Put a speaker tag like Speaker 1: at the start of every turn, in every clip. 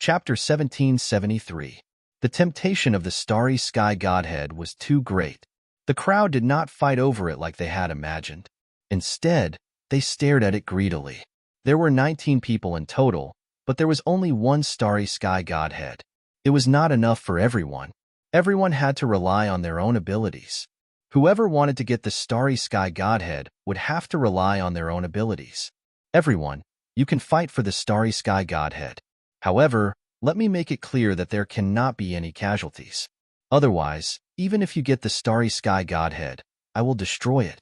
Speaker 1: Chapter 1773. The temptation of the starry sky godhead was too great. The crowd did not fight over it like they had imagined. Instead, they stared at it greedily. There were 19 people in total, but there was only one starry sky godhead. It was not enough for everyone. Everyone had to rely on their own abilities. Whoever wanted to get the starry sky godhead would have to rely on their own abilities. Everyone, you can fight for the starry sky godhead. However, let me make it clear that there cannot be any casualties. Otherwise, even if you get the starry sky godhead, I will destroy it.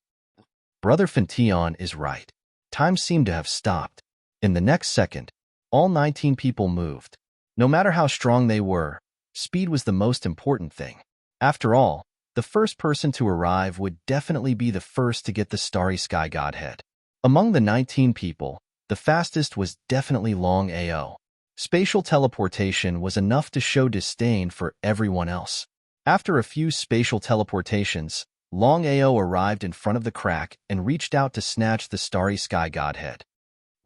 Speaker 1: Brother Fention is right. Time seemed to have stopped. In the next second, all 19 people moved. No matter how strong they were, speed was the most important thing. After all, the first person to arrive would definitely be the first to get the starry sky godhead. Among the 19 people, the fastest was definitely Longao. Spatial teleportation was enough to show disdain for everyone else. After a few spatial teleportations, Longao arrived in front of the crack and reached out to snatch the starry sky godhead.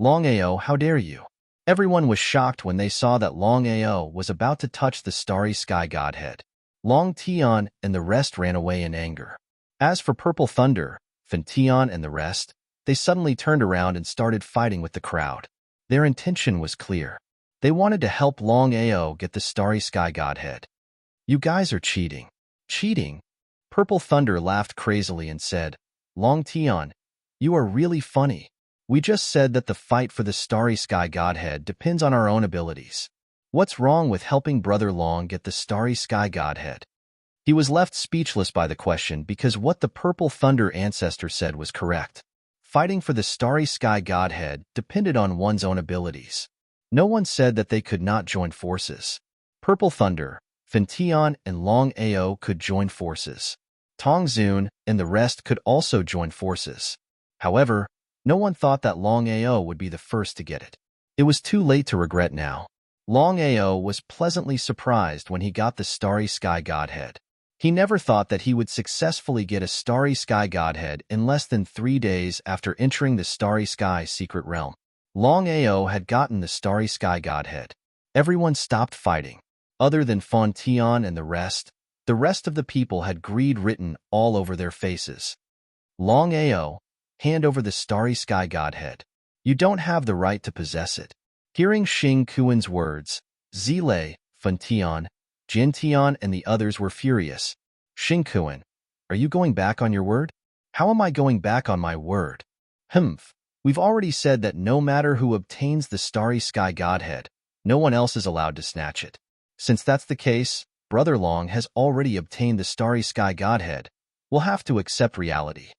Speaker 1: Longao, how dare you? Everyone was shocked when they saw that Longao was about to touch the starry sky godhead. Long Tian and the rest ran away in anger. As for Purple Thunder, Fention and the rest, they suddenly turned around and started fighting with the crowd. Their intention was clear. They wanted to help Longao get the starry sky godhead. You guys are cheating. Cheating? Purple Thunder laughed crazily and said, Long Tian, you are really funny. We just said that the fight for the starry sky godhead depends on our own abilities. What's wrong with helping Brother Long get the starry sky godhead? He was left speechless by the question because what the Purple Thunder ancestor said was correct. Fighting for the starry sky godhead depended on one's own abilities. No one said that they could not join forces. Purple Thunder, Fention, and Longao could join forces. Tongzun and the rest could also join forces. However, no one thought that Longao would be the first to get it. It was too late to regret now. Longao was pleasantly surprised when he got the starry sky godhead. He never thought that he would successfully get a starry sky godhead in less than 3 days after entering the starry sky secret realm. Longao had gotten the starry sky godhead. Everyone stopped fighting. Other than Fention and the rest of the people had greed written all over their faces. Longao, hand over the starry sky godhead. You don't have the right to possess it. Hearing Xing Kuan's words, Zile, Fention, Jintian, and the others were furious. Xing Kuan, are you going back on your word? How am I going back on my word? Humph. We've already said that no matter who obtains the starry sky godhead, no one else is allowed to snatch it. Since that's the case, Brother Long has already obtained the starry sky godhead. We'll have to accept reality.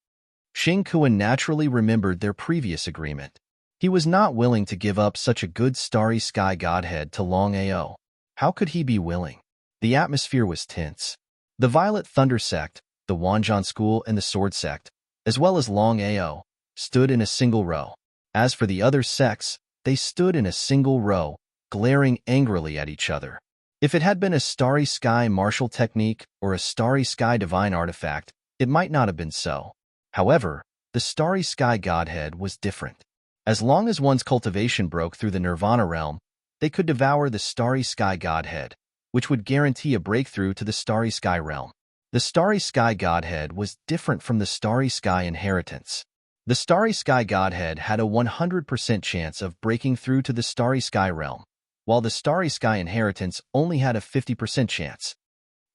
Speaker 1: Xing Kuan naturally remembered their previous agreement. He was not willing to give up such a good starry sky godhead to Longao. How could he be willing? The atmosphere was tense. The Violet Thunder sect, the Wanzhan school, and the Sword sect, as well as Longao, stood in a single row. As for the other sects, they stood in a single row, glaring angrily at each other. If it had been a starry sky martial technique or a starry sky divine artifact, it might not have been so. However, the starry sky godhead was different. As long as one's cultivation broke through the nirvana realm, they could devour the starry sky godhead, which would guarantee a breakthrough to the starry sky realm. The starry sky godhead was different from the starry sky inheritance. The starry sky godhead had a 100% chance of breaking through to the starry sky realm, while the starry sky inheritance only had a 50% chance.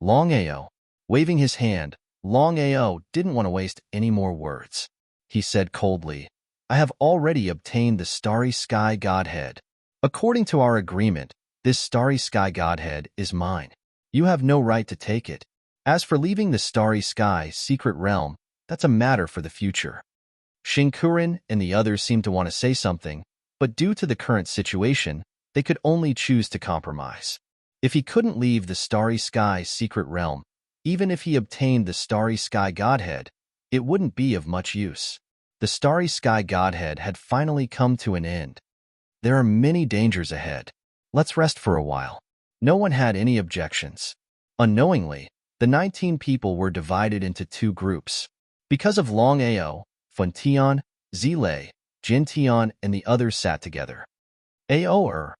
Speaker 1: Longao, waving his hand, Longao didn't want to waste any more words. He said coldly, I have already obtained the starry sky godhead. According to our agreement, this starry sky godhead is mine. You have no right to take it. As for leaving the starry sky secret realm, that's a matter for the future. Xing Kuan and the others seemed to want to say something, but due to the current situation, they could only choose to compromise. If he couldn't leave the starry sky secret realm, even if he obtained the starry sky godhead, it wouldn't be of much use. The starry sky godhead had finally come to an end. There are many dangers ahead. Let's rest for a while. No one had any objections. Unknowingly, the 19 people were divided into 2 groups. Because of Longao, Fention, Zile, Jintian, and the others sat together. Aor,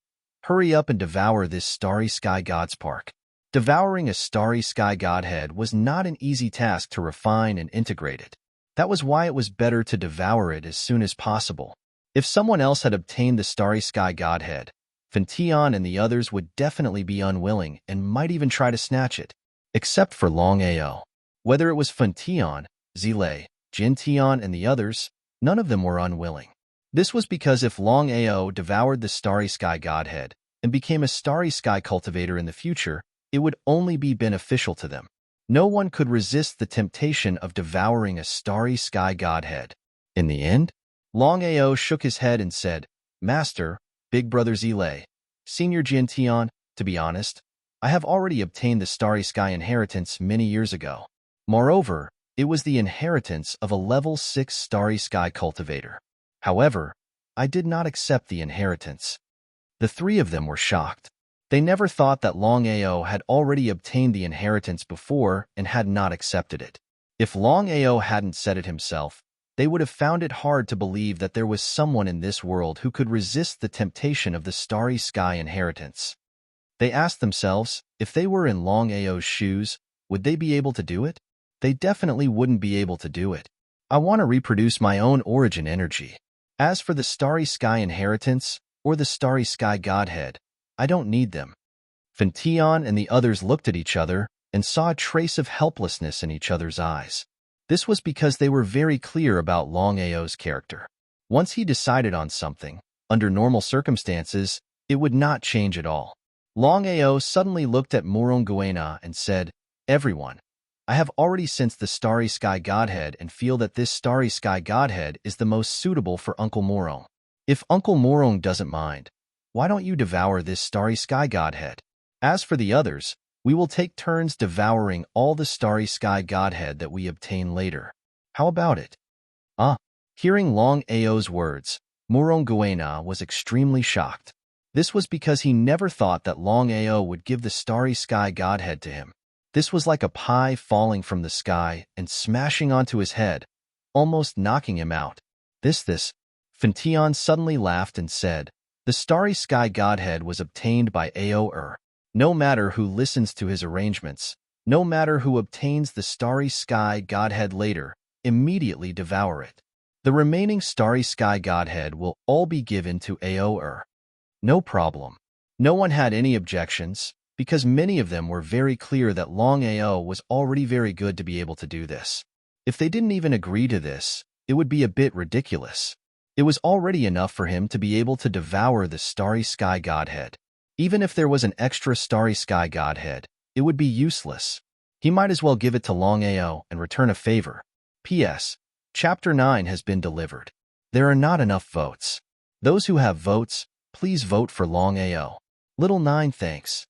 Speaker 1: Hurry up and devour this starry sky god's park. Devouring a starry sky godhead was not an easy task to refine and integrate it. That was why it was better to devour it as soon as possible. If someone else had obtained the starry sky godhead, Fentian and the others would definitely be unwilling and might even try to snatch it. Except for Longao. Whether it was Fentian, Zile, Jintian, and the others, none of them were unwilling. This was because if Longao devoured the starry sky godhead and became a starry sky cultivator in the future, it would only be beneficial to them. No one could resist the temptation of devouring a starry sky godhead. In the end, Longao shook his head and said, "Master, Big Brother Zile, Senior Jintian, to be honest, I have already obtained the starry sky inheritance many years ago. Moreover, it was the inheritance of a level 6 starry sky cultivator. However, I did not accept the inheritance." The three of them were shocked. They never thought that Longao had already obtained the inheritance before and had not accepted it. If Longao hadn't said it himself, they would have found it hard to believe that there was someone in this world who could resist the temptation of the starry sky inheritance. They asked themselves, if they were in Longao's shoes, would they be able to do it? They definitely wouldn't be able to do it. I want to reproduce my own origin energy. As for the starry sky inheritance, or the starry sky godhead, I don't need them. Fentian and the others looked at each other and saw a trace of helplessness in each other's eyes. This was because they were very clear about Longao's character. Once he decided on something, under normal circumstances, it would not change at all. Longao suddenly looked at Moronguena and said, "Everyone, I have already sensed the starry sky godhead and feel that this starry sky godhead is the most suitable for Uncle Morong. If Uncle Morong doesn't mind, why don't you devour this starry sky godhead? As for the others, we will take turns devouring all the starry sky godhead that we obtain later. How about it?" Hearing Longao's words, Moronguena was extremely shocked. This was because he never thought that Longao would give the starry sky godhead to him. This was like a pie falling from the sky and smashing onto his head, almost knocking him out. This. Fentian suddenly laughed and said, "The starry sky godhead was obtained by Ao. No matter who listens to his arrangements, no matter who obtains the starry sky godhead later, immediately devour it. The remaining starry sky godhead will all be given to Ao. No problem." No one had any objections, because many of them were very clear that Longao was already very good to be able to do this. If they didn't even agree to this, it would be a bit ridiculous. It was already enough for him to be able to devour the starry sky godhead. Even if there was an extra starry sky godhead, it would be useless. He might as well give it to Longao and return a favor. P.S. Chapter 9 has been delivered. There are not enough votes. Those who have votes, please vote for Longao. Little 9 thanks.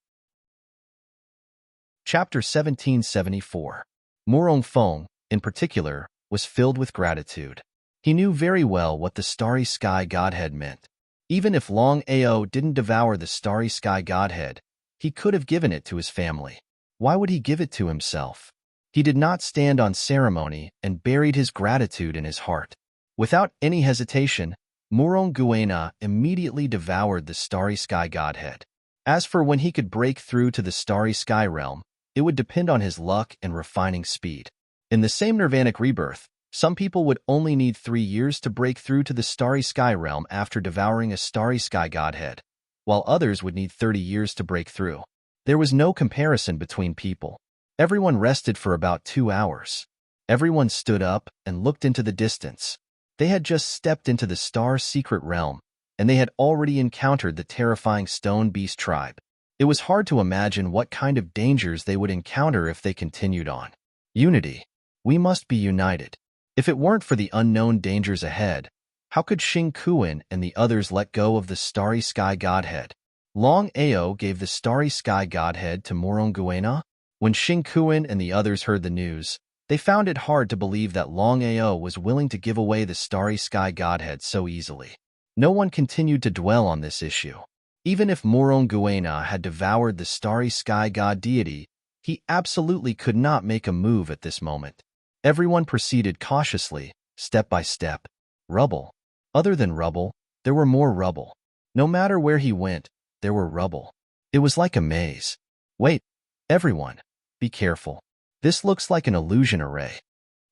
Speaker 1: Chapter 1774. Morong Fong, in particular, was filled with gratitude. He knew very well what the starry sky godhead meant. Even if Longao didn't devour the starry sky godhead, he could have given it to his family. Why would he give it to himself? He did not stand on ceremony and buried his gratitude in his heart. Without any hesitation, Moronguena immediately devoured the starry sky godhead. As for when he could break through to the starry sky realm, it would depend on his luck and refining speed. In the same nirvanic rebirth, some people would only need 3 years to break through to the starry sky realm after devouring a starry sky godhead, while others would need 30 years to break through. There was no comparison between people. Everyone rested for about 2 hours. Everyone stood up and looked into the distance. They had just stepped into the star secret realm, and they had already encountered the terrifying stone beast tribe. It was hard to imagine what kind of dangers they would encounter if they continued on. Unity. We must be united. If it weren't for the unknown dangers ahead, how could Xing Kuan and the others let go of the starry sky godhead? Longao gave the starry sky godhead to Moronguena. When Xing Kuan and the others heard the news, they found it hard to believe that Longao was willing to give away the starry sky godhead so easily. No one continued to dwell on this issue. Even if Moronguena had devoured the starry sky god deity, he absolutely could not make a move at this moment. Everyone proceeded cautiously, step by step. Rubble. Other than rubble, there were more rubble. No matter where he went, there were rubble. It was like a maze. Wait, everyone, be careful. This looks like an illusion array.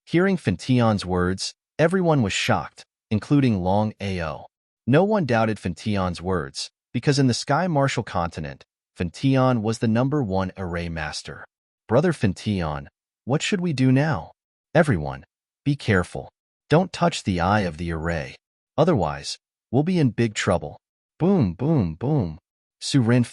Speaker 1: Hearing Fintion's words, everyone was shocked, including Longao. No one doubted Fintion's words, because in the Sky Martial continent, Fintion was the #1 array master. Brother Fintion, what should we do now? Everyone, be careful. Don't touch the eye of the array. Otherwise, we'll be in big trouble. Boom, boom, boom. Serene,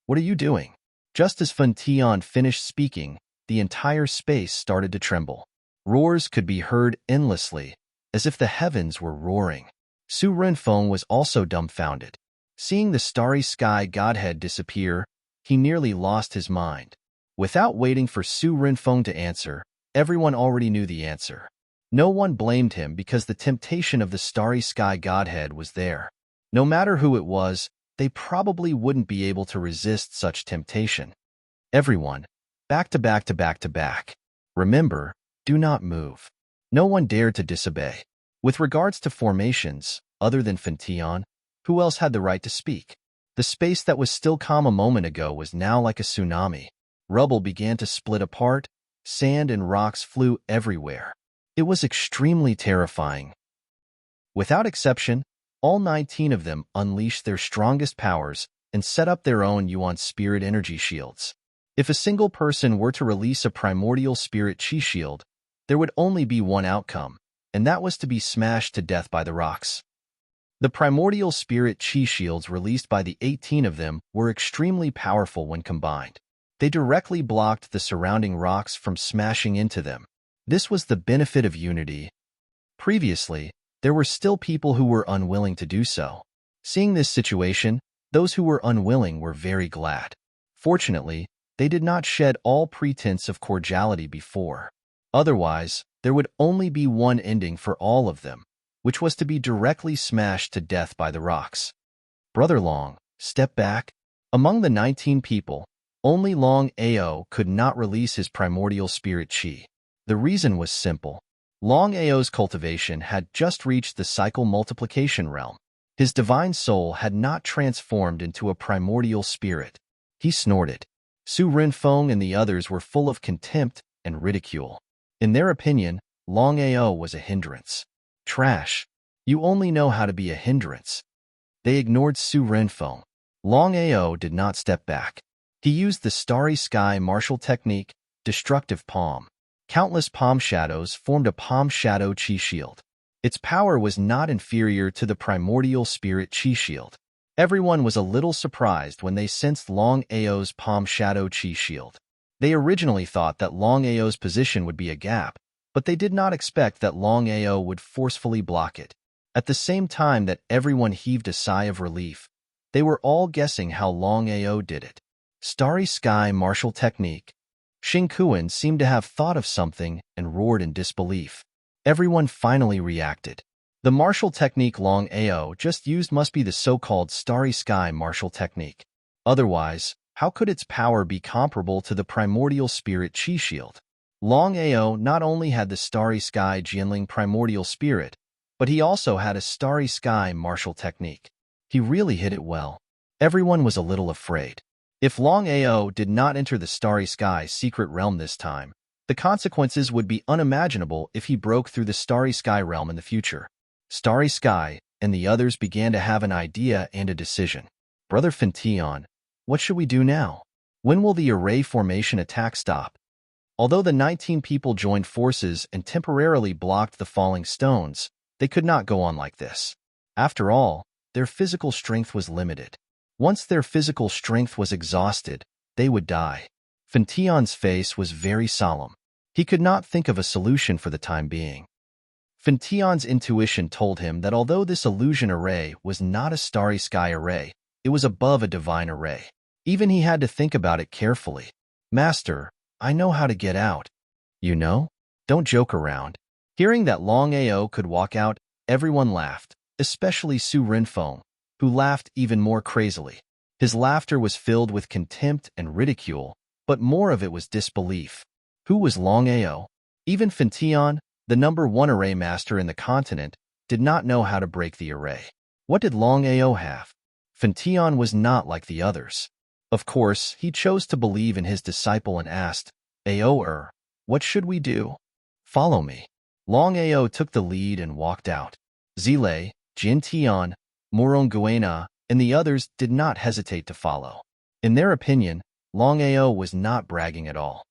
Speaker 1: what are you doing? Just as Fintion finished speaking, the entire space started to tremble. Roars could be heard endlessly, as if the heavens were roaring. Serene was also dumbfounded. Seeing the starry sky godhead disappear, he nearly lost his mind. Without waiting for Serene to answer, everyone already knew the answer. No one blamed him because the temptation of the starry sky godhead was there. No matter who it was, they probably wouldn't be able to resist such temptation. Everyone, back to back to back to back. Remember, do not move. No one dared to disobey. With regards to formations, other than Fintion, who else had the right to speak? The space that was still calm a moment ago was now like a tsunami. Rubble began to split apart, sand and rocks flew everywhere. It was extremely terrifying. Without exception, all 19 of them unleashed their strongest powers and set up their own Yuan spirit energy shields. If a single person were to release a primordial spirit chi shield, there would only be one outcome, and that was to be smashed to death by the rocks. The primordial spirit chi shields released by the 18 of them were extremely powerful when combined. They directly blocked the surrounding rocks from smashing into them. This was the benefit of unity. Previously, there were still people who were unwilling to do so. Seeing this situation, those who were unwilling were very glad. Fortunately, they did not shed all pretense of cordiality before. Otherwise, there would only be one ending for all of them, which was to be directly smashed to death by the rocks. Brother Long, step back. Among the 19 people, only Longao could not release his primordial spirit chi. The reason was simple. Longao's cultivation had just reached the cycle multiplication realm. His divine soul had not transformed into a primordial spirit. He snorted. Serene and the others were full of contempt and ridicule. In their opinion, Longao was a hindrance. Trash. You only know how to be a hindrance. They ignored Serene. Longao did not step back. He used the starry sky martial technique, destructive palm. Countless palm shadows formed a palm shadow chi shield. Its power was not inferior to the primordial spirit chi shield. Everyone was a little surprised when they sensed Longao's palm shadow chi shield. They originally thought that Longao's position would be a gap, but they did not expect that Longao would forcefully block it. At the same time that everyone heaved a sigh of relief, they were all guessing how Longao did it. Starry sky martial technique. Xingkuan seemed to have thought of something and roared in disbelief. Everyone finally reacted. The martial technique Longao just used must be the so-called starry sky martial technique. Otherwise, how could its power be comparable to the primordial spirit chi shield? Longao not only had the starry sky Jianling primordial spirit, but he also had a starry sky martial technique. He really hit it well. Everyone was a little afraid. If Longao did not enter the starry sky secret realm this time, the consequences would be unimaginable if he broke through the starry sky realm in the future. Starry Sky and the others began to have an idea and a decision. Brother Fintion, what should we do now? When will the array formation attack stop? Although the 19 people joined forces and temporarily blocked the falling stones, they could not go on like this. After all, their physical strength was limited. Once their physical strength was exhausted, they would die. Fintion's face was very solemn. He could not think of a solution for the time being. Fintion's intuition told him that although this illusion array was not a starry sky array, it was above a divine array. Even he had to think about it carefully. Master, I know how to get out. You know? Don't joke around. Hearing that Longao could walk out, everyone laughed, especially Serene, who laughed even more crazily. His laughter was filled with contempt and ridicule, but more of it was disbelief. Who was Longao? Even Fintion, the #1 array master in the continent, did not know how to break the array. What did Longao have? Fentian was not like the others. Of course, he chose to believe in his disciple and asked, Ao, what should we do? Follow me. Longao took the lead and walked out. Zile, Jintian, Moronguena, and the others did not hesitate to follow. In their opinion, Longao was not bragging at all.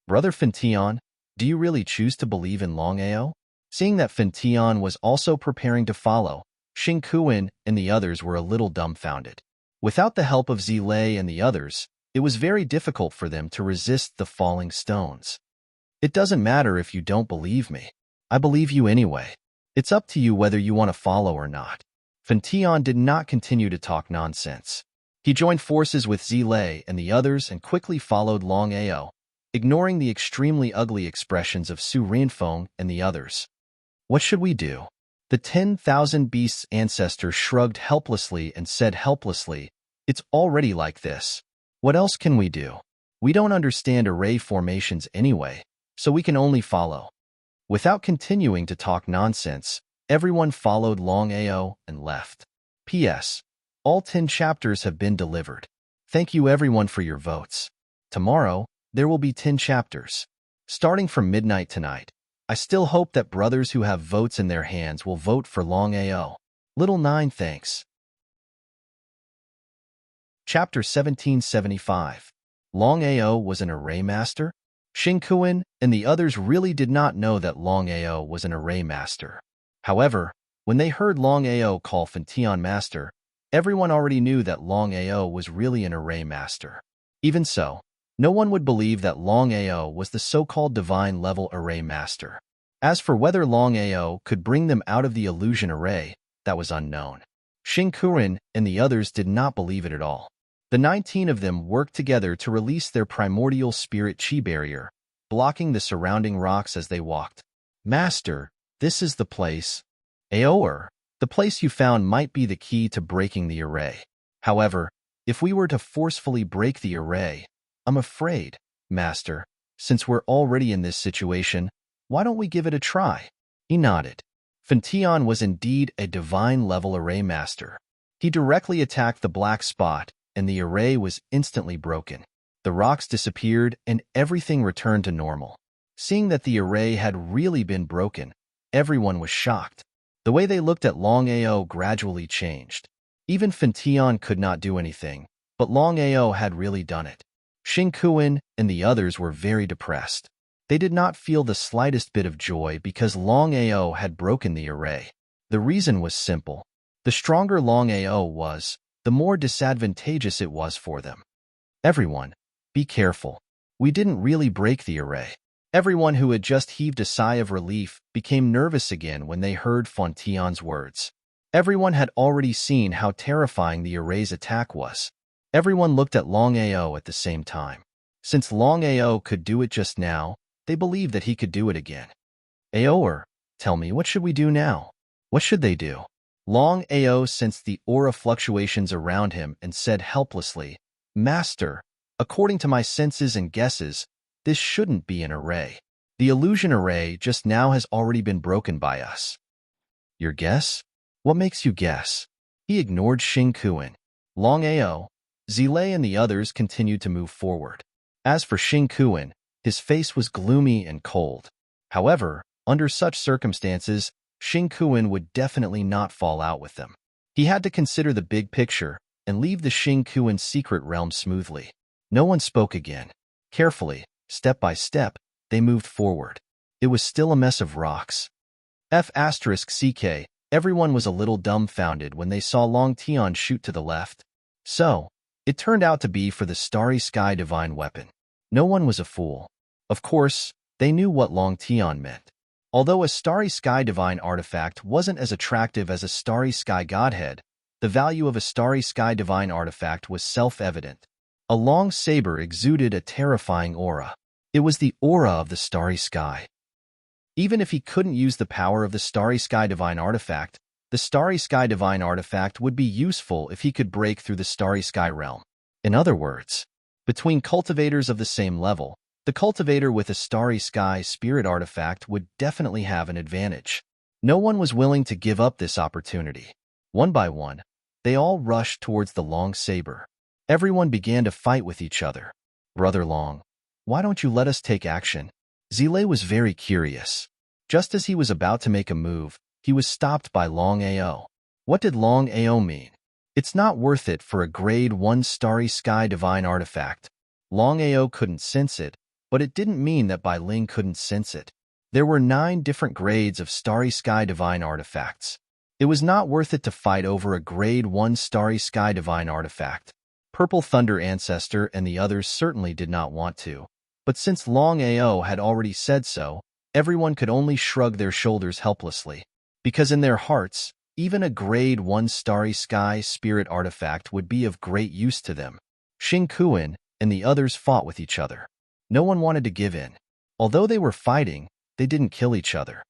Speaker 1: Brother Fentian, do you really choose to believe in Longao? Seeing that Fentian was also preparing to follow, Xingkuan and the others were a little dumbfounded. Without the help of Zile and the others, it was very difficult for them to resist the falling stones. It doesn't matter if you don't believe me. I believe you anyway. It's up to you whether you want to follow or not. Fentian did not continue to talk nonsense. He joined forces with Zile and the others and quickly followed Longao, ignoring the extremely ugly expressions of Su Rinfeng and the others. What should we do? The 10,000 Beasts ancestor shrugged helplessly and said helplessly, It's already like this. What else can we do? We don't understand array formations anyway, so we can only follow. Without continuing to talk nonsense, everyone followed Longao and left. P.S. All 10 chapters have been delivered. Thank you everyone for your votes. Tomorrow, there will be 10 chapters. Starting from midnight tonight, I still hope that brothers who have votes in their hands will vote for Longao. Little 9 thanks. Chapter 1775. Longao was an array master? Xingkuan and the others really did not know that Longao was an array master. However, when they heard Longao call Fentian master, everyone already knew that Longao was really an array master. Even so, no one would believe that Longao was the so-called divine-level array master. As for whether Longao could bring them out of the illusion array, that was unknown. Xingkuan and the others did not believe it at all. The 19 of them worked together to release their primordial spirit chi barrier, blocking the surrounding rocks as they walked. Master, this is the place. Ao, the place you found might be the key to breaking the array. However, if we were to forcefully break the array, I'm afraid, Master, since we're already in this situation, why don't we give it a try? He nodded. Fentian was indeed a divine-level array master. He directly attacked the black spot, and the array was instantly broken. The rocks disappeared, and everything returned to normal. Seeing that the array had really been broken, everyone was shocked. The way they looked at Longao gradually changed. Even Fentian could not do anything, but Longao had really done it. Xingkuan and the others were very depressed. They did not feel the slightest bit of joy because Longao had broken the array. The reason was simple. The stronger Longao was, the more disadvantageous it was for them. Everyone, be careful. We didn't really break the array. Everyone who had just heaved a sigh of relief became nervous again when they heard Fentian's words. Everyone had already seen how terrifying the array's attack was. Everyone looked at Longao at the same time. Since Longao could do it just now, they believed that he could do it again. Ao, tell me, what should we do now? What should they do? Longao sensed the aura fluctuations around him and said helplessly, Master, according to my senses and guesses, this shouldn't be an array. The illusion array just now has already been broken by us. Your guess? What makes you guess? He ignored Xingkuan. Longao, Zile and the others continued to move forward. As for Xingkuan, his face was gloomy and cold. However, under such circumstances, Xingkuan would definitely not fall out with them. He had to consider the big picture and leave the Xingkuan secret realm smoothly. No one spoke again. Carefully, step by step, they moved forward. It was still a mess of rocks. F***CK, everyone was a little dumbfounded when they saw Long Tian shoot to the left. So, it turned out to be for the Starry Sky divine weapon. No one was a fool. Of course, they knew what Long Tian meant. Although a Starry Sky divine artifact wasn't as attractive as a Starry Sky godhead, the value of a Starry Sky divine artifact was self-evident. A long saber exuded a terrifying aura. It was the aura of the Starry Sky. Even if he couldn't use the power of the Starry Sky divine artifact, the Starry Sky divine artifact would be useful if he could break through the Starry Sky realm. In other words, between cultivators of the same level, the cultivator with a Starry Sky spirit artifact would definitely have an advantage. No one was willing to give up this opportunity. One by one, They all rushed towards the long saber. Everyone began to fight with each other. Brother Long, why don't you let us take action? Zile was very curious. Just as he was about to make a move, he was stopped by Longao. What did Longao mean? It's not worth it for a grade 1 starry sky divine artifact. Longao couldn't sense it, but it didn't mean that Bai Ling couldn't sense it. There were 9 different grades of starry sky divine artifacts. It was not worth it to fight over a grade 1 starry sky divine artifact. Purple Thunder Ancestor and the others certainly did not want to. But since Longao had already said so, everyone could only shrug their shoulders helplessly. Because in their hearts, even a grade 1 starry sky spirit artifact would be of great use to them. Xing Kuan and the others fought with each other. No one wanted to give in. Although they were fighting, they didn't kill each other.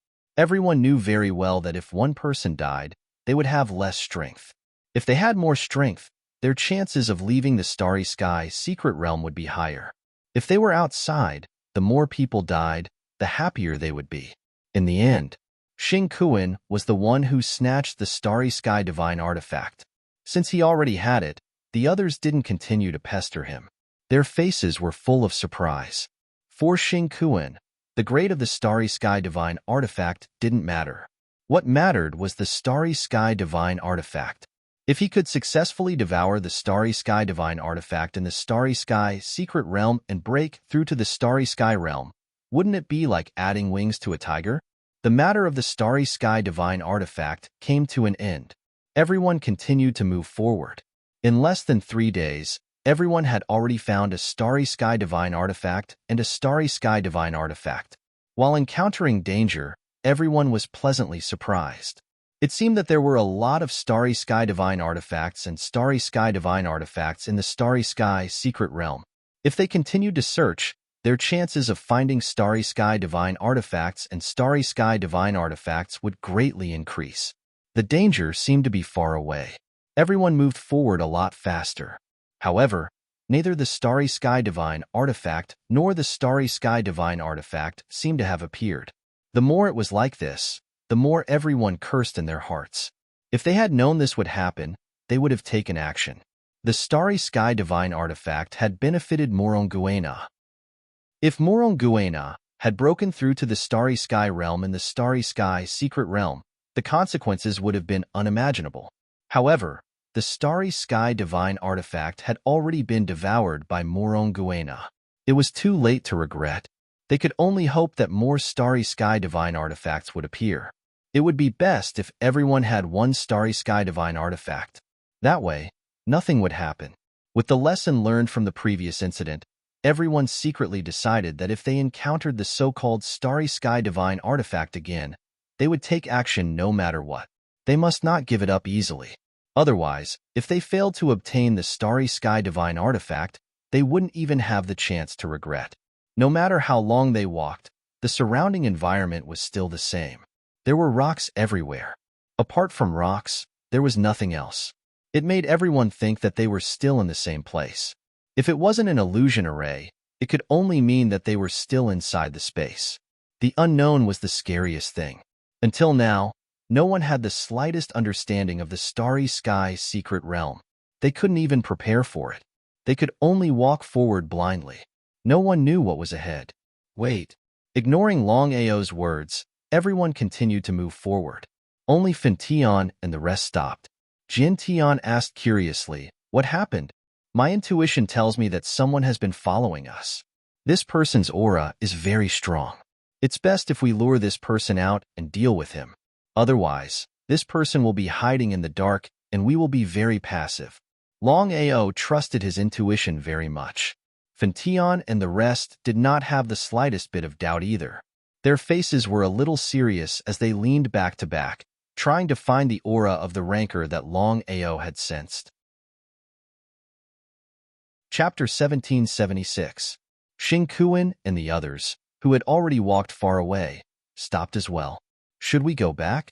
Speaker 1: Everyone knew very well that if one person died, they would have less strength. If they had more strength, their chances of leaving the starry sky secret realm would be higher. If they were outside, the more people died, the happier they would be. In the end, Xing Kuan was the one who snatched the starry sky divine artifact. Since he already had it, the others didn't continue to pester him. Their faces were full of surprise. For Xing Kuan, the grade of the starry sky divine artifact didn't matter. What mattered was the starry sky divine artifact. If he could successfully devour the starry sky divine artifact in the starry sky secret realm and break through to the starry sky realm, wouldn't it be like adding wings to a tiger? The matter of the starry sky divine artifact came to an end. Everyone continued to move forward. In less than 3 days, everyone had already found a starry sky divine artifact and a starry sky divine artifact. While encountering danger, everyone was pleasantly surprised. It seemed that there were a lot of starry sky divine artifacts and starry sky divine artifacts in the starry sky secret realm. If they continued to search, their chances of finding starry sky divine artifacts and starry sky divine artifacts would greatly increase. The danger seemed to be far away. Everyone moved forward a lot faster. However, neither the starry sky divine artifact nor the starry sky divine artifact seemed to have appeared. The more it was like this, the more everyone cursed in their hearts. If they had known this would happen, they would have taken action. The starry sky divine artifact had benefited Moronguena. If Moronguena had broken through to the starry sky realm and the starry sky secret realm, the consequences would have been unimaginable. However, the starry sky divine artifact had already been devoured by Moronguena. It was too late to regret. They could only hope that more starry sky divine artifacts would appear. It would be best if everyone had one starry sky divine artifact. That way, nothing would happen. With the lesson learned from the previous incident, everyone secretly decided that if they encountered the so-called starry sky divine artifact again, they would take action no matter what. They must not give it up easily. Otherwise, if they failed to obtain the starry sky divine artifact, they wouldn't even have the chance to regret. No matter how long they walked, the surrounding environment was still the same. There were rocks everywhere. Apart from rocks, there was nothing else. It made everyone think that they were still in the same place. If it wasn't an illusion array, it could only mean that they were still inside the space. The unknown was the scariest thing. Until now, no one had the slightest understanding of the starry sky secret realm. They couldn't even prepare for it. They could only walk forward blindly. No one knew what was ahead. Wait. Ignoring Longao's words, everyone continued to move forward. Only Fin Tian and the rest stopped. Jin Tian asked curiously, "What happened? My intuition tells me that someone has been following us. This person's aura is very strong. It's best if we lure this person out and deal with him. Otherwise, this person will be hiding in the dark and we will be very passive." Longao trusted his intuition very much. Fin Tian and the rest did not have the slightest bit of doubt either. Their faces were a little serious as they leaned back to back, trying to find the aura of the rancor that Longao had sensed. Chapter 1776. Xing Kuan and the others, who had already walked far away, stopped as well. Should we go back?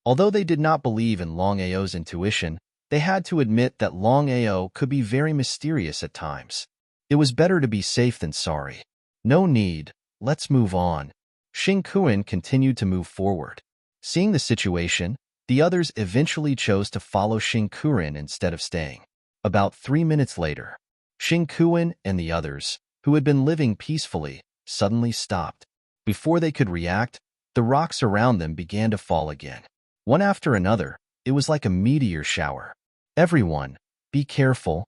Speaker 1: Although they did not believe in Longao's intuition, they had to admit that Longao could be very mysterious at times. It was better to be safe than sorry. No need, let's move on. Xing Kuan continued to move forward. Seeing the situation, The others eventually chose to follow Xingkuren instead of staying. About 3 minutes later, Xingkuren and the others, who had been living peacefully, suddenly stopped. Before they could react, the rocks around them began to fall again. One after another, it was like a meteor shower. Everyone, be careful.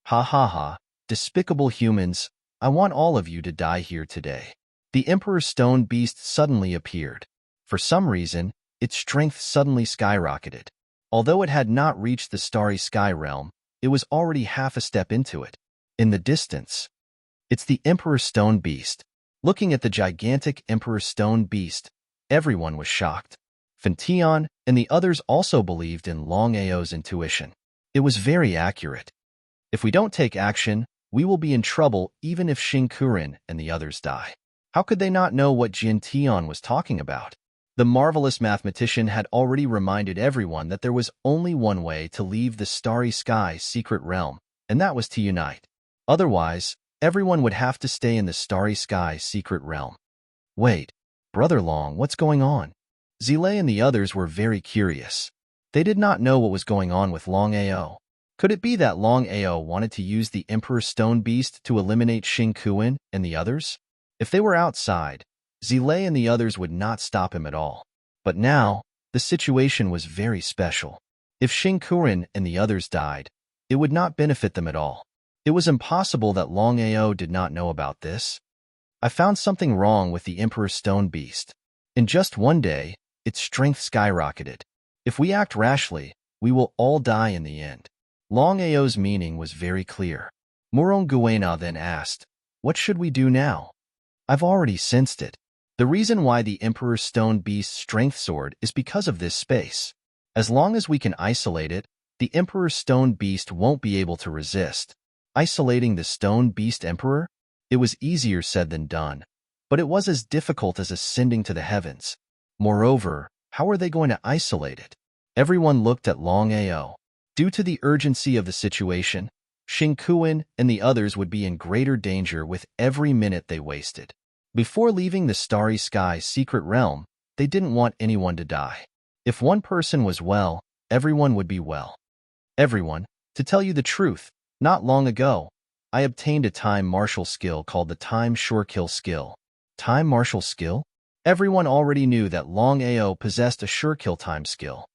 Speaker 1: Ha ha ha, despicable humans, I want all of you to die here today. The Emperor's stone beast suddenly appeared. For some reason, its strength suddenly skyrocketed. Although it had not reached the starry sky realm, it was already half a step into it. In the distance, it's the Emperor's stone beast. Looking at the gigantic Emperor's stone beast, everyone was shocked. Fantion and the others also believed in Longao's intuition. It was very accurate. If we don't take action, we will be in trouble even if Xingkuren and the others die. How could they not know what Jian was talking about? The marvelous mathematician had already reminded everyone that there was only one way to leave the starry sky secret realm, and that was to unite. Otherwise, everyone would have to stay in the starry sky secret realm. Wait, Brother Long, what's going on? Zile and the others were very curious. They did not know what was going on with Longao. Could it be that Longao wanted to use the Emperor's stone beast to eliminate Xingkuren and the others? If they were outside, Zile and the others would not stop him at all. But now, the situation was very special. If Xingkuren and the others died, it would not benefit them at all. It was impossible that Longao did not know about this. I found something wrong with the Emperor's stone beast. In just one day, its strength skyrocketed. If we act rashly, we will all die in the end. Longao's meaning was very clear. Muronguena then asked, "What should we do now?" I've already sensed it. The reason why the Emperor's stone beast's strength soared is because of this space. As long as we can isolate it, the Emperor's stone beast won't be able to resist. Isolating the stone beast Emperor? It was easier said than done, but it was as difficult as ascending to the heavens. Moreover, how are they going to isolate it? Everyone looked at Longao. Due to the urgency of the situation, Xingkuren and the others would be in greater danger with every minute they wasted. Before leaving the starry sky secret realm, they didn't want anyone to die. If one person was well, everyone would be well. Everyone, to tell you the truth, not long ago, I obtained a time martial skill called the time sure kill skill. Time martial skill? Everyone already knew that Longao possessed a sure kill time skill.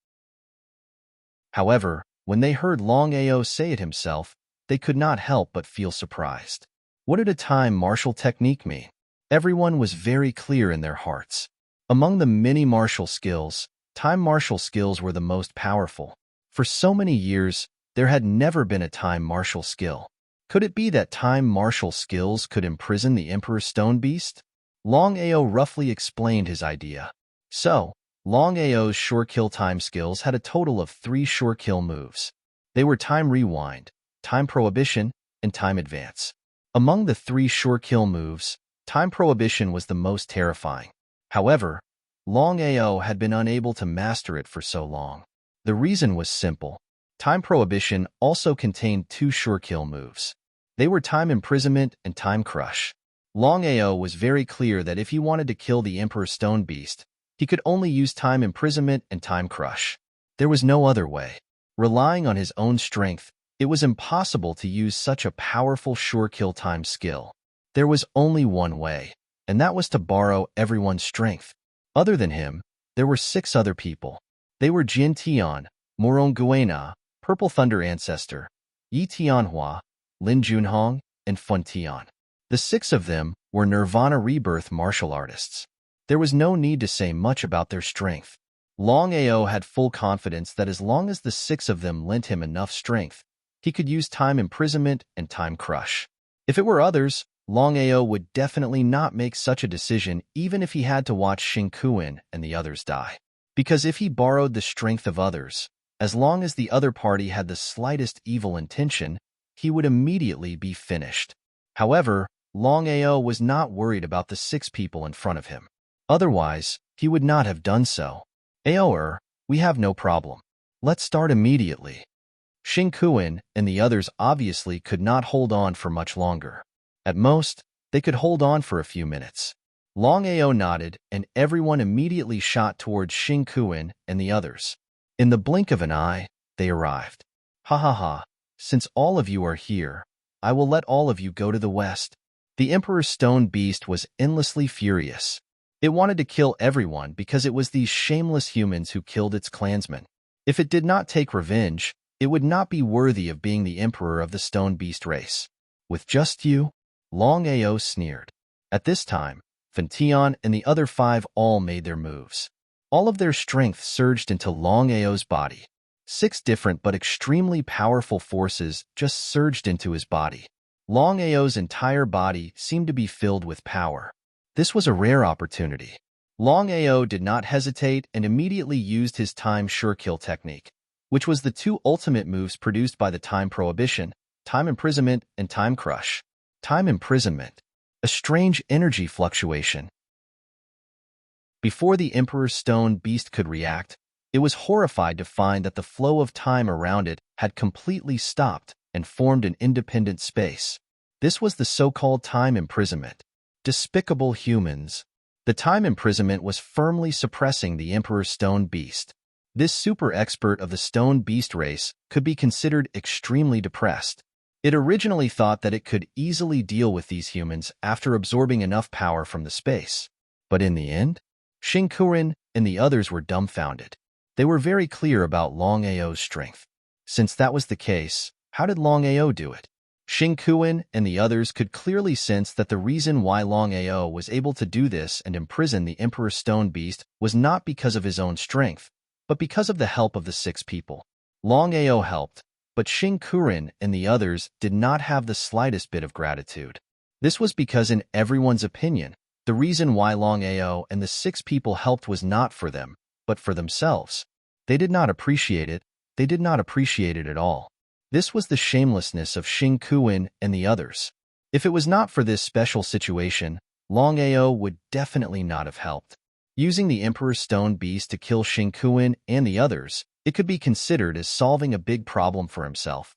Speaker 1: However, when they heard Longao say it himself, they could not help but feel surprised. What did a time martial technique mean? Everyone was very clear in their hearts. Among the many martial skills, time martial skills were the most powerful. For so many years, there had never been a time martial skill. Could it be that time martial skills could imprison the Emperor's stone beast? Longao roughly explained his idea. So, Longao's sure kill time skills had a total of 3 sure kill moves. They were time rewind, time prohibition, and time advance. Among the 3 sure kill moves, time prohibition was the most terrifying. However, Longao had been unable to master it for so long. The reason was simple. Time prohibition also contained 2 sure kill moves. They were time imprisonment and time crush. Longao was very clear that if he wanted to kill the Emperor's stone beast, he could only use time imprisonment and time crush. There was no other way. Relying on his own strength, it was impossible to use such a powerful sure kill time skill. There was only one way, and that was to borrow everyone's strength. Other than him, there were 6 other people. They were Jin Tian, Moronguena, Purple Thunder Ancestor, Yi Tianhua, Lin Junhong, and Fun Tian. The 6 of them were Nirvana Rebirth martial artists. There was no need to say much about their strength. Longao had full confidence that as long as the 6 of them lent him enough strength, he could use time imprisonment and time crush. If it were others, Longao would definitely not make such a decision even if he had to watch Xingkuren and the others die. Because if he borrowed the strength of others, as long as the other party had the slightest evil intention, he would immediately be finished. However, Longao was not worried about the 6 people in front of him. Otherwise, he would not have done so. Aoer, we have no problem. Let's start immediately. Xingkuren and the others obviously could not hold on for much longer. At most, they could hold on for a few minutes. Longao nodded, and everyone immediately shot towards Xingkuren and the others. In the blink of an eye, they arrived. Ha ha ha, since all of you are here, I will let all of you go to the west. The Emperor's stone beast was endlessly furious. It wanted to kill everyone because it was these shameless humans who killed its clansmen. If it did not take revenge, it would not be worthy of being the emperor of the stone beast race. With just you? Longao sneered. At this time, Fantion and the other 5 all made their moves. All of their strength surged into Longao's body. 6 different but extremely powerful forces just surged into his body. Longao's entire body seemed to be filled with power. This was a rare opportunity. Longao did not hesitate and immediately used his time sure-kill technique, which was the 2 ultimate moves produced by the time prohibition, time imprisonment, and time crush. Time imprisonment, a strange energy fluctuation. Before the Emperor's stone beast could react, it was horrified to find that the flow of time around it had completely stopped and formed an independent space. This was the so-called time imprisonment. Despicable humans. The time imprisonment was firmly suppressing the Emperor's stone beast. This super expert of the stone beast race could be considered extremely depressed. It originally thought that it could easily deal with these humans after absorbing enough power from the space. But in the end, Xingqiren and the others were dumbfounded. They were very clear about Longao's strength. Since that was the case, how did Longao do it? Xingqiren and the others could clearly sense that the reason why Longao was able to do this and imprison the Emperor's stone beast was not because of his own strength, but because of the help of the 6 people. Longao helped, but Xingqiren and the others did not have the slightest bit of gratitude. This was because in everyone's opinion, the reason why Longao and the 6 people helped was not for them, but for themselves. They did not appreciate it. They did not appreciate it at all. This was the shamelessness of Xingqiren and the others. If it was not for this special situation, Longao would definitely not have helped. Using the Emperor's stone beast to kill Xingqiren and the others, it could be considered as solving a big problem for himself.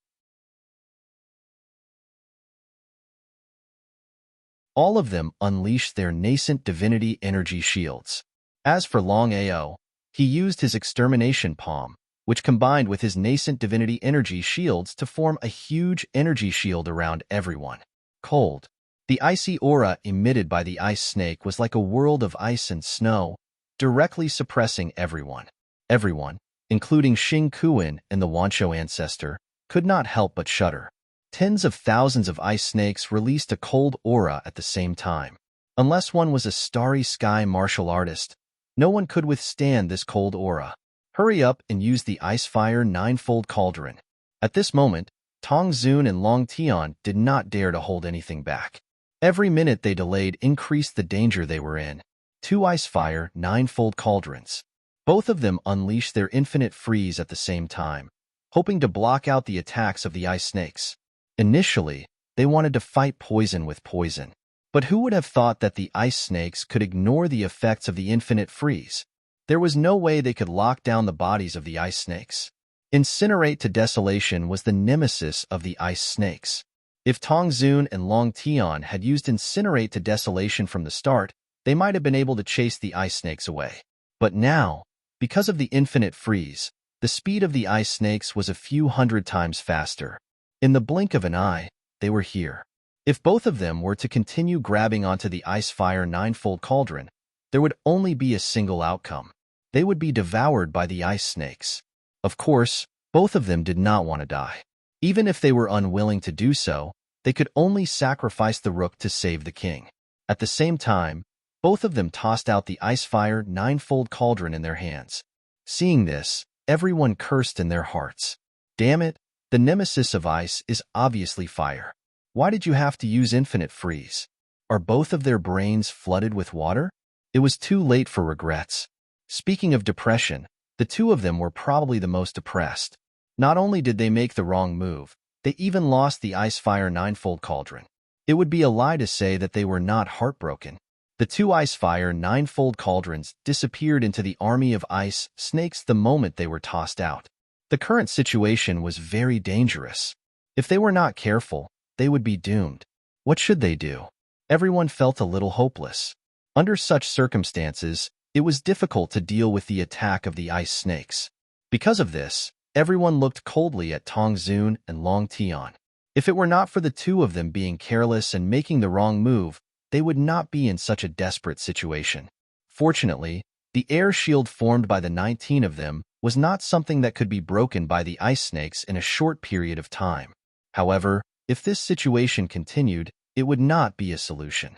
Speaker 1: All of them unleashed their nascent divinity energy shields. As for Longao, he used his extermination palm, which combined with his nascent divinity energy shields to form a huge energy shield around everyone. Cold. The icy aura emitted by the ice snake was like a world of ice and snow, directly suppressing everyone. Everyone, including Xingqiren and the Wanshou ancestor, could not help but shudder. Tens of thousands of ice snakes released a cold aura at the same time. Unless one was a starry sky martial artist, no one could withstand this cold aura. Hurry up and use the Ice Fire Ninefold Cauldron. At this moment, Tong Zun and Long Tian did not dare to hold anything back. Every minute they delayed increased the danger they were in. 2 Ice Fire Ninefold Cauldrons. Both of them unleashed their infinite freeze at the same time, hoping to block out the attacks of the ice snakes. Initially, they wanted to fight poison with poison. But who would have thought that the ice snakes could ignore the effects of the infinite freeze? There was no way they could lock down the bodies of the ice snakes. Incinerate to desolation was the nemesis of the ice snakes. If Tong Zun and Long Tian had used incinerate to desolation from the start, they might have been able to chase the ice snakes away. But now, because of the infinite freeze, the speed of the ice snakes was a few hundred times faster. In the blink of an eye, they were here. If both of them were to continue grabbing onto the Ice Fire Ninefold Cauldron, there would only be a single outcome. They would be devoured by the ice snakes. Of course, both of them did not want to die. Even if they were unwilling to do so, they could only sacrifice the rook to save the king. At the same time, both of them tossed out the Ice Fire Ninefold Cauldron in their hands. Seeing this, everyone cursed in their hearts. Damn it, the nemesis of ice is obviously fire. Why did you have to use infinite freeze? Are both of their brains flooded with water? It was too late for regrets. Speaking of depression, the 2 of them were probably the most depressed. Not only did they make the wrong move, they even lost the Ice Fire Ninefold Cauldron. It would be a lie to say that they were not heartbroken. The 2 Ice Fire Ninefold Cauldrons disappeared into the army of ice snakes the moment they were tossed out. The current situation was very dangerous. If they were not careful, they would be doomed. What should they do? Everyone felt a little hopeless. Under such circumstances, it was difficult to deal with the attack of the ice snakes. Because of this, everyone looked coldly at Tong Zun and Long Tian. If it were not for the two of them being careless and making the wrong move, they would not be in such a desperate situation. Fortunately, the air shield formed by the 19 of them was not something that could be broken by the ice snakes in a short period of time. However, if this situation continued, it would not be a solution.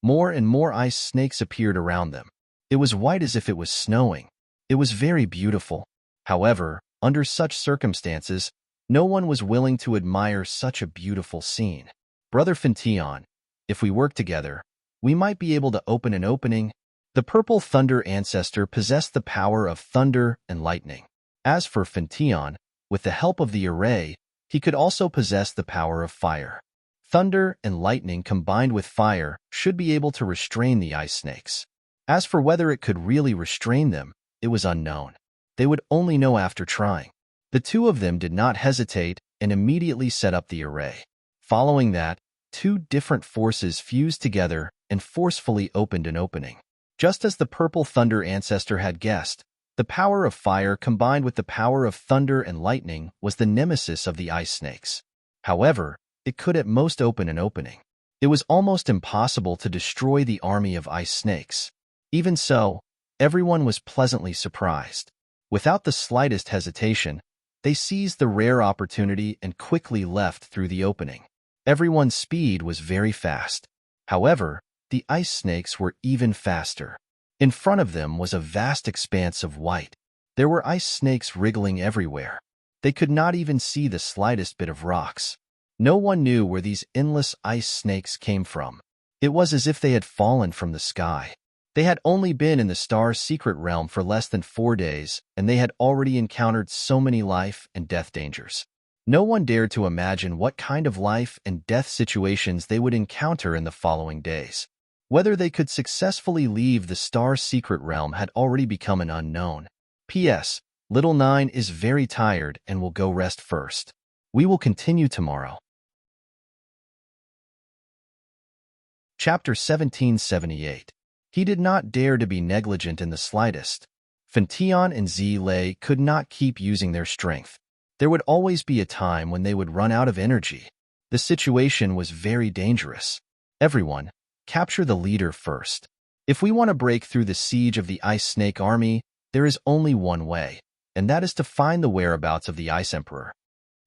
Speaker 1: More and more ice snakes appeared around them. It was white as if it was snowing. It was very beautiful. However, under such circumstances, no one was willing to admire such a beautiful scene. Brother Fintian, if we work together, we might be able to open an opening. The purple thunder ancestor possessed the power of thunder and lightning. As for Fintian, with the help of the array, he could also possess the power of fire. Thunder and lightning combined with fire should be able to restrain the ice snakes. As for whether it could really restrain them, it was unknown. They would only know after trying. The two of them did not hesitate and immediately set up the array. Following that, two different forces fused together and forcefully opened an opening. Just as the purple thunder ancestor had guessed, the power of fire combined with the power of thunder and lightning was the nemesis of the ice snakes. However, it could at most open an opening. It was almost impossible to destroy the army of ice snakes. Even so, everyone was pleasantly surprised. Without the slightest hesitation, they seized the rare opportunity and quickly left through the opening. Everyone's speed was very fast. However, the ice snakes were even faster. In front of them was a vast expanse of white. There were ice snakes wriggling everywhere. They could not even see the slightest bit of rocks. No one knew where these endless ice snakes came from. It was as if they had fallen from the sky. They had only been in the star's secret realm for less than 4 days, and they had already encountered so many life and death dangers. No one dared to imagine what kind of life and death situations they would encounter in the following days. Whether they could successfully leave the star's secret realm had already become an unknown. P.S. Little Nine is very tired and will go rest first. We will continue tomorrow. Chapter 1778. He did not dare to be negligent in the slightest. Fintian and Zilei could not keep using their strength. There would always be a time when they would run out of energy. The situation was very dangerous. Everyone, capture the leader first. If we want to break through the siege of the Ice Snake Army, there is only one way, and that is to find the whereabouts of the Ice Emperor.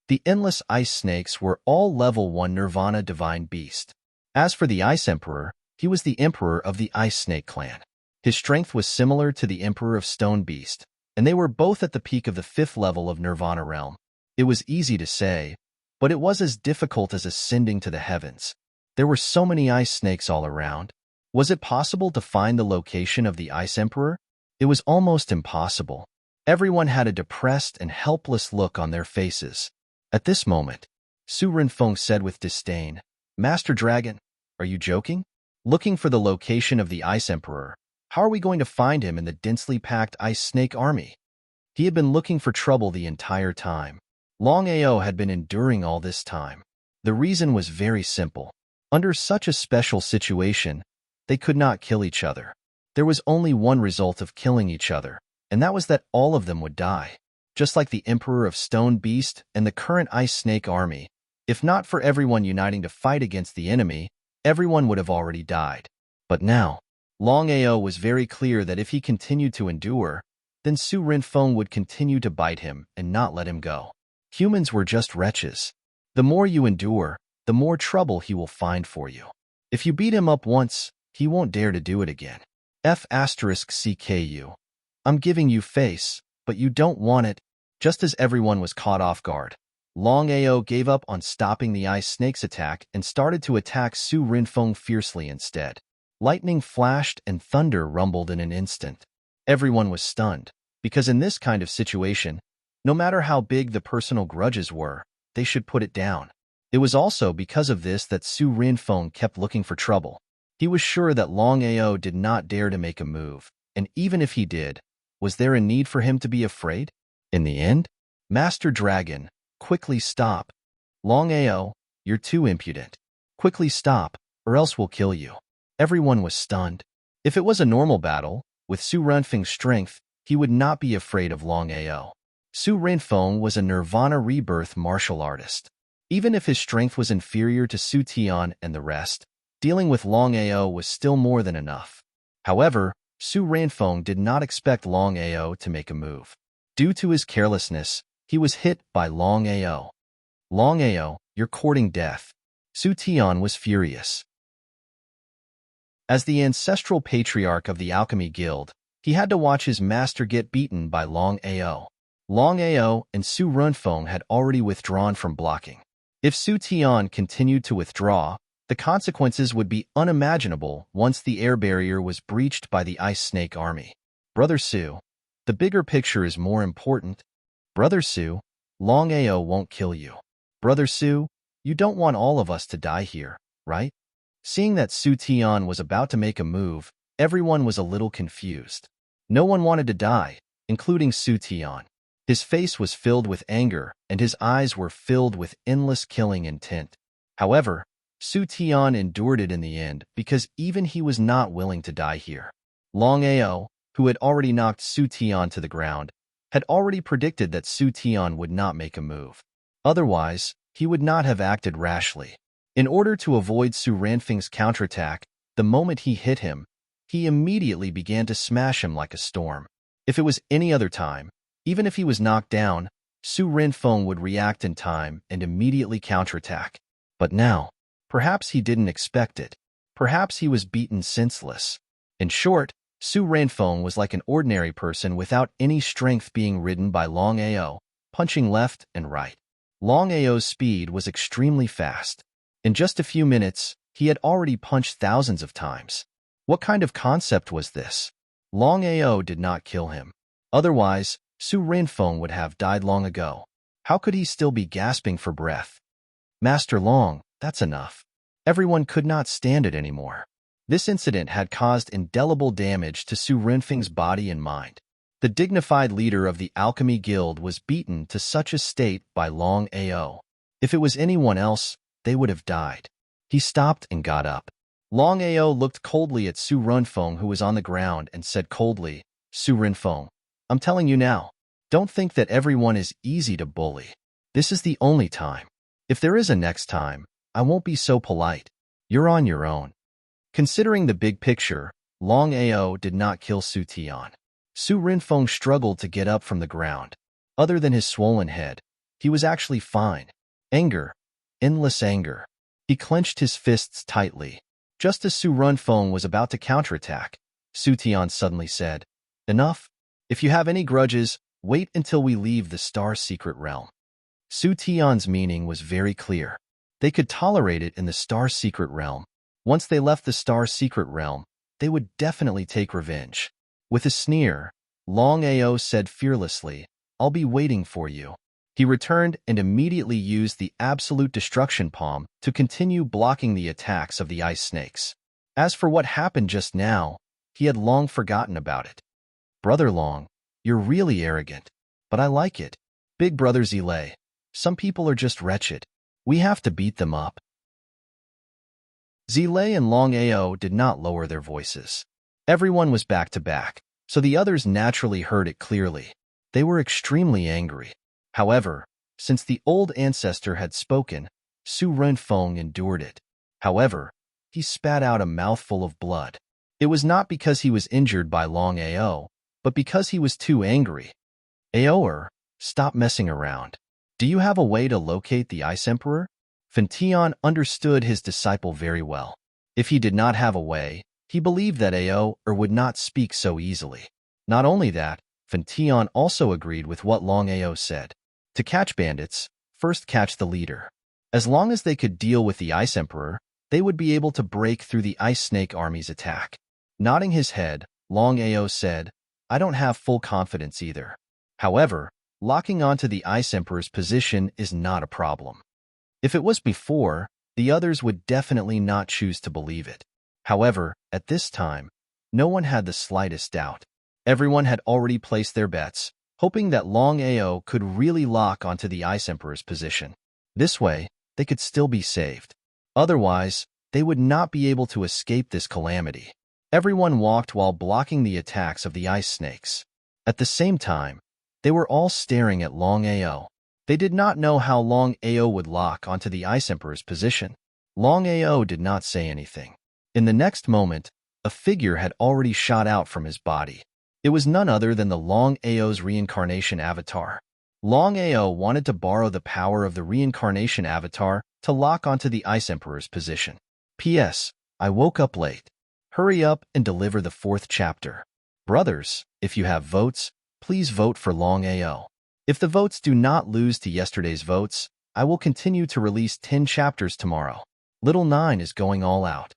Speaker 1: The endless ice snakes were all level 1 Nirvana Divine Beast. As for the Ice Emperor, he was the Emperor of the Ice Snake Clan. His strength was similar to the Emperor of Stone Beast, and they were both at the peak of the 5th level of Nirvana Realm. It was easy to say, but it was as difficult as ascending to the heavens. There were so many ice snakes all around. Was it possible to find the location of the Ice Emperor? It was almost impossible. Everyone had a depressed and helpless look on their faces. At this moment, Su Renfeng said with disdain, "Master Dragon, are you joking? Looking for the location of the Ice Emperor, how are we going to find him in the densely packed Ice Snake Army?" He had been looking for trouble the entire time. Longao had been enduring all this time. The reason was very simple. Under such a special situation, they could not kill each other. There was only one result of killing each other, and that was that all of them would die. Just like the Emperor of Stone Beast and the current Ice Snake Army, if not for everyone uniting to fight against the enemy, everyone would have already died. But now, Longao was very clear that if he continued to endure, then Su Renfeng would continue to bite him and not let him go. Humans were just wretches. The more you endure, the more trouble he will find for you. If you beat him up once, he won't dare to do it again. F*CKU. I'm giving you face, but you don't want it. Just as everyone was caught off guard, Longao gave up on stopping the ice snake's attack and started to attack Su Renfeng fiercely instead. Lightning flashed and thunder rumbled in an instant. Everyone was stunned, because in this kind of situation, no matter how big the personal grudges were, they should put it down. It was also because of this that Su Renfeng kept looking for trouble. He was sure that Longao did not dare to make a move, and even if he did, was there a need for him to be afraid? In the end, Master Dragon, quickly stop. Longao, you're too impudent. Quickly stop, or else we'll kill you. Everyone was stunned. If it was a normal battle, with Su Renfeng's strength, he would not be afraid of Longao. Su Renfeng was a Nirvana rebirth martial artist. Even if his strength was inferior to Su Tian and the rest, dealing with Longao was still more than enough. However, Su Renfeng did not expect Longao to make a move. Due to his carelessness, he was hit by Longao. Longao, you're courting death. Su Tian was furious. As the ancestral patriarch of the Alchemy Guild, he had to watch his master get beaten by Longao. Longao and Su Renfeng had already withdrawn from blocking. If Su Tian continued to withdraw, the consequences would be unimaginable once the air barrier was breached by the Ice Snake Army. Brother Su, the bigger picture is more important. Brother Su, Longao won't kill you. Brother Su, you don't want all of us to die here, right? Seeing that Su Tian was about to make a move, everyone was a little confused. No one wanted to die, including Su Tian. His face was filled with anger, and his eyes were filled with endless killing intent. However, Su Tian endured it in the end because even he was not willing to die here. Longao, who had already knocked Su Tian to the ground, had already predicted that Su Tian would not make a move. Otherwise, he would not have acted rashly. In order to avoid Su Renfeng's counterattack, the moment he hit him, he immediately began to smash him like a storm. If it was any other time, even if he was knocked down, Su Renfeng would react in time and immediately counterattack. But now, perhaps he didn't expect it. Perhaps he was beaten senseless. In short, Su Renfeng was like an ordinary person without any strength being ridden by Longao, punching left and right. Longao's speed was extremely fast. In just a few minutes, he had already punched thousands of times. What kind of concept was this? Longao did not kill him. Otherwise, Su Renfeng would have died long ago. How could he still be gasping for breath? Master Long, that's enough. Everyone could not stand it anymore. This incident had caused indelible damage to Su Renfeng's body and mind. The dignified leader of the Alchemy Guild was beaten to such a state by Longao. If it was anyone else, they would have died. He stopped and got up. Longao looked coldly at Su Renfeng, who was on the ground, and said coldly, Su Renfeng, I'm telling you now, don't think that everyone is easy to bully. This is the only time. If there is a next time, I won't be so polite. You're on your own. Considering the big picture, Longao did not kill Su Tian. Su Renfeng struggled to get up from the ground. Other than his swollen head, he was actually fine. Anger. Endless anger. He clenched his fists tightly. Just as Su Renfeng was about to counterattack, Su Tian suddenly said, Enough. If you have any grudges, wait until we leave the Star Secret Realm. Su Tian's meaning was very clear. They could tolerate it in the Star Secret Realm. Once they left the Star Secret Realm, they would definitely take revenge. With a sneer, Longao said fearlessly, I'll be waiting for you. He returned and immediately used the Absolute Destruction Palm to continue blocking the attacks of the ice snakes. As for what happened just now, he had long forgotten about it. Brother Long, you're really arrogant, but I like it. Big Brother Zile, some people are just wretched. We have to beat them up. Zile and Longao did not lower their voices. Everyone was back to back, so the others naturally heard it clearly. They were extremely angry. However, since the old ancestor had spoken, Su Renfeng endured it. However, he spat out a mouthful of blood. It was not because he was injured by Longao, but because he was too angry. Aoer, stop messing around. Do you have a way to locate the Ice Emperor? Fentian understood his disciple very well. If he did not have a way, he believed that Aoer would not speak so easily. Not only that, Fentian also agreed with what Longao said. To catch bandits, first catch the leader. As long as they could deal with the Ice Emperor, they would be able to break through the Ice Snake Army's attack. Nodding his head, Longao said, I don't have full confidence either. However, locking onto the Ice Emperor's position is not a problem. If it was before, the others would definitely not choose to believe it. However, at this time, no one had the slightest doubt. Everyone had already placed their bets, hoping that Longao could really lock onto the Ice Emperor's position. This way, they could still be saved. Otherwise, they would not be able to escape this calamity. Everyone walked while blocking the attacks of the ice snakes. At the same time, they were all staring at Longao. They did not know how Longao would lock onto the Ice Emperor's position. Longao did not say anything. In the next moment, a figure had already shot out from his body. It was none other than the Longao's reincarnation avatar. Longao wanted to borrow the power of the reincarnation avatar to lock onto the Ice Emperor's position. P.S. I woke up late. Hurry up and deliver the 4th chapter. Brothers, if you have votes, please vote for Longao. If the votes do not lose to yesterday's votes, I will continue to release 10 chapters tomorrow. Little 9 is going all out.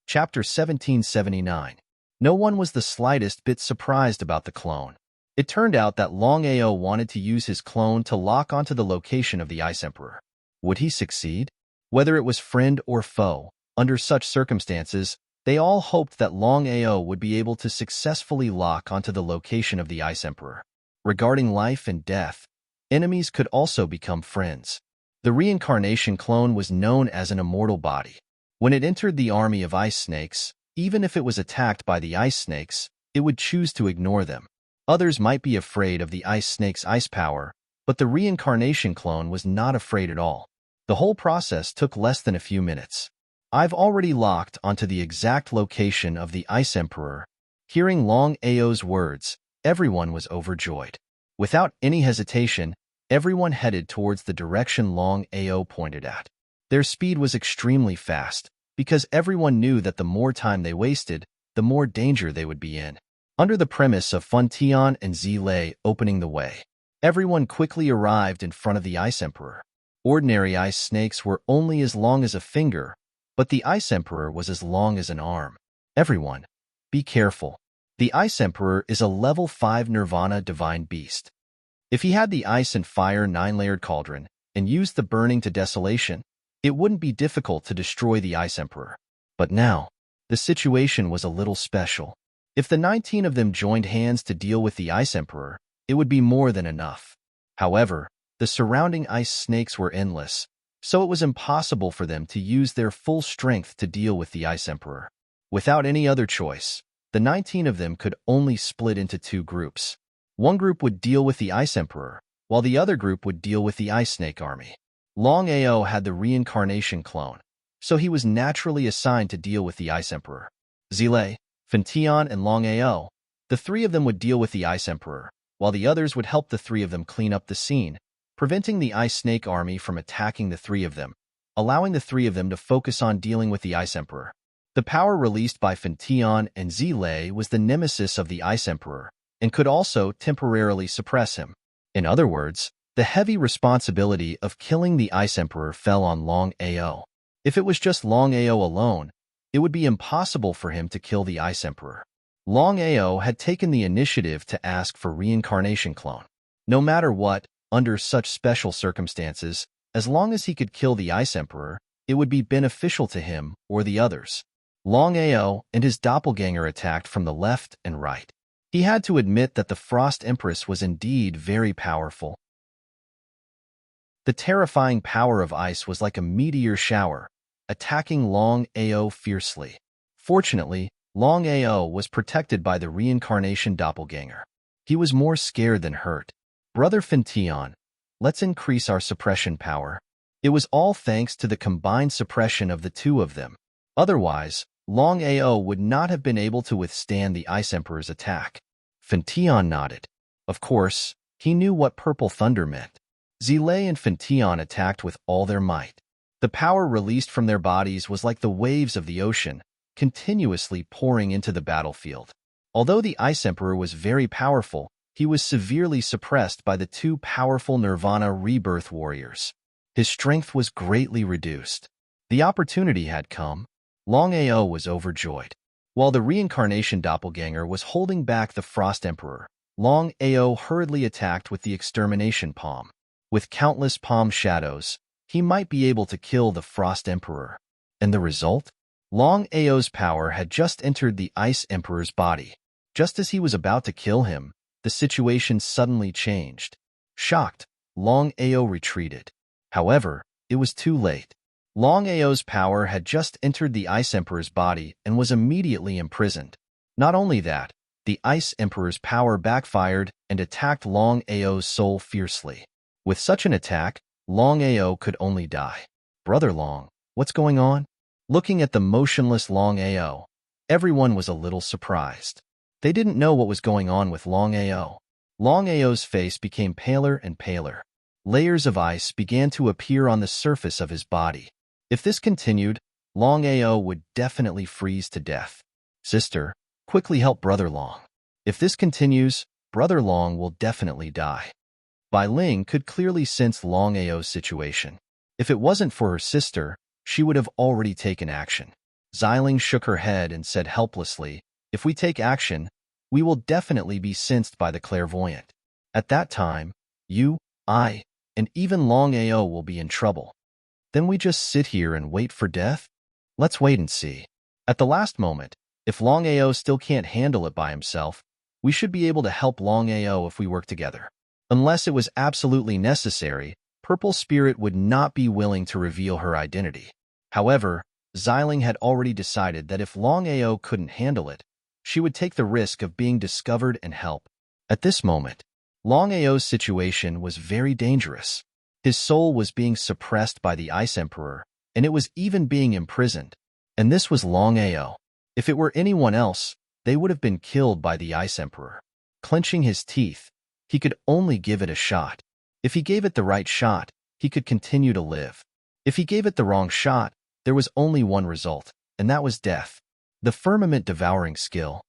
Speaker 1: Chapter 1779. No one was the slightest bit surprised about the clone. It turned out that Longao wanted to use his clone to lock onto the location of the Ice Emperor. Would he succeed? Whether it was friend or foe, under such circumstances, they all hoped that Longao would be able to successfully lock onto the location of the Ice Emperor. Regarding life and death, enemies could also become friends. The reincarnation clone was known as an immortal body. When it entered the army of ice snakes, even if it was attacked by the ice snakes, it would choose to ignore them. Others might be afraid of the ice snake's ice power, but the reincarnation clone was not afraid at all. The whole process took less than a few minutes. I've already locked onto the exact location of the Ice Emperor. Hearing Longao's words, everyone was overjoyed. Without any hesitation, everyone headed towards the direction Longao pointed at. Their speed was extremely fast, because everyone knew that the more time they wasted, the more danger they would be in. Under the premise of Funtion and Zile opening the way, everyone quickly arrived in front of the Ice Emperor. Ordinary ice snakes were only as long as a finger, but the Ice Emperor was as long as an arm. Everyone, be careful. The Ice Emperor is a level 5 Nirvana divine beast. If he had the ice and fire 9-layered cauldron and used the burning to desolation, it wouldn't be difficult to destroy the Ice Emperor. But now, the situation was a little special. If the 19 of them joined hands to deal with the Ice Emperor, it would be more than enough. However, the surrounding ice snakes were endless, so it was impossible for them to use their full strength to deal with the Ice Emperor. Without any other choice, the 19 of them could only split into 2 groups. One group would deal with the Ice Emperor, while the other group would deal with the Ice Snake Army. Longao had the reincarnation clone, so he was naturally assigned to deal with the Ice Emperor. Zile, Funtion, and Longao, the 3 of them would deal with the Ice Emperor, while the others would help the 3 of them clean up the scene, preventing the Ice Snake Army from attacking the 3 of them, allowing the 3 of them to focus on dealing with the Ice Emperor. The power released by Funtion and Zile was the nemesis of the Ice Emperor, and could also temporarily suppress him. In other words, the heavy responsibility of killing the Ice Emperor fell on Longao. If it was just Longao alone, it would be impossible for him to kill the Ice Emperor. Longao had taken the initiative to ask for reincarnation clone. No matter what, under such special circumstances, as long as he could kill the Ice Emperor, it would be beneficial to him or the others. Longao and his doppelganger attacked from the left and right. He had to admit that the Frost Empress was indeed very powerful. The terrifying power of ice was like a meteor shower, attacking Longao fiercely. Fortunately, Longao was protected by the reincarnation doppelganger. He was more scared than hurt. Brother Funtion, let's increase our suppression power. It was all thanks to the combined suppression of the 2 of them. Otherwise, Longao would not have been able to withstand the Ice Emperor's attack. Funtion nodded. Of course, he knew what purple thunder meant. Zile and Funtion attacked with all their might. The power released from their bodies was like the waves of the ocean, continuously pouring into the battlefield. Although the Ice Emperor was very powerful, he was severely suppressed by the 2 powerful Nirvana rebirth warriors. His strength was greatly reduced. The opportunity had come. Longao was overjoyed. While the reincarnation doppelganger was holding back the Frost Emperor, Longao hurriedly attacked with the extermination palm. With countless palm shadows, he might be able to kill the Frost Emperor. And the result? Longao's power had just entered the Ice Emperor's body. Just as he was about to kill him, the situation suddenly changed. Shocked, Longao retreated. However, it was too late. Longao's power had just entered the Ice Emperor's body and was immediately imprisoned. Not only that, the Ice Emperor's power backfired and attacked Longao's soul fiercely. With such an attack, Longao could only die. Brother Long, what's going on? Looking at the motionless Longao, everyone was a little surprised. They didn't know what was going on with Longao. Longao's face became paler and paler. Layers of ice began to appear on the surface of his body. If this continued, Longao would definitely freeze to death. Sister, quickly help Brother Long. If this continues, Brother Long will definitely die. Bai Ling could clearly sense Longao's situation. If it wasn't for her sister, she would have already taken action. Xiling shook her head and said helplessly, if we take action, we will definitely be sensed by the clairvoyant. At that time, you, I, and even Longao will be in trouble. Then we just sit here and wait for death? Let's wait and see. At the last moment, if Longao still can't handle it by himself, we should be able to help Longao if we work together. Unless it was absolutely necessary, Purple Spirit would not be willing to reveal her identity. However, Xiling had already decided that if Longao couldn't handle it, she would take the risk of being discovered and help. At this moment, Longao's situation was very dangerous. His soul was being suppressed by the Ice Emperor, and it was even being imprisoned. And this was Longao. If it were anyone else, they would have been killed by the Ice Emperor. Clenching his teeth, he could only give it a shot. If he gave it the right shot, he could continue to live. If he gave it the wrong shot, there was only one result, and that was death. The Firmament Devouring Skill.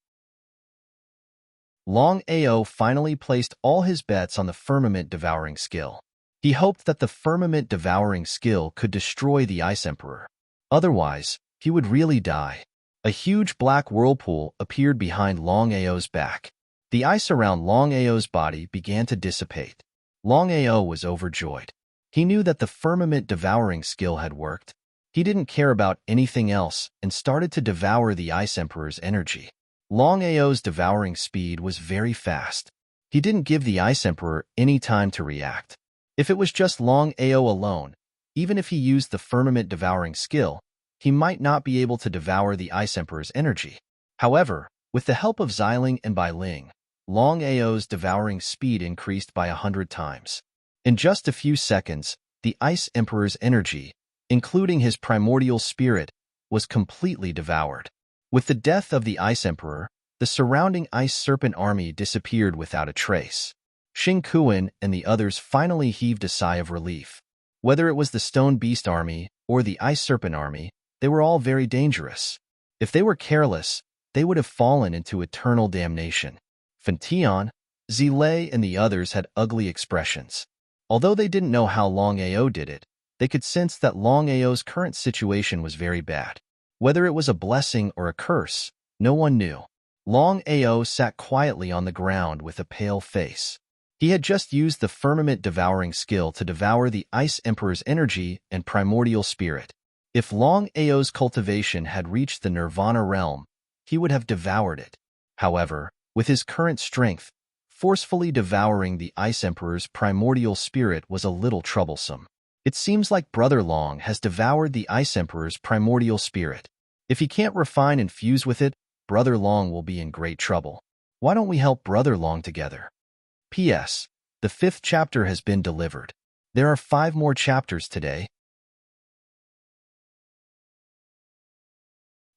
Speaker 1: Longao finally placed all his bets on the Firmament Devouring Skill. He hoped that the Firmament Devouring Skill could destroy the Ice Emperor. Otherwise, he would really die. A huge black whirlpool appeared behind Longao's back. The ice around Longao's body began to dissipate. Longao was overjoyed. He knew that the Firmament Devouring Skill had worked. He didn't care about anything else and started to devour the Ice Emperor's energy. Longao's devouring speed was very fast. He didn't give the Ice Emperor any time to react. If it was just Longao alone, even if he used the Firmament Devouring Skill, he might not be able to devour the Ice Emperor's energy. However, with the help of Xiling and Bai Ling, Longao's devouring speed increased by 100 times. In just a few seconds, the Ice Emperor's energy, including his primordial spirit, was completely devoured. With the death of the Ice Emperor, the surrounding Ice Serpent army disappeared without a trace. Xing Kuan and the others finally heaved a sigh of relief. Whether it was the Stone Beast army or the Ice Serpent army, they were all very dangerous. If they were careless, they would have fallen into eternal damnation. Fentian, Zilei, and the others had ugly expressions. Although they didn't know how Longao did it, they could sense that Longao's current situation was very bad. Whether it was a blessing or a curse, no one knew. Longao sat quietly on the ground with a pale face. He had just used the Firmament Devouring Skill to devour the Ice Emperor's energy and primordial spirit. If Longao's cultivation had reached the Nirvana realm, he would have devoured it. However, with his current strength, forcefully devouring the Ice Emperor's primordial spirit was a little troublesome. It seems like Brother Long has devoured the Ice Emperor's primordial spirit. If he can't refine and fuse with it, Brother Long will be in great trouble. Why don't we help Brother Long together? P.S. The 5th chapter has been delivered. There are 5 more chapters today.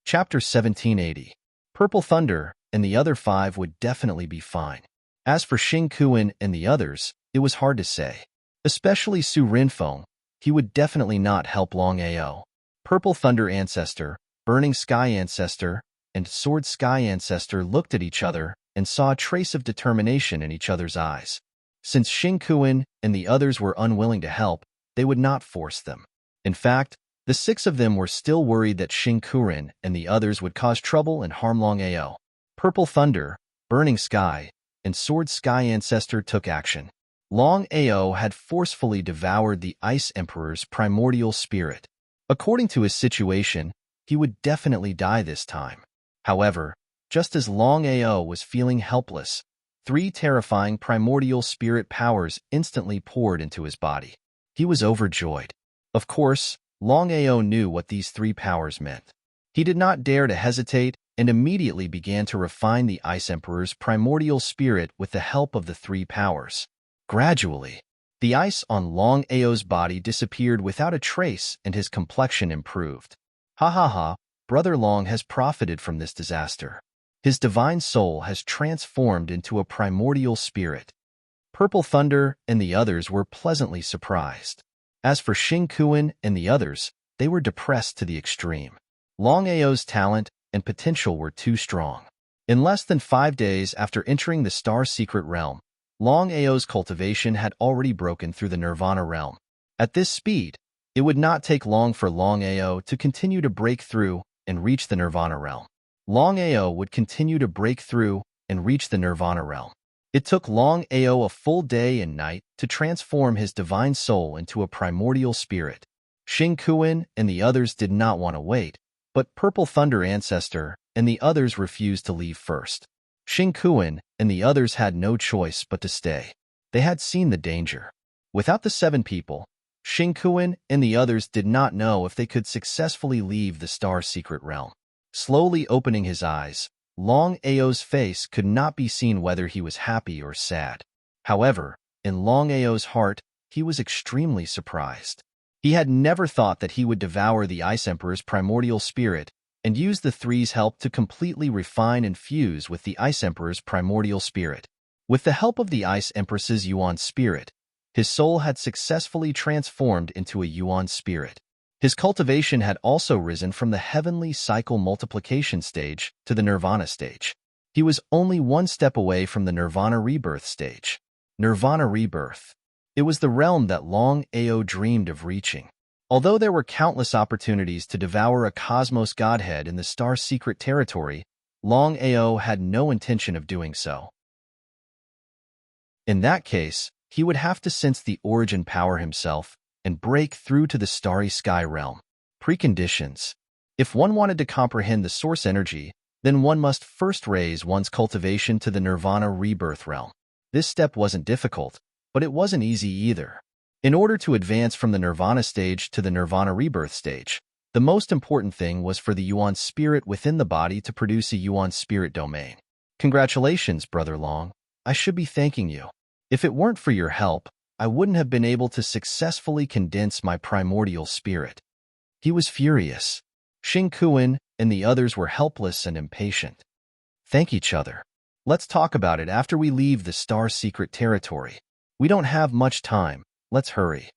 Speaker 1: Chapter 1780. Purple Thunder and the other 5 would definitely be fine. As for Xing Kuan and the others, it was hard to say. Especially Su Rinfeng, he would definitely not help Longao. Purple Thunder Ancestor, Burning Sky Ancestor, and Sword Sky Ancestor looked at each other and saw a trace of determination in each other's eyes. Since Xing Kuan and the others were unwilling to help, they would not force them. In fact, the 6 of them were still worried that Xing Kuan and the others would cause trouble and harm Longao. Purple Thunder, Burning Sky, and Sword Sky Ancestor took action. Longao had forcefully devoured the Ice Emperor's primordial spirit. According to his situation, he would definitely die this time. However, just as Longao was feeling helpless, 3 terrifying primordial spirit powers instantly poured into his body. He was overjoyed. Of course, Longao knew what these three powers meant. He did not dare to hesitate and immediately began to refine the Ice Emperor's primordial spirit with the help of the three powers. Gradually, the ice on Longao's body disappeared without a trace and his complexion improved. Ha ha ha, Brother Long has profited from this disaster. His divine soul has transformed into a primordial spirit. Purple Thunder and the others were pleasantly surprised. As for Xingkuan and the others, they were depressed to the extreme. Longao's talent and potential were too strong. In less than 5 days after entering the Star Secret Realm, Longao's cultivation had already broken through the Nirvana realm. At this speed, it would not take long for Longao to continue to break through and reach the Nirvana realm. Longao would continue to break through and reach the Nirvana realm. It took Longao a full day and night to transform his divine soul into a primordial spirit. Xingkuan and the others did not want to wait, but Purple Thunder Ancestor and the others refused to leave first. Xingkuan and the others had no choice but to stay. They had seen the danger. Without the 7 people, Xingkuan and the others did not know if they could successfully leave the Star Secret Realm. Slowly opening his eyes, Longao's face could not be seen whether he was happy or sad. However, in Longao's heart, he was extremely surprised. He had never thought that he would devour the Ice Emperor's primordial spirit and use the Three's help to completely refine and fuse with the Ice Emperor's primordial spirit. With the help of the Ice Empress's Yuan spirit, his soul had successfully transformed into a Yuan spirit. His cultivation had also risen from the heavenly cycle multiplication stage to the Nirvana stage. He was only 1 step away from the Nirvana rebirth stage. Nirvana rebirth. It was the realm that Longao dreamed of reaching. Although there were countless opportunities to devour a cosmos godhead in the Star Secret territory, Longao had no intention of doing so. In that case, he would have to sense the origin power himself and break through to the starry sky realm. Preconditions. If one wanted to comprehend the source energy, then one must first raise one's cultivation to the Nirvana rebirth realm. This step wasn't difficult, but it wasn't easy either. In order to advance from the Nirvana stage to the Nirvana rebirth stage, the most important thing was for the Yuan spirit within the body to produce a Yuan spirit domain. Congratulations, Brother Long. I should be thanking you. If it weren't for your help, I wouldn't have been able to successfully condense my primordial spirit. He was furious. Xingkuan and the others were helpless and impatient. Thank each other. Let's talk about it after we leave the Star Secret territory. We don't have much time. Let's hurry.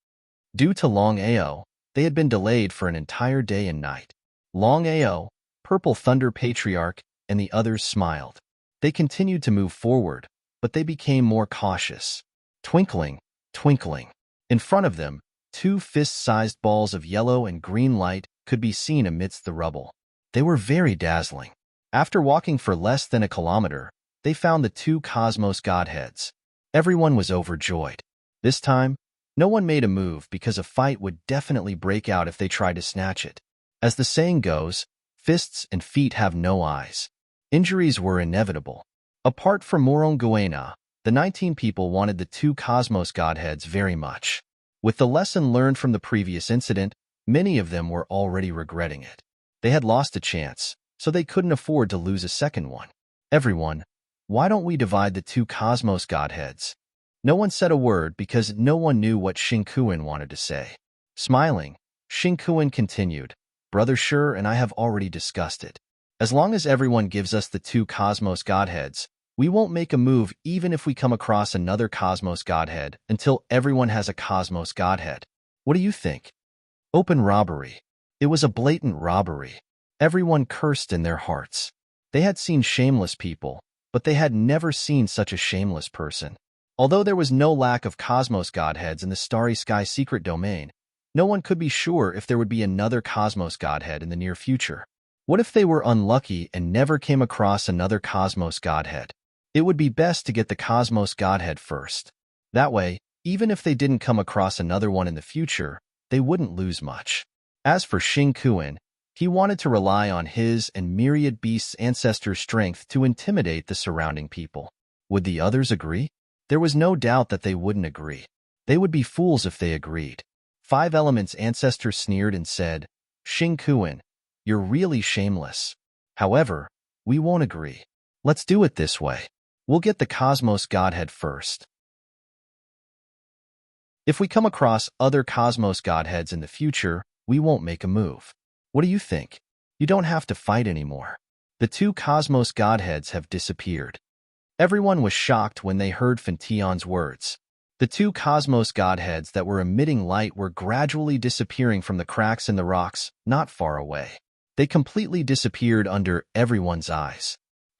Speaker 1: Due to Longao, they had been delayed for an entire day and night. Longao, Purple Thunder Patriarch, and the others smiled. They continued to move forward, but they became more cautious. Twinkling, twinkling. In front of them, 2 fist-sized balls of yellow and green light could be seen amidst the rubble. They were very dazzling. After walking for less than a kilometer, they found the 2 cosmos godheads. Everyone was overjoyed. This time, no one made a move because a fight would definitely break out if they tried to snatch it. As the saying goes, fists and feet have no eyes. Injuries were inevitable. Apart from Moronguena, the 19 people wanted the 2 cosmos godheads very much. With the lesson learned from the previous incident, many of them were already regretting it. They had lost a chance, so they couldn't afford to lose a second one. Everyone, why don't we divide the 2 cosmos godheads? No one said a word because no one knew what Xingkuan wanted to say. Smiling, Xingkuan continued, Brother Sure and I have already discussed it. As long as everyone gives us the 2 cosmos godheads, we won't make a move even if we come across another cosmos godhead until everyone has a cosmos godhead. What do you think? Open robbery. It was a blatant robbery. Everyone cursed in their hearts. They had seen shameless people, but they had never seen such a shameless person. Although there was no lack of cosmos godheads in the Starry Sky secret domain, no one could be sure if there would be another cosmos godhead in the near future. What if they were unlucky and never came across another cosmos godhead? It would be best to get the cosmos godhead first. That way, even if they didn't come across another one in the future, they wouldn't lose much. As for Xingkuan, he wanted to rely on his and myriad beasts' ancestor strength to intimidate the surrounding people. Would the others agree? There was no doubt that they wouldn't agree. They would be fools if they agreed. Five Elements ancestor sneered and said, Xing Kuan, you're really shameless. However, we won't agree. Let's do it this way. We'll get the cosmos godhead first. If we come across other cosmos godheads in the future, we won't make a move. What do you think? You don't have to fight anymore. The two cosmos godheads have disappeared. Everyone was shocked when they heard Fantion's words. The two cosmos godheads that were emitting light were gradually disappearing from the cracks in the rocks not far away. They completely disappeared under everyone's eyes.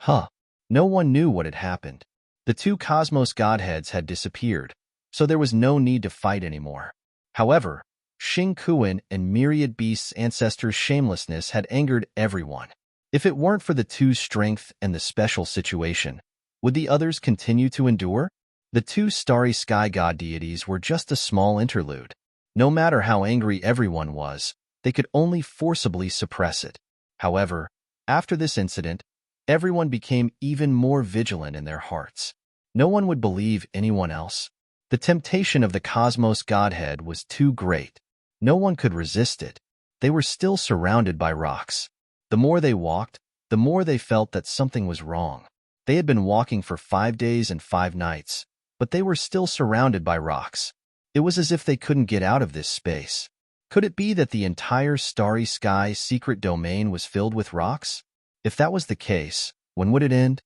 Speaker 1: No one knew what had happened. The two cosmos godheads had disappeared, so there was no need to fight anymore. However, Xing Kuan and Myriad Beast's ancestors' shamelessness had angered everyone. If it weren't for the two's strength and the special situation, would the others continue to endure? The two starry sky god deities were just a small interlude. No matter how angry everyone was, they could only forcibly suppress it. However, after this incident, everyone became even more vigilant in their hearts. No one would believe anyone else. The temptation of the cosmos godhead was too great. No one could resist it. They were still surrounded by rocks. The more they walked, the more they felt that something was wrong. They had been walking for 5 days and 5 nights, but they were still surrounded by rocks. It was as if they couldn't get out of this space. Could it be that the entire starry sky secret domain was filled with rocks? If that was the case, when would it end?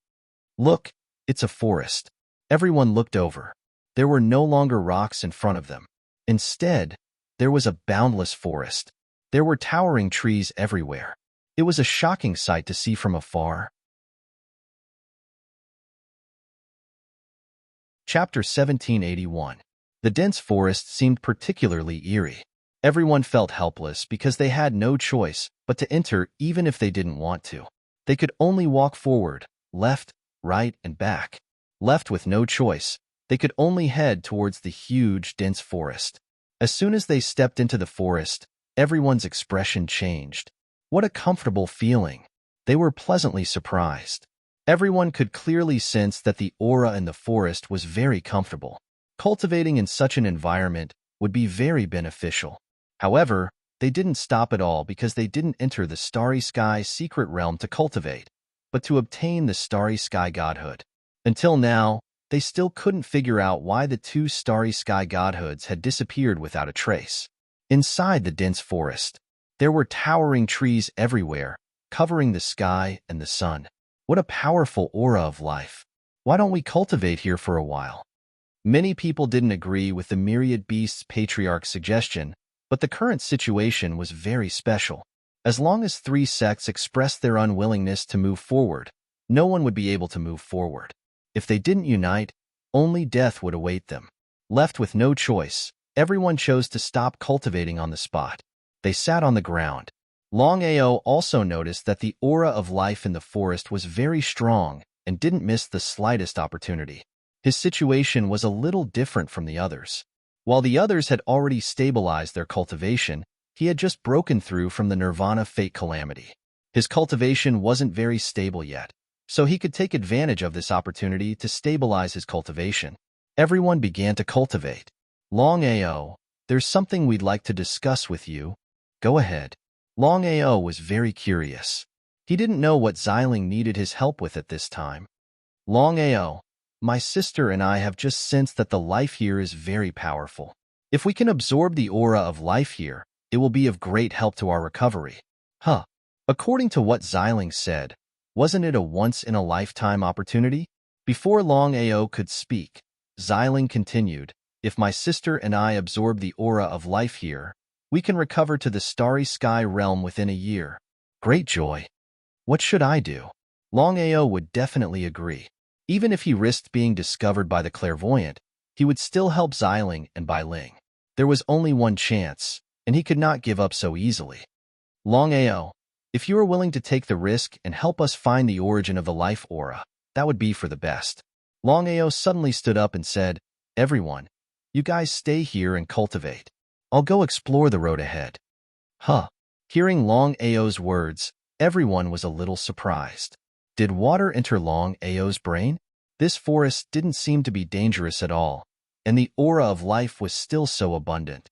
Speaker 1: Look, it's a forest. Everyone looked over. There were no longer rocks in front of them. Instead, there was a boundless forest. There were towering trees everywhere. It was a shocking sight to see from afar. Chapter 1781. The dense forest seemed particularly eerie. Everyone felt helpless because they had no choice but to enter even if they didn't want to. They could only walk forward, left, right, and back. Left with no choice, they could only head towards the huge, dense forest. As soon as they stepped into the forest, everyone's expression changed. What a comfortable feeling. They were pleasantly surprised. Everyone could clearly sense that the aura in the forest was very comfortable. Cultivating in such an environment would be very beneficial. However, they didn't stop at all because they didn't enter the starry sky secret realm to cultivate, but to obtain the starry sky godhood. Until now, they still couldn't figure out why the two starry sky godhoods had disappeared without a trace. Inside the dense forest, there were towering trees everywhere, covering the sky and the sun. What a powerful aura of life. Why don't we cultivate here for a while? Many people didn't agree with the Myriad Beasts Patriarch's suggestion, but the current situation was very special. As long as 3 sects expressed their unwillingness to move forward, no one would be able to move forward. If they didn't unite, only death would await them. Left with no choice, everyone chose to stop cultivating on the spot. They sat on the ground. Longao also noticed that the aura of life in the forest was very strong and didn't miss the slightest opportunity. His situation was a little different from the others. While the others had already stabilized their cultivation, he had just broken through from the Nirvana Fate Calamity. His cultivation wasn't very stable yet, so he could take advantage of this opportunity to stabilize his cultivation. Everyone began to cultivate. Longao, there's something we'd like to discuss with you. Go ahead. Longao was very curious. He didn't know what Xiling needed his help with at this time. Longao, my sister and I have just sensed that the life here is very powerful. If we can absorb the aura of life here, it will be of great help to our recovery. According to what Xiling said, wasn't it a once-in-a-lifetime opportunity? Before Longao could speak, Xiling continued, if my sister and I absorb the aura of life here, we can recover to the starry sky realm within a year. Great joy. What should I do? Longao would definitely agree. Even if he risked being discovered by the clairvoyant, he would still help Xiling and Bai Ling. There was only one chance, and he could not give up so easily. Longao, if you are willing to take the risk and help us find the origin of the life aura, that would be for the best. Longao suddenly stood up and said, everyone, you guys stay here and cultivate. I'll go explore the road ahead. Hearing Longao's words, everyone was a little surprised. Did water enter Longao's brain? This forest didn't seem to be dangerous at all, and the aura of life was still so abundant.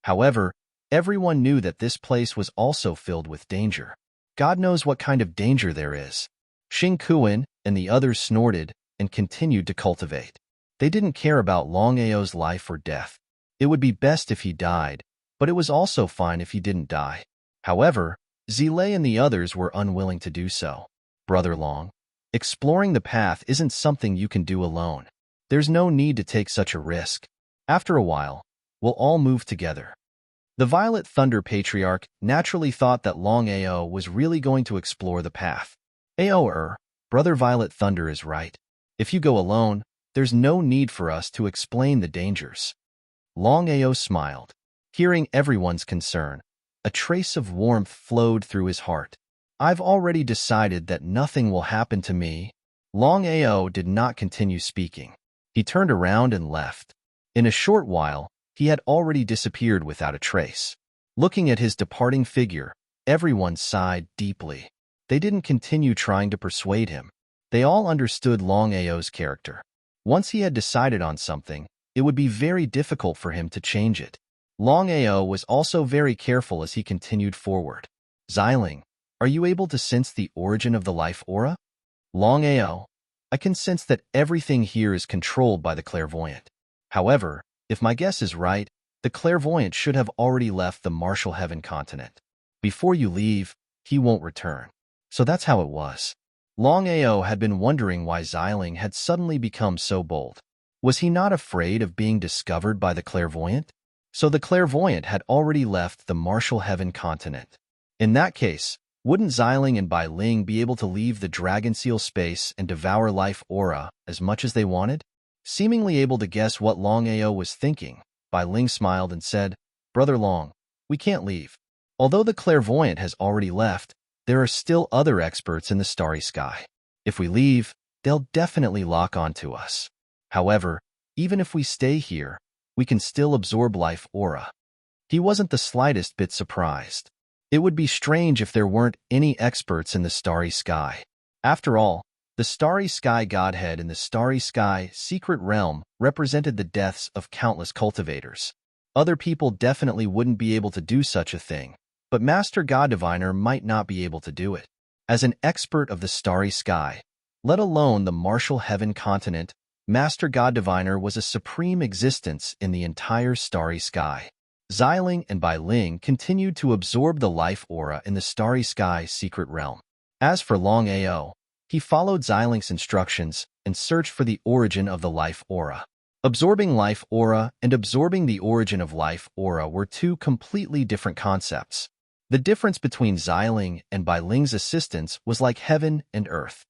Speaker 1: However, everyone knew that this place was also filled with danger. God knows what kind of danger there is. Xing Kuan and the others snorted and continued to cultivate. They didn't care about Longao's life or death. It would be best if he died, but it was also fine if he didn't die. However, Zilei and the others were unwilling to do so. Brother Long, exploring the path isn't something you can do alone. There's no need to take such a risk. After a while, we'll all move together. The Violet Thunder Patriarch naturally thought that Longao was really going to explore the path. Brother Violet Thunder is right. If you go alone, there's no need for us to explain the dangers. Longao smiled. Hearing everyone's concern, a trace of warmth flowed through his heart. I've already decided that nothing will happen to me. Longao did not continue speaking. He turned around and left. In a short while, he had already disappeared without a trace. Looking at his departing figure, everyone sighed deeply. They didn't continue trying to persuade him. They all understood Longao's character. Once he had decided on something, it would be very difficult for him to change it. Longao was also very careful as he continued forward. Xiling, are you able to sense the origin of the life aura? Longao, I can sense that everything here is controlled by the clairvoyant. However, if my guess is right, the clairvoyant should have already left the Martial Heaven continent. Before you leave, he won't return. So that's how it was. Longao had been wondering why Xiling had suddenly become so bold. Was he not afraid of being discovered by the clairvoyant? So the clairvoyant had already left the Martial Heaven continent. In that case, wouldn't Xiling and Bai Ling be able to leave the Dragon Seal space and devour life aura as much as they wanted? Seemingly able to guess what Longao was thinking, Bai Ling smiled and said, Brother Long, we can't leave. Although the clairvoyant has already left, there are still other experts in the starry sky. If we leave, they'll definitely lock onto us. However, even if we stay here, we can still absorb life aura. He wasn't the slightest bit surprised. It would be strange if there weren't any experts in the starry sky. After all, the starry sky godhead in the starry sky secret realm represented the deaths of countless cultivators. Other people definitely wouldn't be able to do such a thing, but Master God Diviner might not be able to do it. As an expert of the starry sky, let alone the Martial Heaven continent, Master God Diviner was a supreme existence in the entire starry sky. Xiling and Bai Ling continued to absorb the life aura in the starry sky secret realm. As for Longao, he followed Xiling's instructions and searched for the origin of the life aura. Absorbing life aura and absorbing the origin of life aura were two completely different concepts. The difference between Xiling and Bai Ling's assistance was like heaven and earth.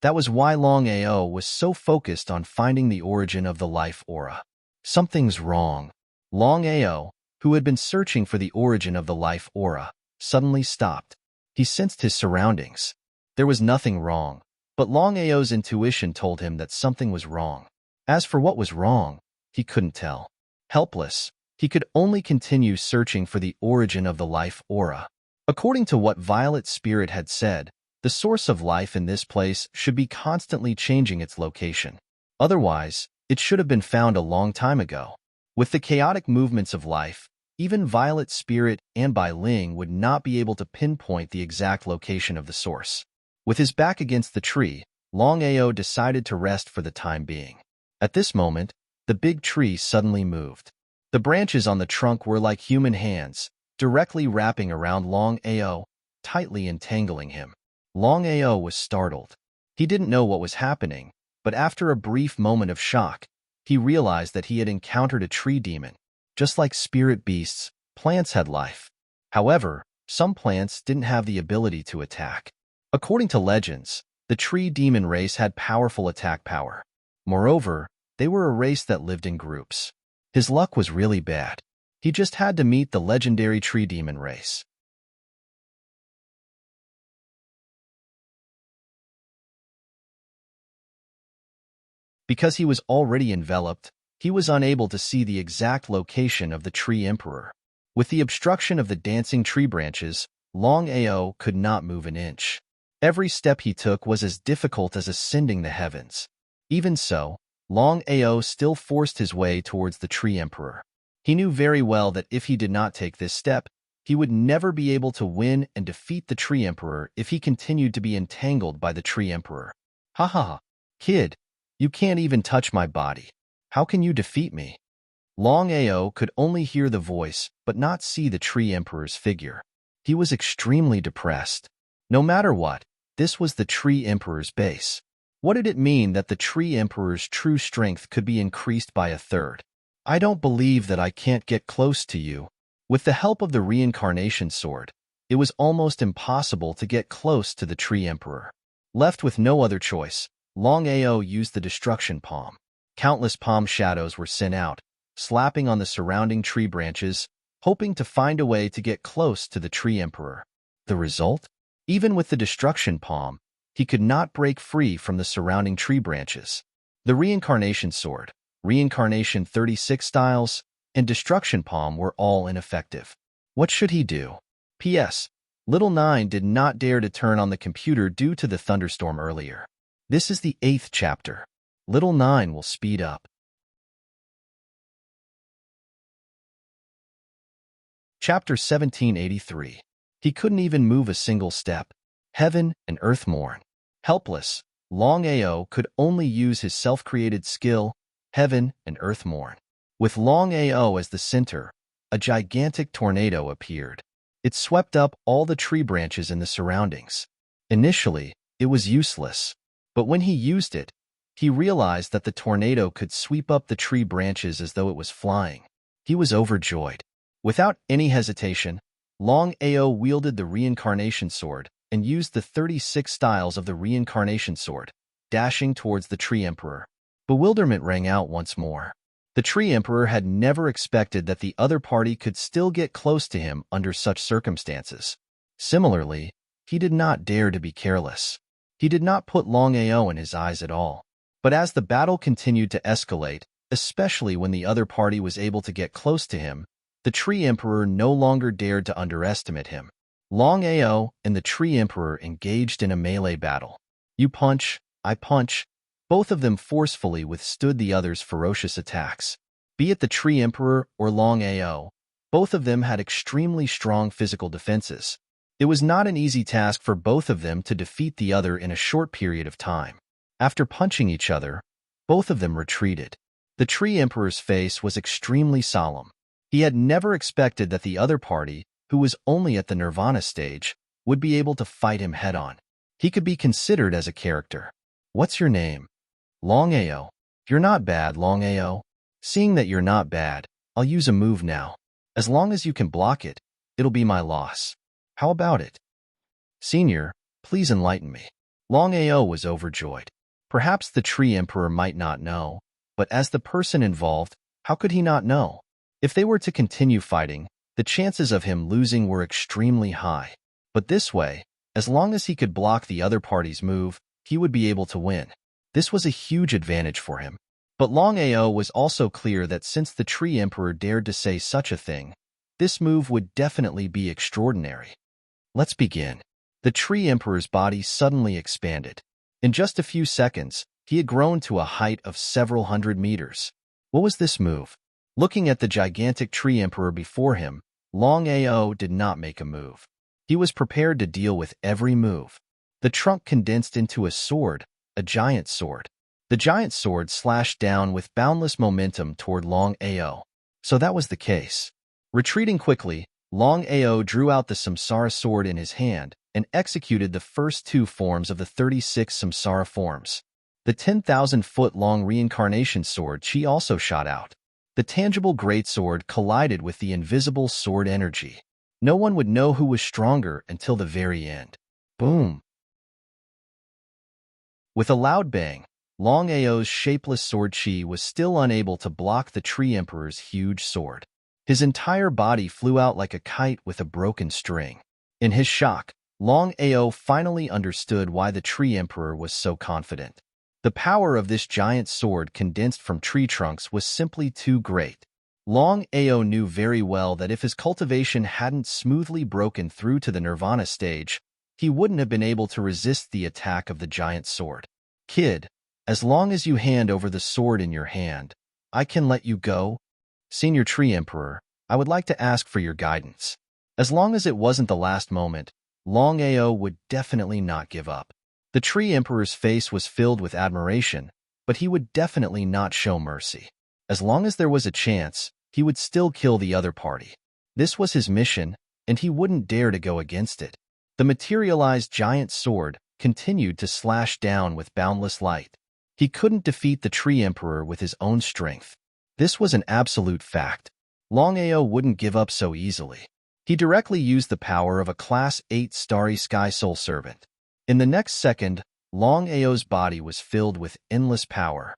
Speaker 1: That was why Longao was so focused on finding the origin of the life aura. Something's wrong. Longao, who had been searching for the origin of the life aura, suddenly stopped. He sensed his surroundings. There was nothing wrong, but Longao's intuition told him that something was wrong. As for what was wrong, he couldn't tell. Helpless, he could only continue searching for the origin of the life aura. According to what Violet Spirit had said, the source of life in this place should be constantly changing its location. Otherwise, it should have been found a long time ago. With the chaotic movements of life, even Violet Spirit and Bai Ling would not be able to pinpoint the exact location of the source. With his back against the tree, Longao decided to rest for the time being. At this moment, the big tree suddenly moved. The branches on the trunk were like human hands, directly wrapping around Longao, tightly entangling him. Longao was startled. He didn't know what was happening, but after a brief moment of shock, he realized that he had encountered a tree demon. Just like spirit beasts, plants had life. However, some plants didn't have the ability to attack. According to legends, the tree demon race had powerful attack power. Moreover, they were a race that lived in groups. His luck was really bad. He just had to meet the legendary tree demon race. Because he was already enveloped, he was unable to see the exact location of the tree emperor. With the obstruction of the dancing tree branches, Longao could not move an inch. Every step he took was as difficult as ascending the heavens. Even so, Longao still forced his way towards the tree emperor. He knew very well that if he did not take this step, he would never be able to win and defeat the Tree Emperor if he continued to be entangled by the Tree Emperor. Ha ha ha, kid, you can't even touch my body. How can you defeat me? Longao could only hear the voice but not see the Tree Emperor's figure. He was extremely depressed. No matter what, this was the Tree Emperor's base. What did it mean that the Tree Emperor's true strength could be increased by a third? I don't believe that I can't get close to you. With the help of the reincarnation sword, it was almost impossible to get close to the Tree Emperor. Left with no other choice, Longao used the destruction palm. Countless palm shadows were sent out, slapping on the surrounding tree branches, hoping to find a way to get close to the Tree Emperor. The result? Even with the destruction palm, he could not break free from the surrounding tree branches. The reincarnation sword, reincarnation 36 styles, and destruction palm were all ineffective. What should he do? P.S. Little Nine did not dare to turn on the computer due to the thunderstorm earlier. This is the 8th chapter. Little Nine will speed up. Chapter 1783. He couldn't even move a single step. Heaven and earth mourn. Helpless, Longao could only use his self-created skill, Heaven and earth mourn. With Longao as the center, a gigantic tornado appeared. It swept up all the tree branches in the surroundings. Initially, it was useless, but when he used it, he realized that the tornado could sweep up the tree branches as though it was flying. He was overjoyed. Without any hesitation, Longao wielded the reincarnation sword and used the 36 styles of the reincarnation sword, dashing towards the Tree Emperor. Bewilderment rang out once more. The Tree Emperor had never expected that the other party could still get close to him under such circumstances. Similarly, he did not dare to be careless. He did not put Longao in his eyes at all. But as the battle continued to escalate, especially when the other party was able to get close to him, the Tree Emperor no longer dared to underestimate him. Longao and the Tree Emperor engaged in a melee battle. You punch, I punch. Both of them forcefully withstood the other's ferocious attacks. Be it the Tree Emperor or Longao, both of them had extremely strong physical defenses. It was not an easy task for both of them to defeat the other in a short period of time. After punching each other, both of them retreated. The Tree Emperor's face was extremely solemn. He had never expected that the other party, who was only at the Nirvana stage, would be able to fight him head-on. He could be considered as a character. What's your name? Longao. You're not bad, Longao. Seeing that you're not bad, I'll use a move now. As long as you can block it, it'll be my loss. How about it? Senior, please enlighten me. Longao was overjoyed. Perhaps the Tree Emperor might not know, but as the person involved, how could he not know? If they were to continue fighting, the chances of him losing were extremely high. But this way, as long as he could block the other party's move, he would be able to win. This was a huge advantage for him. But Longao was also clear that since the Tree Emperor dared to say such a thing, this move would definitely be extraordinary. Let's begin. The Tree Emperor's body suddenly expanded. In just a few seconds, he had grown to a height of several hundred meters. What was this move? Looking at the gigantic Tree Emperor before him, Longao did not make a move. He was prepared to deal with every move. The trunk condensed into a sword, a giant sword. The giant sword slashed down with boundless momentum toward Longao. So that was the case. Retreating quickly, Longao drew out the Samsara sword in his hand and executed the first two forms of the 36 Samsara forms. The 10,000-foot-long reincarnation sword she also shot out. The tangible greatsword collided with the invisible sword energy. No one would know who was stronger until the very end. Boom! With a loud bang, Longao's shapeless sword chi was still unable to block the Tree Emperor's huge sword. His entire body flew out like a kite with a broken string. In his shock, Longao finally understood why the Tree Emperor was so confident. The power of this giant sword condensed from tree trunks was simply too great. Longao knew very well that if his cultivation hadn't smoothly broken through to the Nirvana stage, he wouldn't have been able to resist the attack of the giant sword. Kid, as long as you hand over the sword in your hand, I can let you go. Senior Tree Emperor, I would like to ask for your guidance. As long as it wasn't the last moment, Longao would definitely not give up. The Tree Emperor's face was filled with admiration, but he would definitely not show mercy. As long as there was a chance, he would still kill the other party. This was his mission, and he wouldn't dare to go against it. The materialized giant sword continued to slash down with boundless light. He couldn't defeat the Tree Emperor with his own strength. This was an absolute fact. Longao wouldn't give up so easily. He directly used the power of a Class 8 Starry Sky Soul Servant. In the next second, Longao's body was filled with endless power.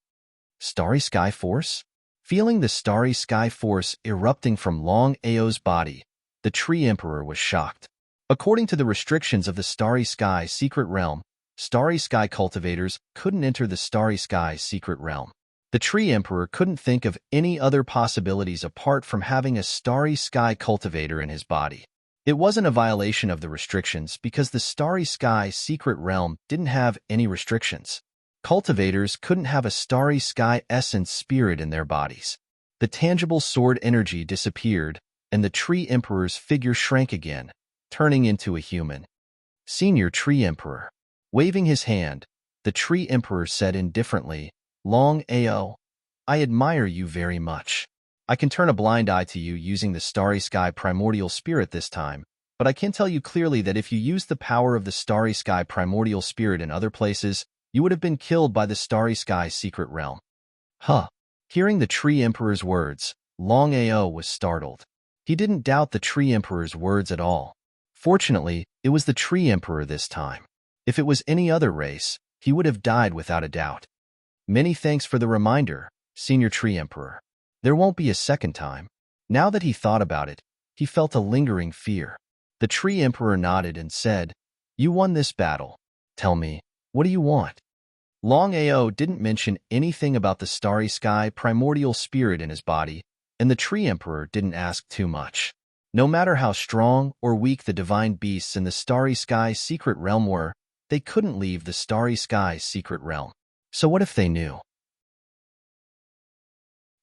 Speaker 1: Starry Sky Force? Feeling the Starry Sky Force erupting from Longao's body, the Tree Emperor was shocked. According to the restrictions of the Starry Sky Secret Realm, Starry Sky cultivators couldn't enter the Starry Sky Secret Realm. The Tree Emperor couldn't think of any other possibilities apart from having a Starry Sky cultivator in his body. It wasn't a violation of the restrictions because the Starry Sky Secret Realm didn't have any restrictions. Cultivators couldn't have a Starry Sky essence spirit in their bodies. The tangible sword energy disappeared, and the Tree Emperor's figure shrank again, turning into a human. Senior Tree Emperor. Waving his hand, the Tree Emperor said indifferently, Longao, I admire you very much. I can turn a blind eye to you using the Starry Sky Primordial Spirit this time, but I can tell you clearly that if you used the power of the Starry Sky Primordial Spirit in other places, you would have been killed by the Starry Sky Secret Realm. Huh. Hearing the Tree Emperor's words, Longao was startled. He didn't doubt the Tree Emperor's words at all. Fortunately, it was the Tree Emperor this time. If it was any other race, he would have died without a doubt. Many thanks for the reminder, Senior Tree Emperor. There won't be a second time. Now that he thought about it, he felt a lingering fear. The Tree Emperor nodded and said, You won this battle. Tell me, what do you want? Longao didn't mention anything about the Starry Sky Primordial Spirit in his body, and the Tree Emperor didn't ask too much. No matter how strong or weak the divine beasts in the Starry Sky Secret Realm were, they couldn't leave the Starry Sky Secret Realm. So what if they knew?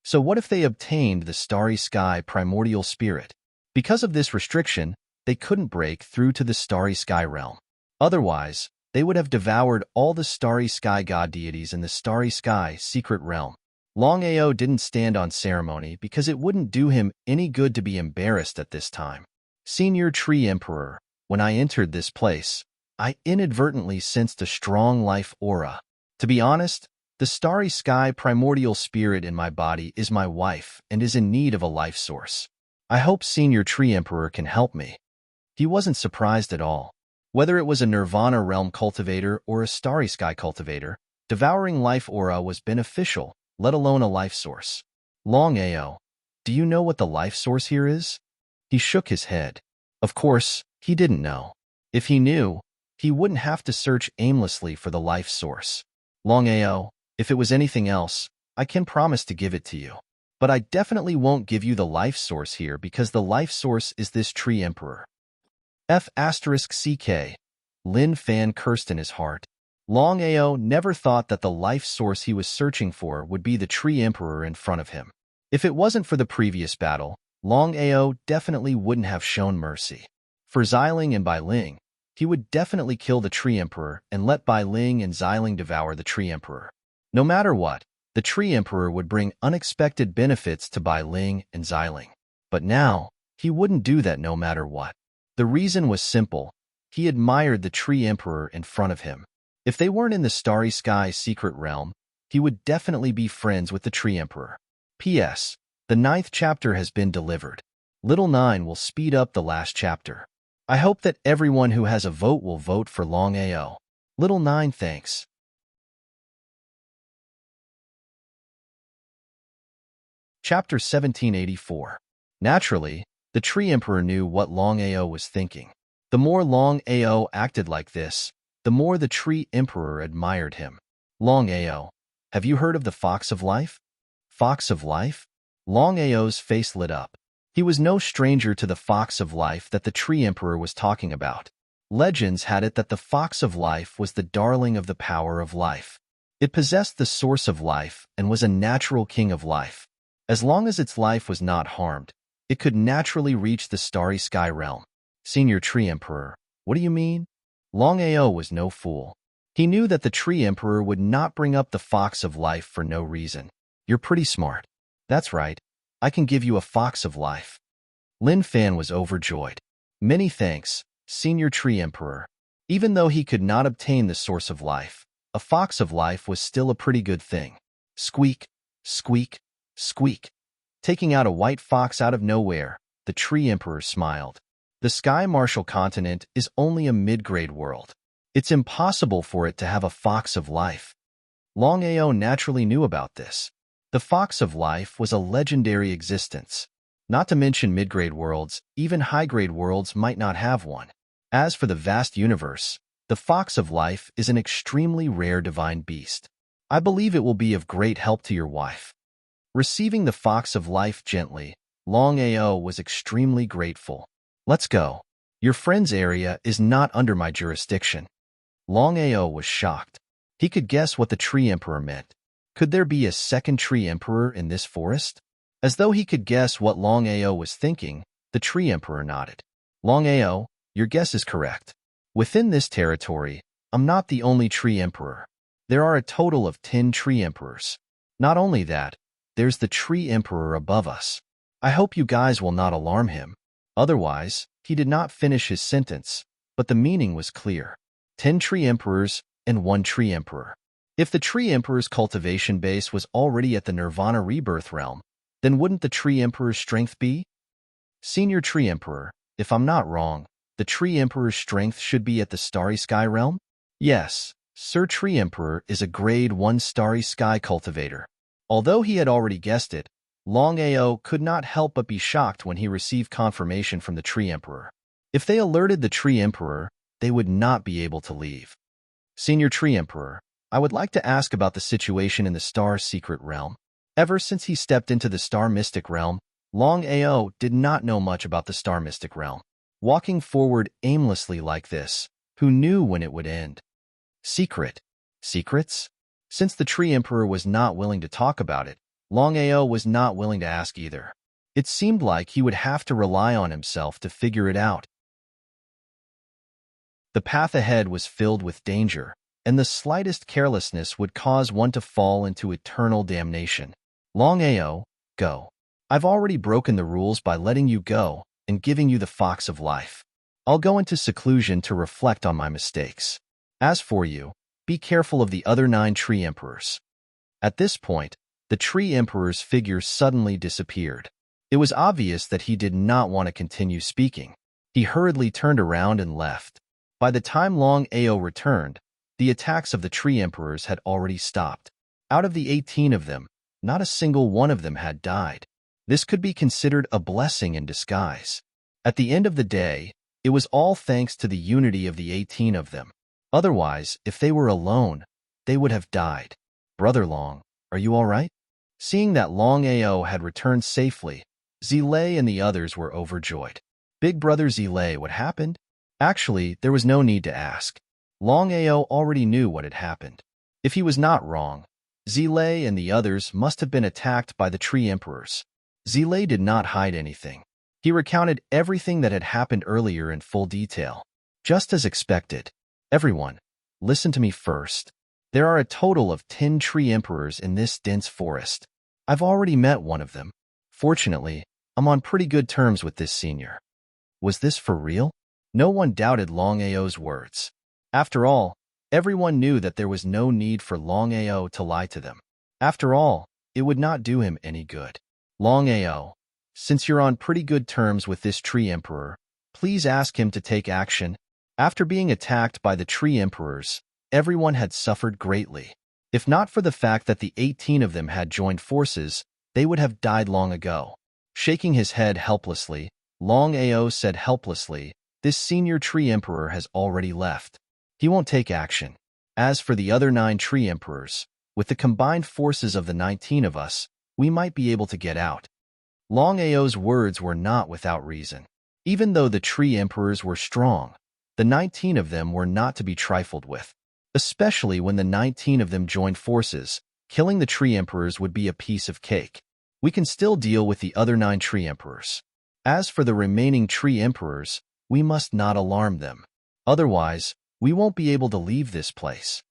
Speaker 1: So what if they obtained the Starry Sky Primordial Spirit? Because of this restriction, they couldn't break through to the Starry Sky Realm. Otherwise, they would have devoured all the Starry Sky God deities in the Starry Sky Secret Realm. Longao didn't stand on ceremony because it wouldn't do him any good to be embarrassed at this time. Senior Tree Emperor, when I entered this place, I inadvertently sensed a strong life aura. To be honest, the Starry Sky Primordial Spirit in my body is my wife and is in need of a life source. I hope Senior Tree Emperor can help me. He wasn't surprised at all. Whether it was a Nirvana Realm cultivator or a Starry Sky cultivator, devouring life aura was beneficial, let alone a life source. Longao, do you know what the life source here is? He shook his head. Of course, he didn't know. If he knew, he wouldn't have to search aimlessly for the life source. Longao, if it was anything else, I can promise to give it to you. But I definitely won't give you the life source here because the life source is this Tree Emperor. F***CK. Lin Fan cursed in his heart. Longao never thought that the life source he was searching for would be the Tree Emperor in front of him. If it wasn't for the previous battle, Longao definitely wouldn't have shown mercy. For Xiling and Bai Ling, he would definitely kill the Tree Emperor and let Bai Ling and Xiling devour the Tree Emperor. No matter what, the Tree Emperor would bring unexpected benefits to Bai Ling and Xiling. But now, he wouldn't do that no matter what. The reason was simple. He admired the Tree Emperor in front of him. If they weren't in the Starry Sky Secret Realm, he would definitely be friends with the Tree Emperor. P.S. The 9th chapter has been delivered. Little 9 will speed up the last chapter. I hope that everyone who has a vote will vote for Longao. Little 9 thanks. Chapter 1784. Naturally, the Tree Emperor knew what Longao was thinking. The more Longao acted like this, the more the Tree Emperor admired him. Longao, have you heard of the Fox of Life? Fox of Life? Longao's face lit up. He was no stranger to the Fox of Life that the Tree Emperor was talking about. Legends had it that the Fox of Life was the darling of the power of life. It possessed the source of life and was a natural king of life. As long as its life was not harmed, it could naturally reach the starry sky realm. Senior Tree Emperor, what do you mean? Longao was no fool. He knew that the Tree Emperor would not bring up the Fox of Life for no reason. You're pretty smart. That's right. I can give you a Fox of Life. Lin Fan was overjoyed. Many thanks, Senior Tree Emperor. Even though he could not obtain the source of life, a Fox of Life was still a pretty good thing. Squeak, squeak, squeak. Taking out a white fox out of nowhere, the Tree Emperor smiled. The Sky Martial continent is only a mid-grade world. It's impossible for it to have a Fox of Life. Longao naturally knew about this. The Fox of Life was a legendary existence. Not to mention mid-grade worlds, even high-grade worlds might not have one. As for the vast universe, the Fox of Life is an extremely rare divine beast. I believe it will be of great help to your wife. Receiving the Fox of Life gently, Longao was extremely grateful. Let's go. Your friend's area is not under my jurisdiction. Longao was shocked. He could guess what the Tree Emperor meant. Could there be a second Tree Emperor in this forest? As though he could guess what Longao was thinking, the Tree Emperor nodded. Longao, your guess is correct. Within this territory, I'm not the only Tree Emperor. There are a total of 10 Tree Emperors. Not only that, there's the Tree Emperor above us. I hope you guys will not alarm him. Otherwise, he did not finish his sentence, but the meaning was clear. 10 Tree Emperors and 1 Tree Emperor. If the Tree Emperor's cultivation base was already at the Nirvana Rebirth realm, then wouldn't the Tree Emperor's strength be? Senior Tree Emperor, if I'm not wrong, the Tree Emperor's strength should be at the Starry Sky realm? Yes, Sir Tree Emperor is a Grade 1 Starry Sky cultivator. Although he had already guessed it, Longao could not help but be shocked when he received confirmation from the Tree Emperor. If they alerted the Tree Emperor, they would not be able to leave. Senior Tree Emperor, I would like to ask about the situation in the Star Secret Realm. Ever since he stepped into the Star Mystic Realm, Longao did not know much about the Star Mystic Realm. Walking forward aimlessly like this, who knew when it would end? Secret. Secrets? Since the Tree Emperor was not willing to talk about it, Longao was not willing to ask either. It seemed like he would have to rely on himself to figure it out. The path ahead was filled with danger, and the slightest carelessness would cause one to fall into eternal damnation. Longao, go. I've already broken the rules by letting you go and giving you the Fox of Life. I'll go into seclusion to reflect on my mistakes. As for you, be careful of the other 9 Tree Emperors. At this point, the Tree Emperor's figure suddenly disappeared. It was obvious that he did not want to continue speaking. He hurriedly turned around and left. By the time Longao returned, the attacks of the Tree Emperors had already stopped. Out of the 18 of them, not a single one of them had died. This could be considered a blessing in disguise. At the end of the day, it was all thanks to the unity of the 18 of them. Otherwise, if they were alone, they would have died. Brother Long, are you all right? Seeing that Longao had returned safely, Zilei and the others were overjoyed. Big brother Zilei, what happened? Actually, there was no need to ask. Longao already knew what had happened. If he was not wrong, Zilei and the others must have been attacked by the Tree Emperors. Zilei did not hide anything. He recounted everything that had happened earlier in full detail. Just as expected. Everyone, listen to me first. There are a total of 10 Tree Emperors in this dense forest. I've already met one of them. Fortunately, I'm on pretty good terms with this senior. Was this for real? No one doubted Longao's words. After all, everyone knew that there was no need for Longao to lie to them. After all, it would not do him any good. Longao, since you're on pretty good terms with this Tree Emperor, please ask him to take action. After being attacked by the Tree Emperors, everyone had suffered greatly. If not for the fact that the 18 of them had joined forces, they would have died long ago. Shaking his head helplessly, Longao said helplessly, this senior Tree Emperor has already left. He won't take action. As for the other 9 Tree Emperors, with the combined forces of the 19 of us, we might be able to get out. Longao's words were not without reason. Even though the Tree Emperors were strong, the 19 of them were not to be trifled with. Especially when the 19 of them joined forces, killing the Tree Emperors would be a piece of cake. we can still deal with the other 9 tree emperors. As for the remaining tree emperors, we must not alarm them. Otherwise, we won't be able to leave this place.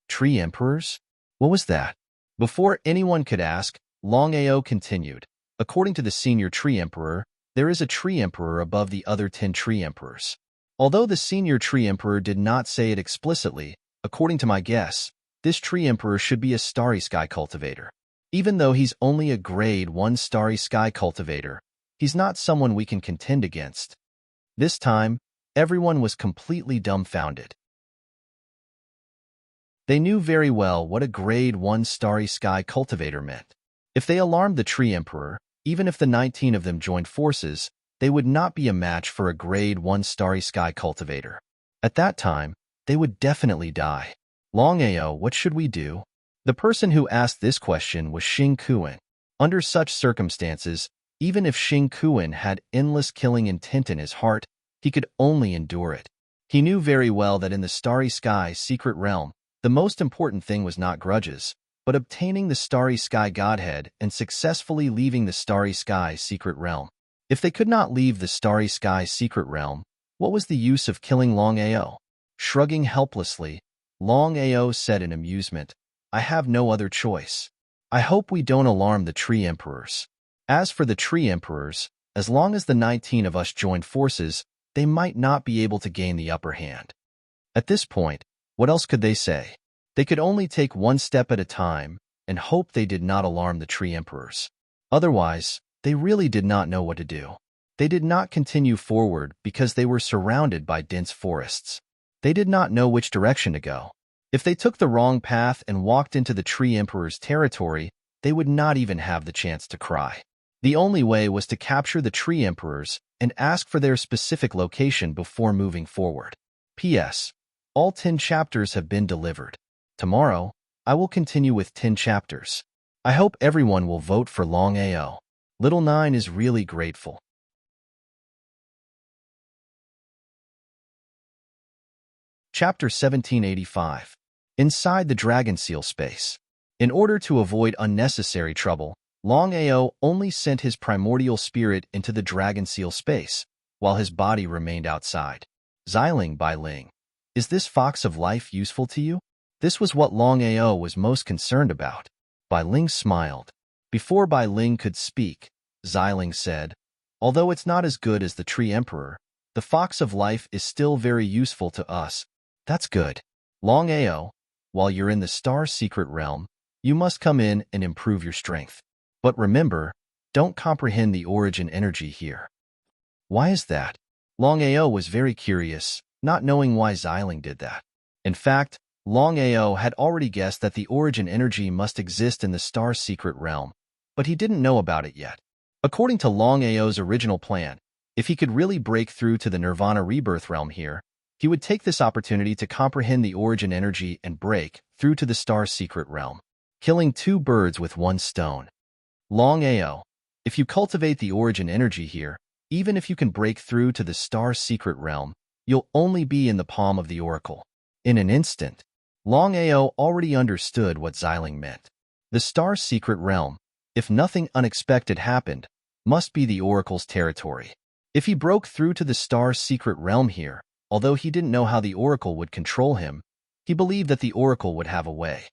Speaker 1: Tree emperors? What was that? Before anyone could ask, Longao continued. According to the senior tree emperor, there is a tree emperor above the other 10 tree emperors. Although the senior tree emperor did not say it explicitly, according to my guess, this tree emperor should be a starry sky cultivator. Even though he's only a grade 1 starry sky cultivator, he's not someone we can contend against. This time, everyone was completely dumbfounded. They knew very well what a grade 1 starry sky cultivator meant. If they alarmed the tree emperor, even if the 19 of them joined forces, they would not be a match for a grade 1 starry sky cultivator. At that time, they would definitely die. Longao, what should we do? The person who asked this question was Xing Kuan. Under such circumstances, even if Xing Kuan had endless killing intent in his heart, he could only endure it. He knew very well that in the starry sky secret realm, the most important thing was not grudges, but obtaining the starry sky godhead and successfully leaving the starry sky secret realm. If they could not leave the starry sky secret realm, what was the use of killing Longao? Shrugging helplessly, Longao said in amusement, I have no other choice. I hope we don't alarm the tree emperors. As for the tree emperors, as long as the 19 of us joined forces, they might not be able to gain the upper hand. At this point, what else could they say? They could only take one step at a time and hope they did not alarm the tree emperors. Otherwise, they really did not know what to do. They did not continue forward because they were surrounded by dense forests. They did not know which direction to go. If they took the wrong path and walked into the tree emperor's territory, they would not even have the chance to cry. The only way was to capture the tree emperors and ask for their specific location before moving forward. P.S. All 10 chapters have been delivered. Tomorrow, I will continue with 10 chapters. I hope everyone will vote for Longao. Little 9 is really grateful. Chapter 1785. Inside the Dragon Seal Space. In order to avoid unnecessary trouble, Longao only sent his primordial spirit into the Dragon Seal Space, while his body remained outside. Xiling Bai Ling. Is this fox of life useful to you? This was what Longao was most concerned about. Bai Ling smiled. Before Bai Ling could speak, Xiling said, although it's not as good as the Tree Emperor, the fox of life is still very useful to us. That's good. Longao, while you're in the Star Secret Realm, you must come in and improve your strength. But remember, don't comprehend the origin energy here. Why is that? Longao was very curious, not knowing why Xiling did that. In fact, Longao had already guessed that the origin energy must exist in the Star Secret Realm, but he didn't know about it yet. According to Longao's original plan, if he could really break through to the Nirvana Rebirth Realm here, he would take this opportunity to comprehend the origin energy and break through to the Star Secret Realm, killing 2 birds with 1 stone. Longao, if you cultivate the origin energy here, even if you can break through to the Star Secret Realm, you'll only be in the palm of the Oracle. In an instant, Longao already understood what Xiling meant. The Star Secret Realm, if nothing unexpected happened, must be the Oracle's territory. If he broke through to the Star Secret Realm here, although he didn't know how the Oracle would control him, he believed that the Oracle would have a way.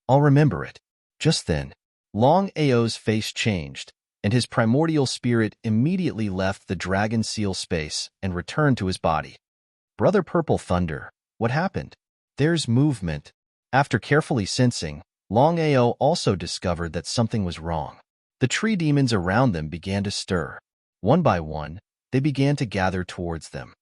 Speaker 1: I'll remember it. Just then, Longao's face changed, and his primordial spirit immediately left the Dragon Seal Space and returned to his body. Brother Purple Thunder, what happened? There's movement. After carefully sensing, Longao also discovered that something was wrong. The tree demons around them began to stir. One by one, they began to gather towards them.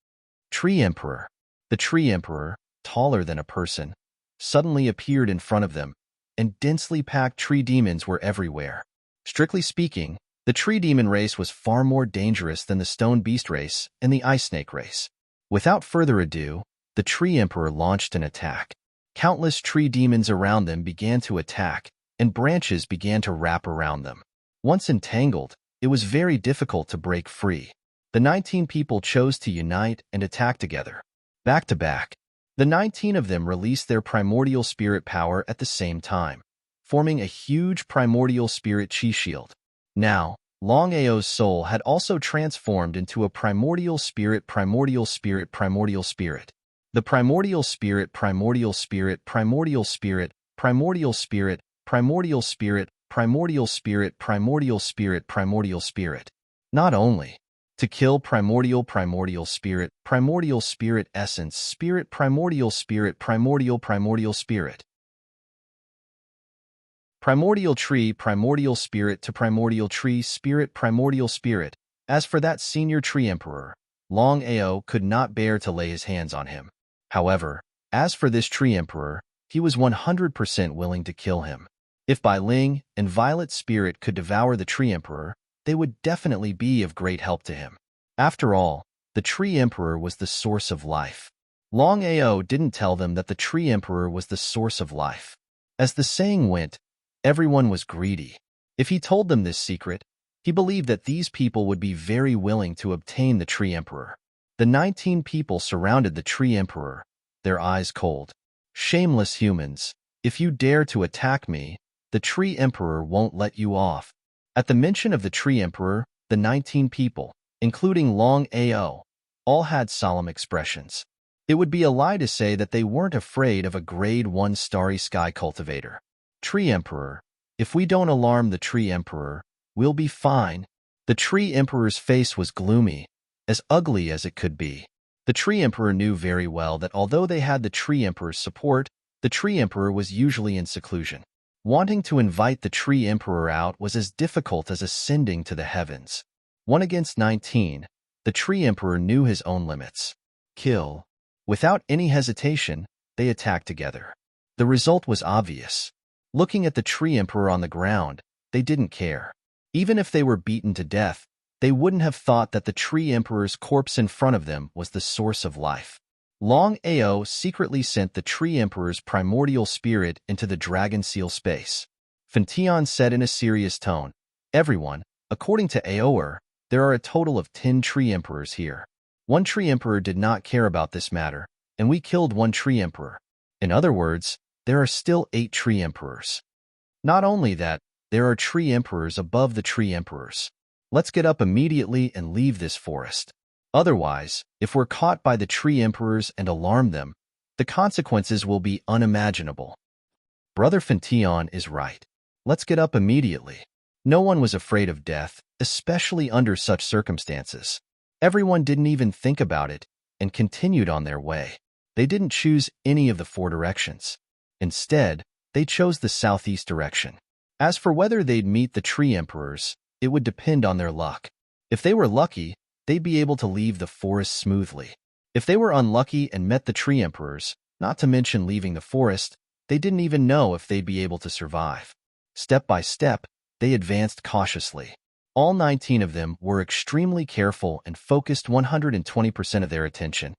Speaker 1: Tree Emperor. The Tree Emperor, taller than a person, suddenly appeared in front of them, and densely packed tree demons were everywhere. Strictly speaking, the tree demon race was far more dangerous than the stone beast race and the ice snake race. Without further ado, the Tree Emperor launched an attack. Countless tree demons around them began to attack, and branches began to wrap around them. Once entangled, it was very difficult to break free. The 19 people chose to unite and attack together. Back to back, the 19 of them released their primordial spirit power at the same time, forming a huge primordial spirit chi shield. Now, Longao's soul had also transformed into a primordial spirit, primordial spirit, primordial spirit. The primordial spirit, primordial spirit, primordial spirit, primordial spirit, primordial spirit, primordial spirit, primordial spirit, primordial spirit. Not only to kill primordial spirit essence, spirit, primordial spirit, primordial spirit. Primordial tree, primordial spirit to primordial tree, spirit, primordial spirit. As for that senior tree emperor, Longao could not bear to lay his hands on him. However, as for this tree emperor, he was 100% willing to kill him. If Bai Ling and Violet Spirit could devour the tree emperor, they would definitely be of great help to him. After all, the tree emperor was the source of life. Longao didn't tell them that the tree emperor was the source of life. As the saying went, everyone was greedy. If he told them this secret, he believed that these people would be very willing to obtain the tree emperor. The 19 people surrounded the tree emperor, their eyes cold. Shameless humans, if you dare to attack me, the tree emperor won't let you off. At the mention of the tree emperor, the 19 people, including Longao, all had solemn expressions. It would be a lie to say that they weren't afraid of a grade 1 starry sky cultivator. Tree emperor, if we don't alarm the tree emperor, we'll be fine. The tree emperor's face was gloomy, as ugly as it could be. The tree emperor knew very well that although they had the tree emperor's support, the tree emperor was usually in seclusion. Wanting to invite the tree emperor out was as difficult as ascending to the heavens. 1 against 19, the tree emperor knew his own limits. Kill. Without any hesitation, they attacked together. The result was obvious. Looking at the tree emperor on the ground, they didn't care. Even if they were beaten to death, they wouldn't have thought that the tree emperor's corpse in front of them was the source of life. Longao secretly sent the tree emperor's primordial spirit into the dragon seal space. Fentian said in a serious tone, "Everyone, according to Aoer, there are a total of 10 tree emperors here. 1 tree emperor did not care about this matter, and we killed 1 tree emperor. In other words, there are still 8 tree emperors. Not only that, there are tree emperors above the tree emperors. Let's get up immediately and leave this forest. Otherwise, if we're caught by the tree emperors and alarm them, the consequences will be unimaginable." Brother Fentian is right. Let's get up immediately. No one was afraid of death, especially under such circumstances. Everyone didn't even think about it and continued on their way. They didn't choose any of the 4 directions. Instead, they chose the southeast direction. As for whether they'd meet the tree emperors, it would depend on their luck. If they were lucky, they'd be able to leave the forest smoothly. If they were unlucky and met the tree emperors, not to mention leaving the forest, they didn't even know if they'd be able to survive. Step by step, they advanced cautiously. All 19 of them were extremely careful and focused 120% of their attention.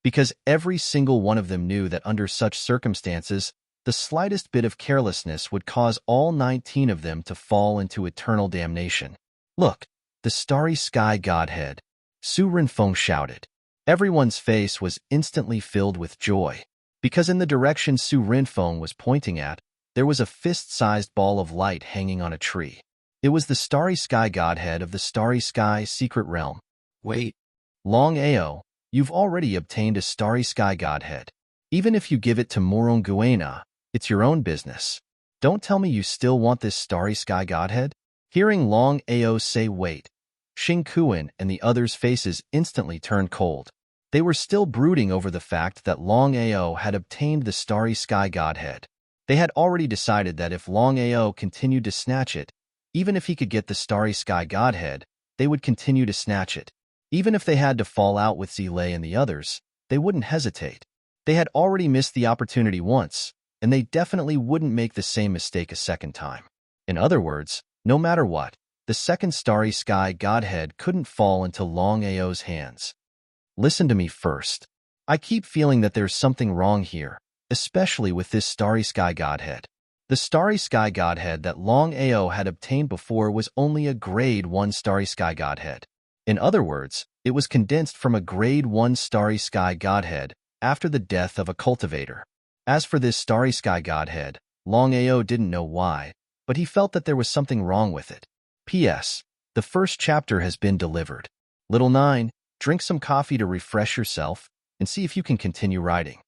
Speaker 1: Because every single one of them knew that under such circumstances, the slightest bit of carelessness would cause all 19 of them to fall into eternal damnation. "Look, the starry sky godhead," Su Renfeng shouted. Everyone's face was instantly filled with joy, because in the direction Su Renfeng was pointing at, there was a fist-sized ball of light hanging on a tree. It was the starry sky godhead of the starry sky secret realm. "Wait, Longao, you've already obtained a starry sky godhead. Even if you give it to Moronguena, it's your own business. Don't tell me you still want this starry sky godhead?" Hearing Longao say wait, Xing Kuan and the others' faces instantly turned cold. They were still brooding over the fact that Longao had obtained the starry sky godhead. They had already decided that if Longao continued to snatch it, even if he could get the starry sky godhead, they would continue to snatch it. Even if they had to fall out with Zilei and the others, they wouldn't hesitate. They had already missed the opportunity once, and they definitely wouldn't make the same mistake a second time. In other words, no matter what, the second starry sky godhead couldn't fall into Longao's hands. Listen to me first. I keep feeling that there's something wrong here, especially with this starry sky godhead. The starry sky godhead that Longao had obtained before was only a grade 1 starry sky godhead. In other words, it was condensed from a grade 1 starry sky godhead after the death of a cultivator. As for this starry sky godhead, Longao didn't know why, but he felt that there was something wrong with it. P.S. The first chapter has been delivered. Little 9, drink some coffee to refresh yourself and see if you can continue writing.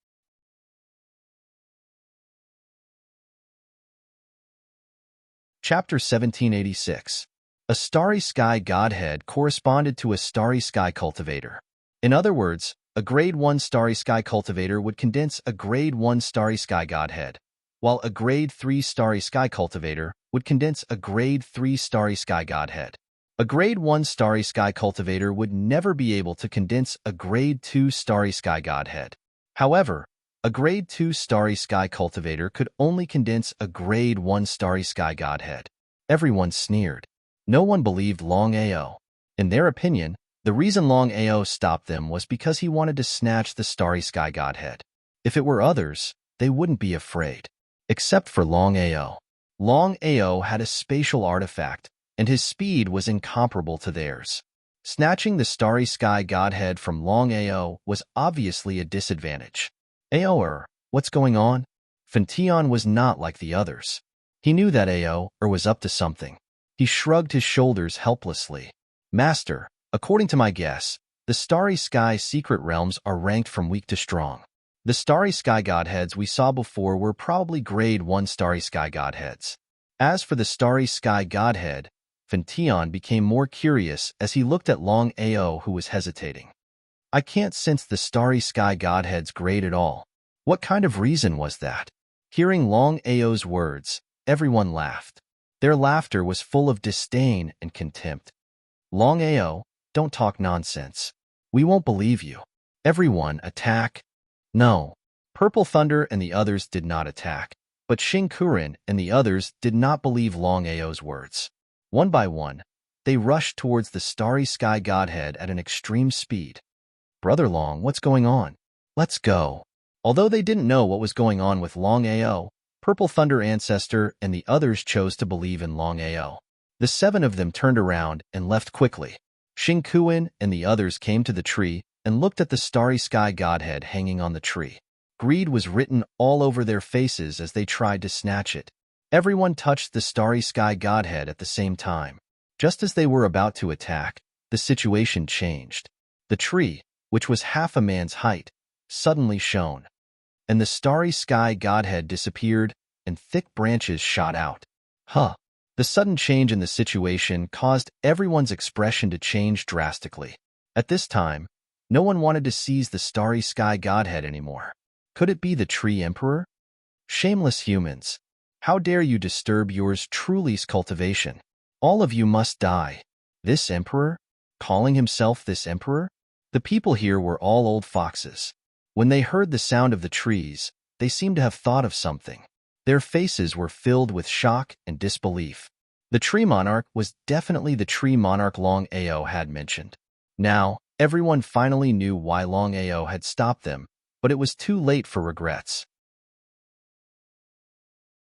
Speaker 1: Chapter 1786. A starry sky godhead corresponded to a starry sky cultivator. In other words, a grade 1 starry sky cultivator would condense a grade 1 starry sky godhead, while a grade 3 starry sky cultivator would condense a grade 3 starry sky godhead. A grade 1 starry sky cultivator would never be able to condense a grade 2 starry sky godhead. However, a grade 2 starry sky cultivator could only condense a grade 1 starry sky godhead. Everyone sneered. No one believed Longao. In their opinion, the reason Longao stopped them was because he wanted to snatch the starry sky godhead. If it were others, they wouldn't be afraid. Except for Longao. Longao had a spatial artifact, and his speed was incomparable to theirs. Snatching the starry sky godhead from Longao was obviously a disadvantage. Aoer, what's going on? Fention was not like the others. He knew that Aoer was up to something. He shrugged his shoulders helplessly. Master, according to my guess, the starry sky secret realms are ranked from weak to strong. The starry sky godheads we saw before were probably grade 1 starry sky godheads. As for the starry sky godhead, Fention became more curious as he looked at Longao, who was hesitating. I can't sense the starry sky godhead's grade at all. What kind of reason was that? Hearing Longao's words, everyone laughed. Their laughter was full of disdain and contempt. Longao, don't talk nonsense. We won't believe you. Everyone attack. No. Purple Thunder and the others did not attack, but Xingqiren and the others did not believe Longao's words. One by one, they rushed towards the starry sky godhead at an extreme speed. Brother Long, what's going on? Let's go. Although they didn't know what was going on with Longao, Purple Thunder Ancestor and the others chose to believe in Longao. The 7 of them turned around and left quickly. Xingqiren and the others came to the tree and looked at the starry sky godhead hanging on the tree. Greed was written all over their faces as they tried to snatch it. Everyone touched the starry sky godhead at the same time. Just as they were about to attack, the situation changed. The tree, which was half a man's height, suddenly shone, and the starry sky godhead disappeared, and thick branches shot out. Huh! The sudden change in the situation caused everyone's expression to change drastically. At this time, no one wanted to seize the starry sky godhead anymore. Could it be the Tree Emperor? Shameless humans! How dare you disturb yours truly's cultivation? All of you must die. This emperor? Calling himself this emperor? The people here were all old foxes. When they heard the sound of the trees, they seemed to have thought of something. Their faces were filled with shock and disbelief. The tree monarch was definitely the tree monarch Longao had mentioned. Now, everyone finally knew why Longao had stopped them, but it was too late for regrets.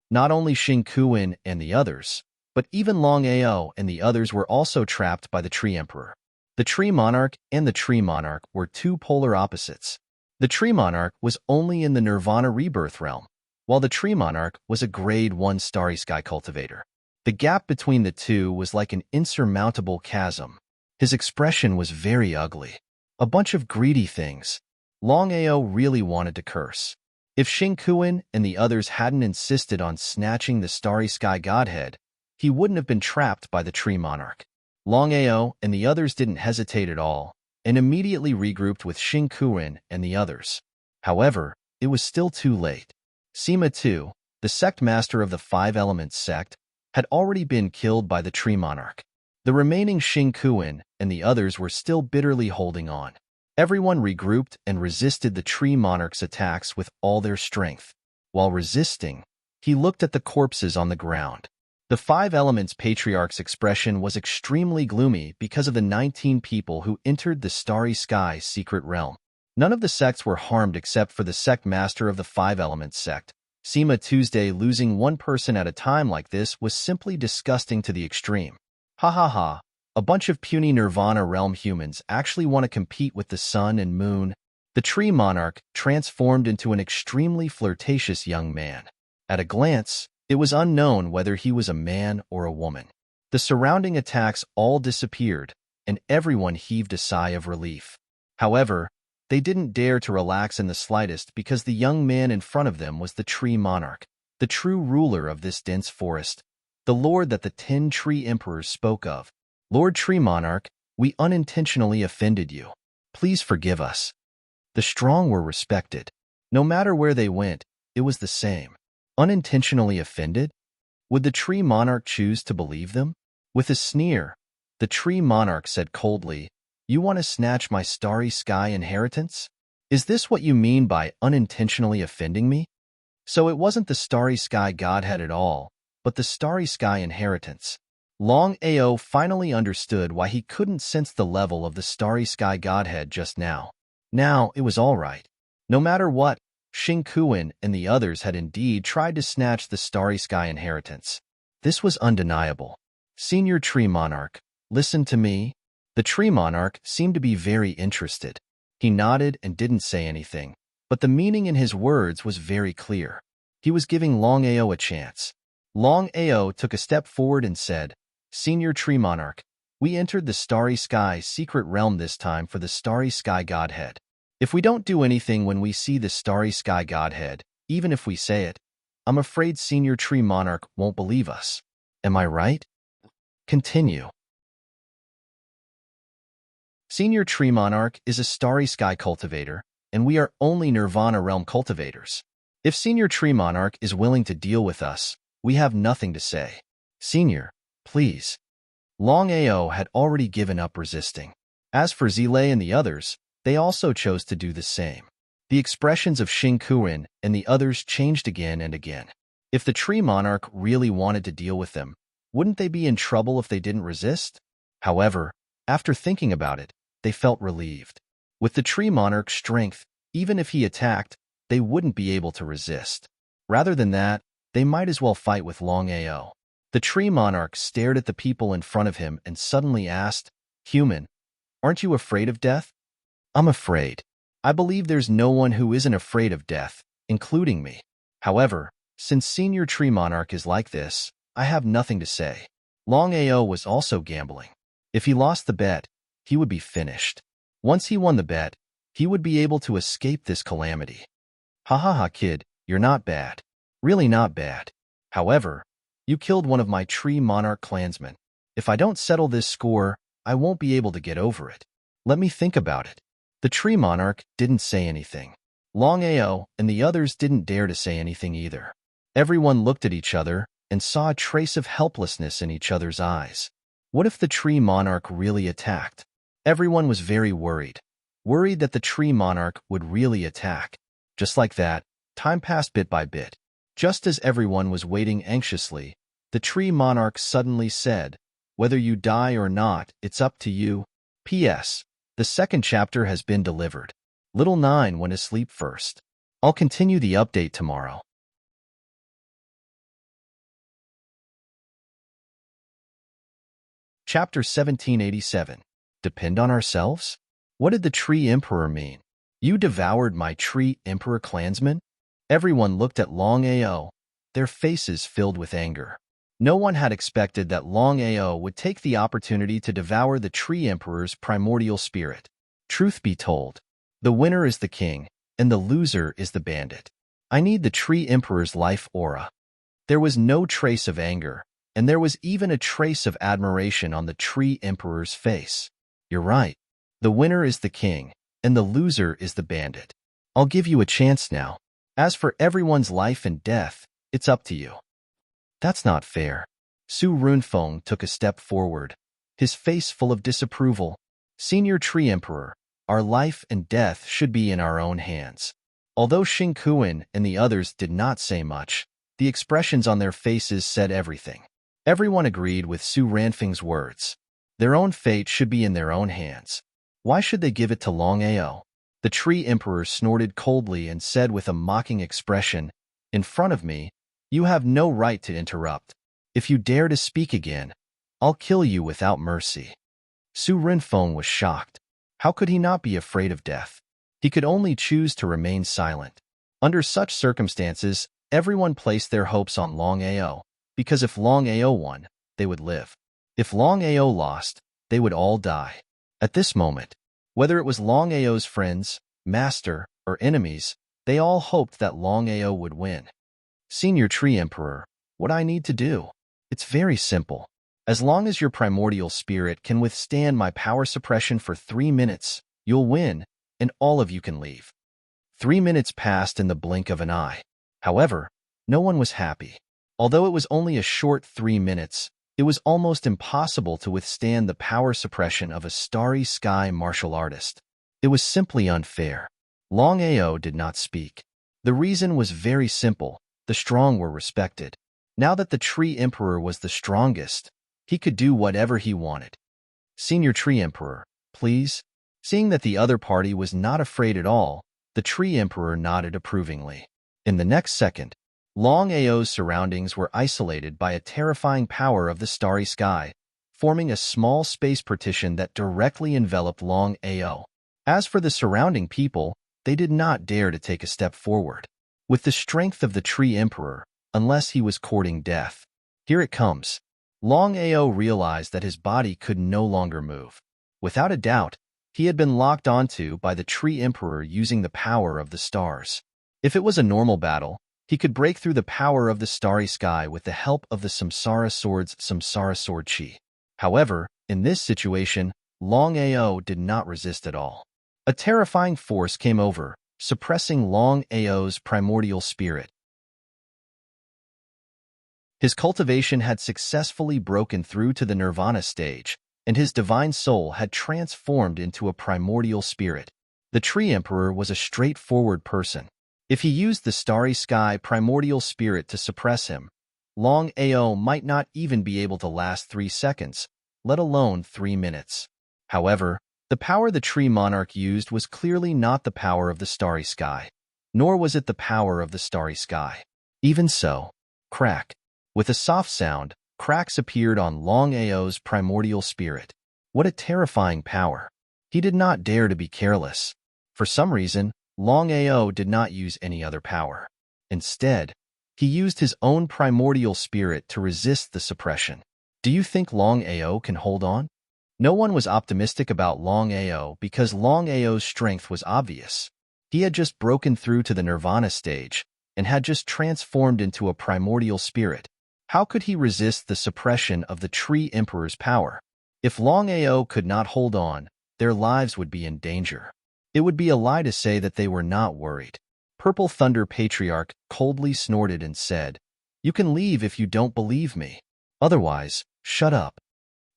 Speaker 1: Not only Xingqiren and the others, but even Longao and the others were also trapped by the Tree Emperor. The Tree Monarch and the Tree Monarch were two polar opposites. The Tree Monarch was only in the Nirvana Rebirth realm, while the Tree Monarch was a grade 1 starry sky cultivator. The gap between the two was like an insurmountable chasm. His expression was very ugly. A bunch of greedy things. Longao really wanted to curse. If Xingqiren and the others hadn't insisted on snatching the starry sky godhead, he wouldn't have been trapped by the Tree Monarch. Longao and the others didn't hesitate at all, and immediately regrouped with Xingqiren and the others. However, it was still too late. Sima too, the sect master of the Five Elements sect, had already been killed by the Tree Monarch. The remaining Xingqiren and the others were still bitterly holding on. Everyone regrouped and resisted the Tree Monarch's attacks with all their strength. While resisting, he looked at the corpses on the ground. The Five Elements Patriarch's expression was extremely gloomy because of the 19 people who entered the Starry Sky secret realm. None of the sects were harmed except for the sect master of the Five Elements sect. Sima Tuesday. Losing one person at a time like this was simply disgusting to the extreme. Ha ha ha, a bunch of puny Nirvana realm humans actually want to compete with the sun and moon. The Tree Monarch transformed into an extremely flirtatious young man. At a glance, It was unknown whether he was a man or a woman. The surrounding attacks all disappeared, and everyone heaved a sigh of relief. However, they didn't dare to relax in the slightest because the young man in front of them was the tree monarch, the true ruler of this dense forest, the lord that the 10 tree emperors spoke of. Lord Tree Monarch, we unintentionally offended you. Please forgive us. The strong were respected. No matter where they went, it was the same. Unintentionally offended? Would the tree monarch choose to believe them? With a sneer, the tree monarch said coldly, "You want to snatch my starry sky inheritance? Is this what you mean by unintentionally offending me?" So it wasn't the starry sky godhead at all, but the starry sky inheritance. Longao finally understood why he couldn't sense the level of the starry sky godhead just now. Now it was all right. No matter what, Xingqiuan and the others had indeed tried to snatch the starry sky inheritance. This was undeniable. Senior Tree Monarch, listen to me. The Tree Monarch seemed to be very interested. He nodded and didn't say anything, but the meaning in his words was very clear. He was giving Longao a chance. Longao took a step forward and said, "Senior Tree Monarch, we entered the Starry Sky secret realm this time for the Starry Sky Godhead. If we don't do anything when we see the Starry Sky Godhead, even if we say it, I'm afraid Senior Tree Monarch won't believe us. Am I right?" Continue. Senior Tree Monarch is a Starry Sky cultivator, and we are only Nirvana Realm cultivators. If Senior Tree Monarch is willing to deal with us, we have nothing to say. Senior, please. Longao had already given up resisting. As for Zile and the others, they also chose to do the same. The expressions of Xingqiuan and the others changed again and again. If the Tree Monarch really wanted to deal with them, wouldn't they be in trouble if they didn't resist? However, after thinking about it, they felt relieved. With the Tree Monarch's strength, even if he attacked, they wouldn't be able to resist. Rather than that, they might as well fight with Longao. The Tree Monarch stared at the people in front of him and suddenly asked, "Human, aren't you afraid of death?" "I'm afraid. I believe there's no one who isn't afraid of death, including me. However, since Senior Tree Monarch is like this, I have nothing to say." Longao was also gambling. If he lost the bet, he would be finished. Once he won the bet, he would be able to escape this calamity. "Ha ha ha, kid, you're not bad. Really not bad. However, you killed one of my Tree Monarch clansmen. If I don't settle this score, I won't be able to get over it. Let me think about it." The Tree Monarch didn't say anything. Longao and the others didn't dare to say anything either. Everyone looked at each other and saw a trace of helplessness in each other's eyes. What if the Tree Monarch really attacked? Everyone was very worried that the Tree Monarch would really attack. Just like that, time passed bit by bit. Just as everyone was waiting anxiously, the Tree Monarch suddenly said, "Whether you die or not, it's up to you. P.S. The second chapter has been delivered. Little 9 went to sleep first. I'll continue the update tomorrow." Chapter 1787. Depend on ourselves? What did the Tree Emperor mean? You devoured my Tree Emperor clansmen? Everyone looked at Longao, their faces filled with anger. No one had expected that Longao would take the opportunity to devour the Tree Emperor's primordial spirit. Truth be told, the winner is the king, and the loser is the bandit. I need the Tree Emperor's life aura. There was no trace of anger, and there was even a trace of admiration on the Tree Emperor's face. You're right. The winner is the king, and the loser is the bandit. I'll give you a chance now. As for everyone's life and death, it's up to you. That's not fair. Su Runfeng took a step forward, his face full of disapproval. Senior Tree Emperor, our life and death should be in our own hands. Although Xingqiuan and the others did not say much, the expressions on their faces said everything. Everyone agreed with Su Ranfeng's words. Their own fate should be in their own hands. Why should they give it to Longao? The Tree Emperor snorted coldly and said with a mocking expression, "In front of me, you have no right to interrupt. If you dare to speak again, I'll kill you without mercy." Su Renfeng was shocked. How could he not be afraid of death? He could only choose to remain silent. Under such circumstances, Everyone placed their hopes on Longao, because if Longao won, they would live. If Longao lost, they would all die. At this moment, whether it was Longao's friends, master, or enemies, they all hoped that Longao would win. Senior Tree Emperor, what I need to do? It's very simple. As long as your primordial spirit can withstand my power suppression for 3 minutes, you'll win, and all of you can leave. 3 minutes passed in the blink of an eye. However, no one was happy. Although it was only a short 3 minutes, it was almost impossible to withstand the power suppression of a starry sky martial artist. It was simply unfair. Longao did not speak. The reason was very simple. The strong were respected. Now that the Tree Emperor was the strongest, he could do whatever he wanted. Senior Tree Emperor, please. Seeing that the other party was not afraid at all, the Tree Emperor nodded approvingly. In the next second, Longao's surroundings were isolated by a terrifying power of the starry sky, forming a small space partition that directly enveloped Longao. As for the surrounding people, they did not dare to take a step forward. With the strength of the Tree Emperor, unless he was courting death. Here it comes. Longao realized that his body could no longer move. Without a doubt, he had been locked onto by the Tree Emperor using the power of the stars. If it was a normal battle, he could break through the power of the starry sky with the help of the Samsara Sword's Samsara Sword Chi. However, in this situation, Longao did not resist at all. A terrifying force came over, suppressing Longao's primordial spirit. His cultivation had successfully broken through to the nirvana stage, and his divine soul had transformed into a primordial spirit. The Tree Emperor was a straightforward person. If he used the starry sky primordial spirit to suppress him, Longao might not even be able to last 3 seconds, let alone 3 minutes. However, the power the Tree Monarch used was clearly not the power of the starry sky, nor was it the power of the starry sky. Even so, crack. With a soft sound, cracks appeared on Longao's primordial spirit. What a terrifying power. He did not dare to be careless. For some reason, Longao did not use any other power. Instead, he used his own primordial spirit to resist the suppression. Do you think Longao can hold on? No one was optimistic about Longao because Longao's strength was obvious. He had just broken through to the nirvana stage and had just transformed into a primordial spirit. How could he resist the suppression of the Tree Emperor's power? If Longao could not hold on, their lives would be in danger. It would be a lie to say that they were not worried. Purple Thunder Patriarch coldly snorted and said, "You can leave if you don't believe me. Otherwise, shut up."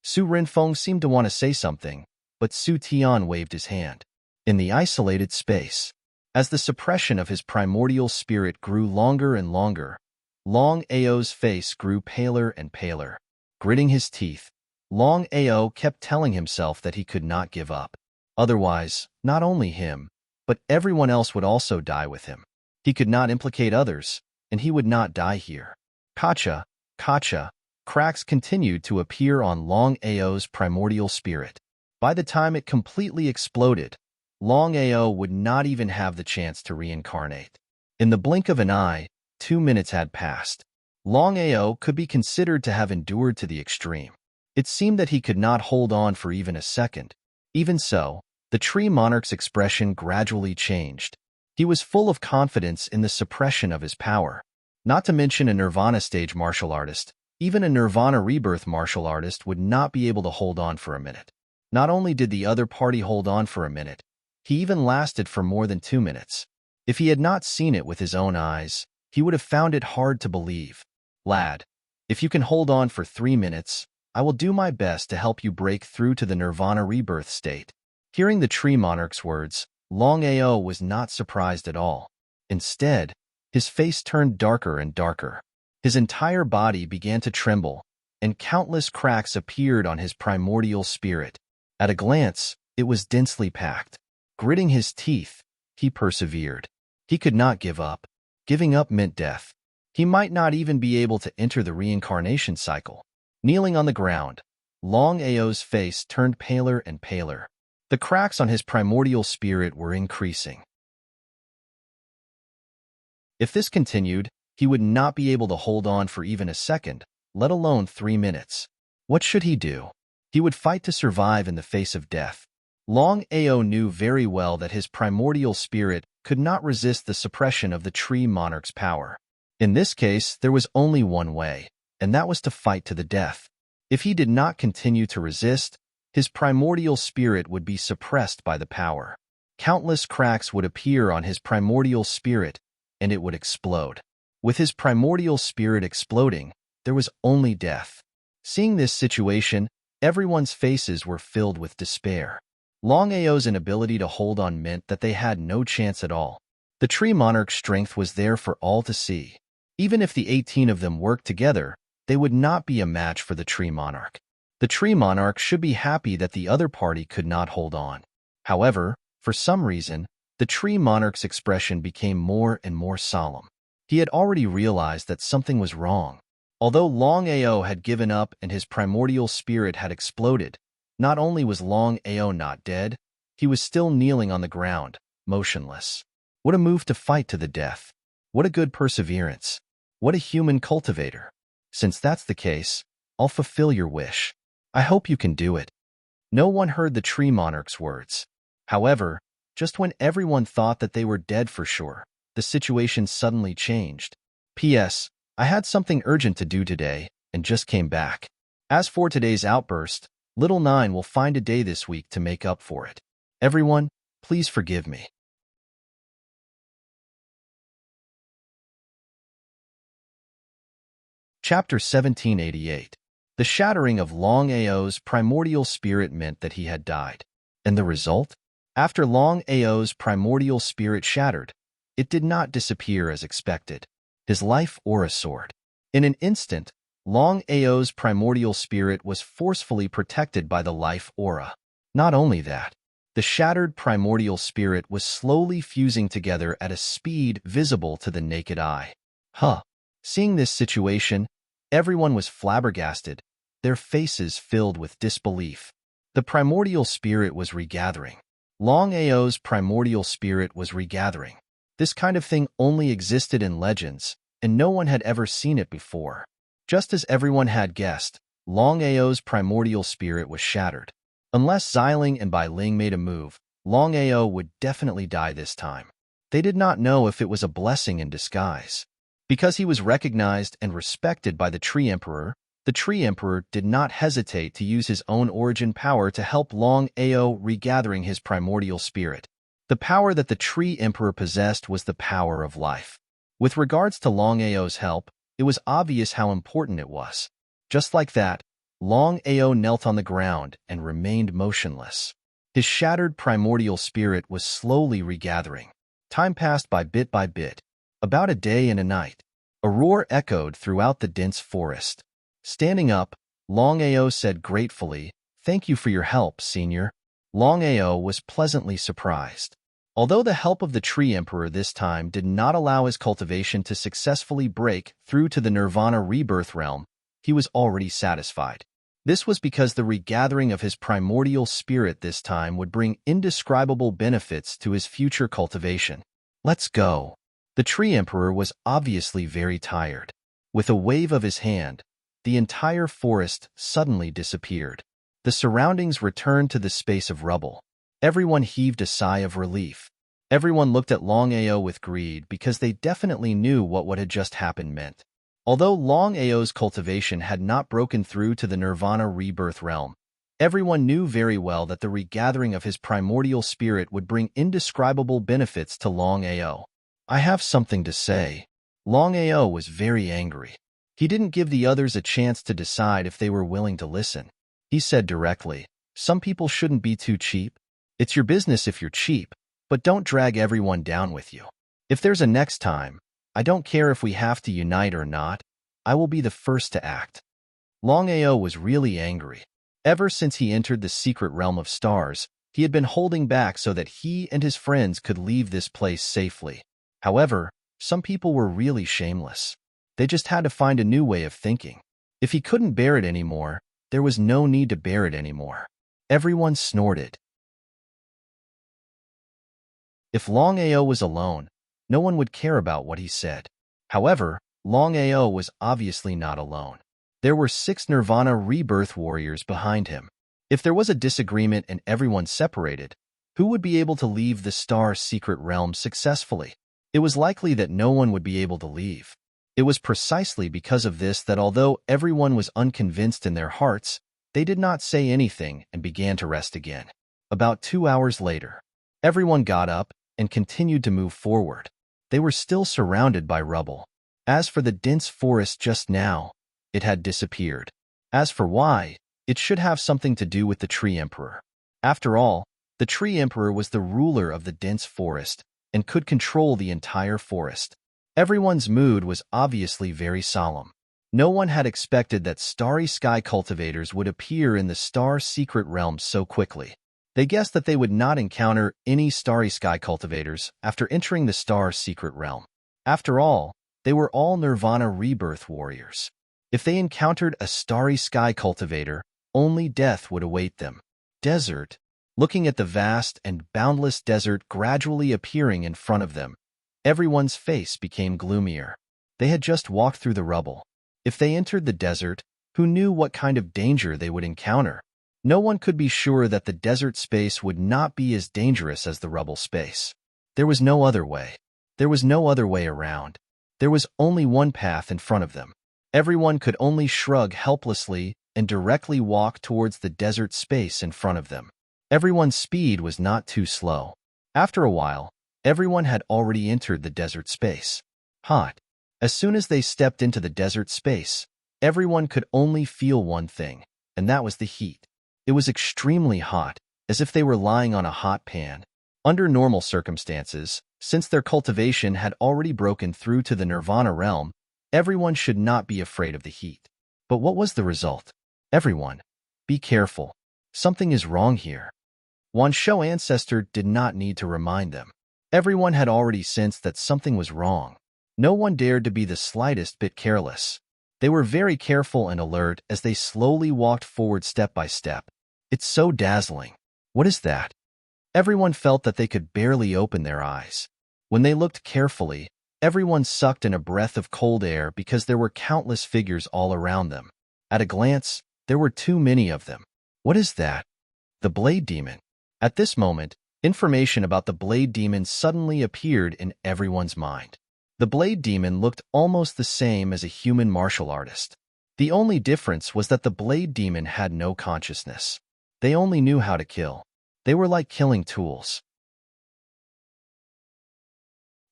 Speaker 1: Su Renfeng seemed to want to say something, but Su Tian waved his hand. In the isolated space, as the suppression of his primordial spirit grew longer and longer, Longao's face grew paler and paler. Gritting his teeth, Longao kept telling himself that he could not give up. Otherwise, not only him, but everyone else would also die with him. He could not implicate others, and he would not die here. Kacha, Kacha, cracks continued to appear on Longao's primordial spirit. By the time it completely exploded, Longao would not even have the chance to reincarnate. In the blink of an eye, 2 minutes had passed. Longao could be considered to have endured to the extreme. It seemed that he could not hold on for even a second. Even so, the Tree Monarch's expression gradually changed. He was full of confidence in the suppression of his power. Not to mention a Nirvana stage martial artist, even a Nirvana rebirth martial artist would not be able to hold on for a minute. Not only did the other party hold on for a minute, he even lasted for more than 2 minutes. If he had not seen it with his own eyes, he would have found it hard to believe. Lad, if you can hold on for 3 minutes, I will do my best to help you break through to the Nirvana rebirth state. Hearing the Tree Monarch's words, Longao was not surprised at all. Instead, his face turned darker and darker. His entire body began to tremble, and countless cracks appeared on his primordial spirit. At a glance, it was densely packed. Gritting his teeth, he persevered. He could not give up. Giving up meant death. He might not even be able to enter the reincarnation cycle. Kneeling on the ground, Longao's face turned paler and paler. The cracks on his primordial spirit were increasing. If this continued, He would not be able to hold on for even a second, let alone 3 minutes. What should he do? He would fight to survive in the face of death. Longao knew very well that his primordial spirit could not resist the suppression of the tree monarch's power. In this case, there was only one way, and that was to fight to the death. If he did not continue to resist, his primordial spirit would be suppressed by the power. Countless cracks would appear on his primordial spirit, and it would explode. With his primordial spirit exploding, there was only death. Seeing this situation, everyone's faces were filled with despair. Longao's inability to hold on meant that they had no chance at all. The tree monarch's strength was there for all to see. Even if the 18 of them worked together, they would not be a match for the tree monarch. The tree monarch should be happy that the other party could not hold on. However, for some reason, the tree monarch's expression became more and more solemn. He had already realized that something was wrong. Although Longao had given up and his primordial spirit had exploded, not only was Longao not dead, he was still kneeling on the ground, motionless. What a move to fight to the death. What a good perseverance. What a human cultivator. Since that's the case, I'll fulfill your wish. I hope you can do it. No one heard the tree monarch's words. However, just when everyone thought that they were dead for sure, the situation suddenly changed. P.S. I had something urgent to do today and just came back. As for today's outburst, Little Nine will find a day this week to make up for it. Everyone, please forgive me. Chapter 1788. The shattering of Longao's primordial spirit meant that he had died. And the result? After Longao's primordial spirit shattered, it did not disappear as expected. His life aura soared. In an instant, Longao's primordial spirit was forcefully protected by the life aura. Not only that, the shattered primordial spirit was slowly fusing together at a speed visible to the naked eye. Seeing this situation, everyone was flabbergasted, their faces filled with disbelief. The primordial spirit was regathering. Longao's primordial spirit was regathering. This kind of thing only existed in legends, and no one had ever seen it before. Just as everyone had guessed, Longao's primordial spirit was shattered. Unless Xiling and Bai Ling made a move, Longao would definitely die this time. They did not know if it was a blessing in disguise. Because he was recognized and respected by the Tree Emperor, the Tree Emperor did not hesitate to use his own origin power to help Longao regathering his primordial spirit. The power that the Tree Emperor possessed was the power of life. With regards to Longao's help, it was obvious how important it was. Just like that, Longao knelt on the ground and remained motionless. His shattered primordial spirit was slowly regathering. Time passed by bit, about a day and a night. A roar echoed throughout the dense forest. Standing up, Longao said gratefully, "Thank you for your help, Senior." Longao was pleasantly surprised. Although the help of the Tree Emperor this time did not allow his cultivation to successfully break through to the Nirvana rebirth realm, he was already satisfied. This was because the regathering of his primordial spirit this time would bring indescribable benefits to his future cultivation. Let's go. The Tree Emperor was obviously very tired. With a wave of his hand, the entire forest suddenly disappeared. The surroundings returned to the space of rubble. Everyone heaved a sigh of relief. Everyone looked at Longao with greed because they definitely knew what had just happened meant. Although Longao's cultivation had not broken through to the Nirvana rebirth realm, everyone knew very well that the regathering of his primordial spirit would bring indescribable benefits to Longao. I have something to say. Longao was very angry. He didn't give the others a chance to decide if they were willing to listen. He said directly, "Some people shouldn't be too cheap. It's your business if you're cheap, but don't drag everyone down with you. If there's a next time, I don't care if we have to unite or not, I will be the first to act." Longao was really angry. Ever since he entered the secret realm of stars, he had been holding back so that he and his friends could leave this place safely. However, some people were really shameless. They just had to find a new way of thinking. If he couldn't bear it anymore, there was no need to bear it anymore. Everyone snorted. If Longao was alone, no one would care about what he said. However, Longao was obviously not alone. There were 6 Nirvana rebirth warriors behind him. If there was a disagreement and everyone separated, who would be able to leave the Star Secret Realm successfully? It was likely that no one would be able to leave. It was precisely because of this that although everyone was unconvinced in their hearts, they did not say anything and began to rest again. About 2 hours later, everyone got up and continued to move forward. They were still surrounded by rubble. As for the dense forest just now, it had disappeared. As for why, it should have something to do with the Tree Emperor. After all, the Tree Emperor was the ruler of the dense forest and could control the entire forest. Everyone's mood was obviously very solemn. No one had expected that starry sky cultivators would appear in the Star Secret Realm so quickly. They guessed that they would not encounter any starry sky cultivators after entering the Star Secret Realm. After all, they were all Nirvana rebirth warriors. If they encountered a starry sky cultivator, only death would await them. Desert. Looking at the vast and boundless desert gradually appearing in front of them, everyone's face became gloomier. They had just walked through the rubble. If they entered the desert, who knew what kind of danger they would encounter? No one could be sure that the desert space would not be as dangerous as the rubble space. There was no other way. There was no other way around. There was only one path in front of them. Everyone could only shrug helplessly and directly walk towards the desert space in front of them. Everyone's speed was not too slow. After a while, everyone had already entered the desert space. Hot. As soon as they stepped into the desert space, everyone could only feel one thing, and that was the heat. It was extremely hot, as if they were lying on a hot pan. Under normal circumstances, since their cultivation had already broken through to the Nirvana realm, everyone should not be afraid of the heat. But what was the result? Everyone, be careful. Something is wrong here. Wanshou ancestor did not need to remind them. Everyone had already sensed that something was wrong. No one dared to be the slightest bit careless. They were very careful and alert as they slowly walked forward step by step. It's so dazzling. What is that? Everyone felt that they could barely open their eyes. When they looked carefully, everyone sucked in a breath of cold air because there were countless figures all around them. At a glance, there were too many of them. What is that? The Blade Demon. At this moment, information about the Blade Demon suddenly appeared in everyone's mind. The Blade Demon looked almost the same as a human martial artist. The only difference was that the Blade Demon had no consciousness. They only knew how to kill. They were like killing tools.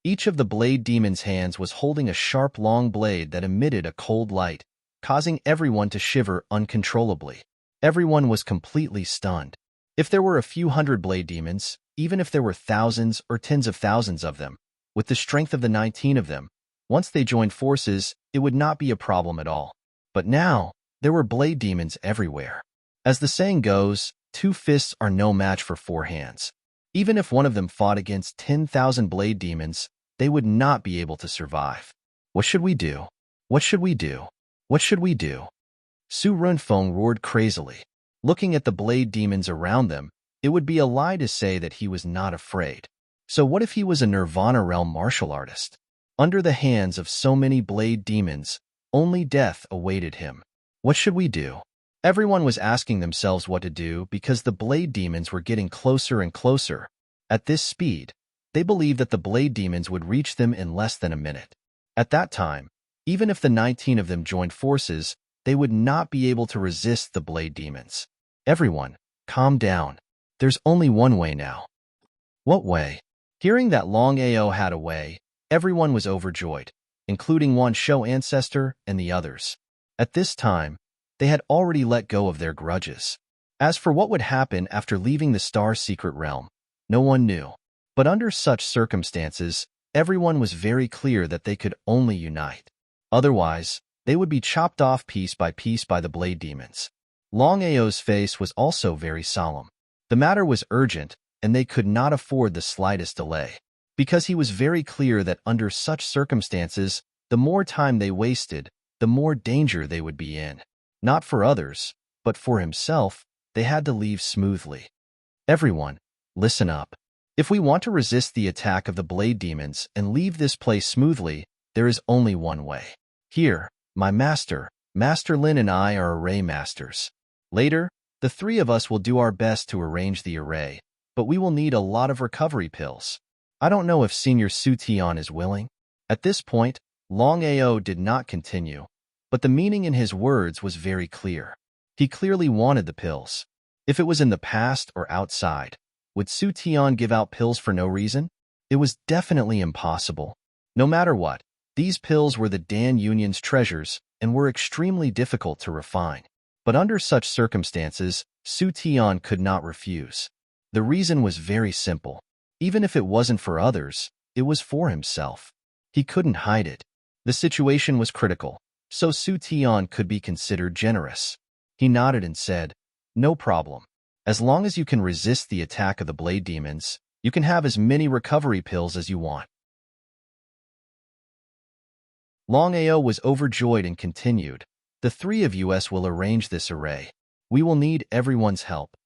Speaker 1: Each of the Blade Demon's hands was holding a sharp long blade that emitted a cold light, causing everyone to shiver uncontrollably. Everyone was completely stunned. If there were a few hundred Blade Demons, even if there were thousands or tens of thousands of them, with the strength of the 19 of them, once they joined forces, it would not be a problem at all. But now, there were Blade Demons everywhere. As the saying goes, 2 fists are no match for 4 hands. Even if one of them fought against 10,000 Blade Demons, they would not be able to survive. What should we do? What should we do? What should we do? Su Runfeng roared crazily. Looking at the Blade Demons around them, it would be a lie to say that he was not afraid. So what if he was a Nirvana realm martial artist? Under the hands of so many Blade Demons, only death awaited him. What should we do? Everyone was asking themselves what to do because the Blade Demons were getting closer and closer. At this speed, they believed that the Blade Demons would reach them in less than a minute. At that time, even if the 19 of them joined forces, they would not be able to resist the Blade Demons. Everyone, calm down. There's only one way now. What way? Hearing that Longao had a way, everyone was overjoyed, including Wanshou ancestor and the others. At this time, they had already let go of their grudges. As for what would happen after leaving the Star Secret Realm, no one knew. But under such circumstances, everyone was very clear that they could only unite. Otherwise, they would be chopped off piece by the Blade Demons. Longao's face was also very solemn. The matter was urgent, and they could not afford the slightest delay. Because he was very clear that under such circumstances, the more time they wasted, the more danger they would be in. Not for others, but for himself, they had to leave smoothly. Everyone, listen up. If we want to resist the attack of the Blade Demons and leave this place smoothly, there is only one way. Here, my master, Master Lin and I are array masters. Later, the three of us will do our best to arrange the array, but we will need a lot of recovery pills. I don't know if Senior Su Tian is willing. At this point, Longao did not continue, but the meaning in his words was very clear. He clearly wanted the pills. If it was in the past or outside, would Su Tian give out pills for no reason? It was definitely impossible. No matter what, these pills were the Dan Union's treasures and were extremely difficult to refine. But under such circumstances, Su Tian could not refuse. The reason was very simple. Even if it wasn't for others, it was for himself. He couldn't hide it. The situation was critical, so Su Tian could be considered generous. He nodded and said, "No problem. As long as you can resist the attack of the blade demons, you can have as many recovery pills as you want." Longao was overjoyed and continued, "The three of us will arrange this array. We will need everyone's help."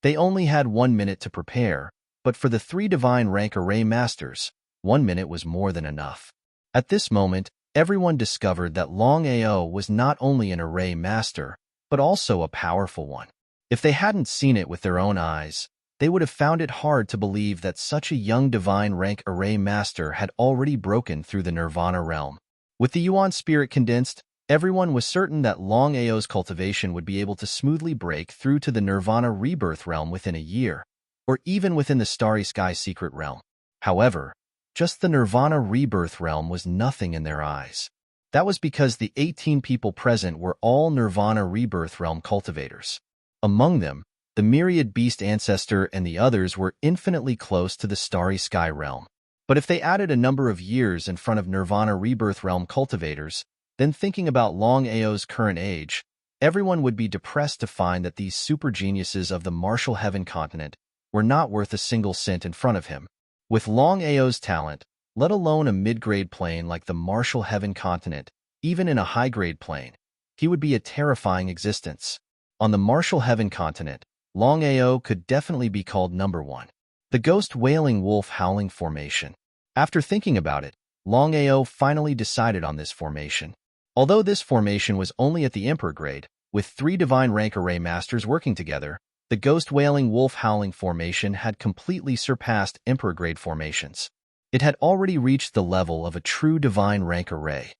Speaker 1: They only had 1 minute to prepare, but for the 3 divine rank array masters, 1 minute was more than enough. At this moment, everyone discovered that Longao was not only an array master, but also a powerful one. If they hadn't seen it with their own eyes, they would have found it hard to believe that such a young divine rank array master had already broken through the Nirvana realm. With the Yuan spirit condensed, everyone was certain that Longao's cultivation would be able to smoothly break through to the Nirvana rebirth realm within a year, or even within the Starry Sky secret realm. However, just the Nirvana rebirth realm was nothing in their eyes. That was because the 18 people present were all Nirvana rebirth realm cultivators. Among them, the myriad beast ancestor and the others were infinitely close to the Starry Sky realm. But if they added a number of years in front of Nirvana rebirth realm cultivators, then thinking about Longao's current age, everyone would be depressed to find that these super geniuses of the martial heaven continent were not worth a single cent in front of him. With Longao's talent, let alone a mid-grade plane like the martial heaven continent, even in a high-grade plane, he would be a terrifying existence. On the martial heaven continent, Longao could definitely be called number 1. The ghost wailing wolf howling formation. After thinking about it, Longao finally decided on this formation. Although this formation was only at the Emperor grade, with 3 divine rank array masters working together, the ghost wailing wolf howling formation had completely surpassed Emperor grade formations. It had already reached the level of a true divine rank array.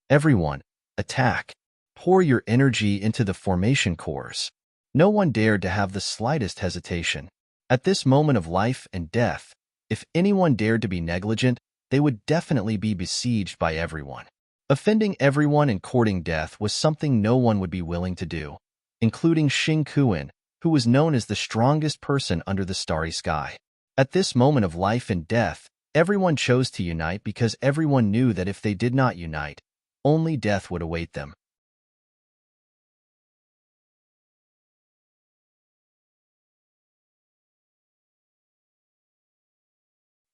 Speaker 1: Everyone, attack. Pour your energy into the formation cores. No one dared to have the slightest hesitation. At this moment of life and death, if anyone dared to be negligent, they would definitely be besieged by everyone. Offending everyone and courting death was something no one would be willing to do, including Xing Kuan, who was known as the strongest person under the starry sky. At this moment of life and death, everyone chose to unite because everyone knew that if they did not unite, only death would await them.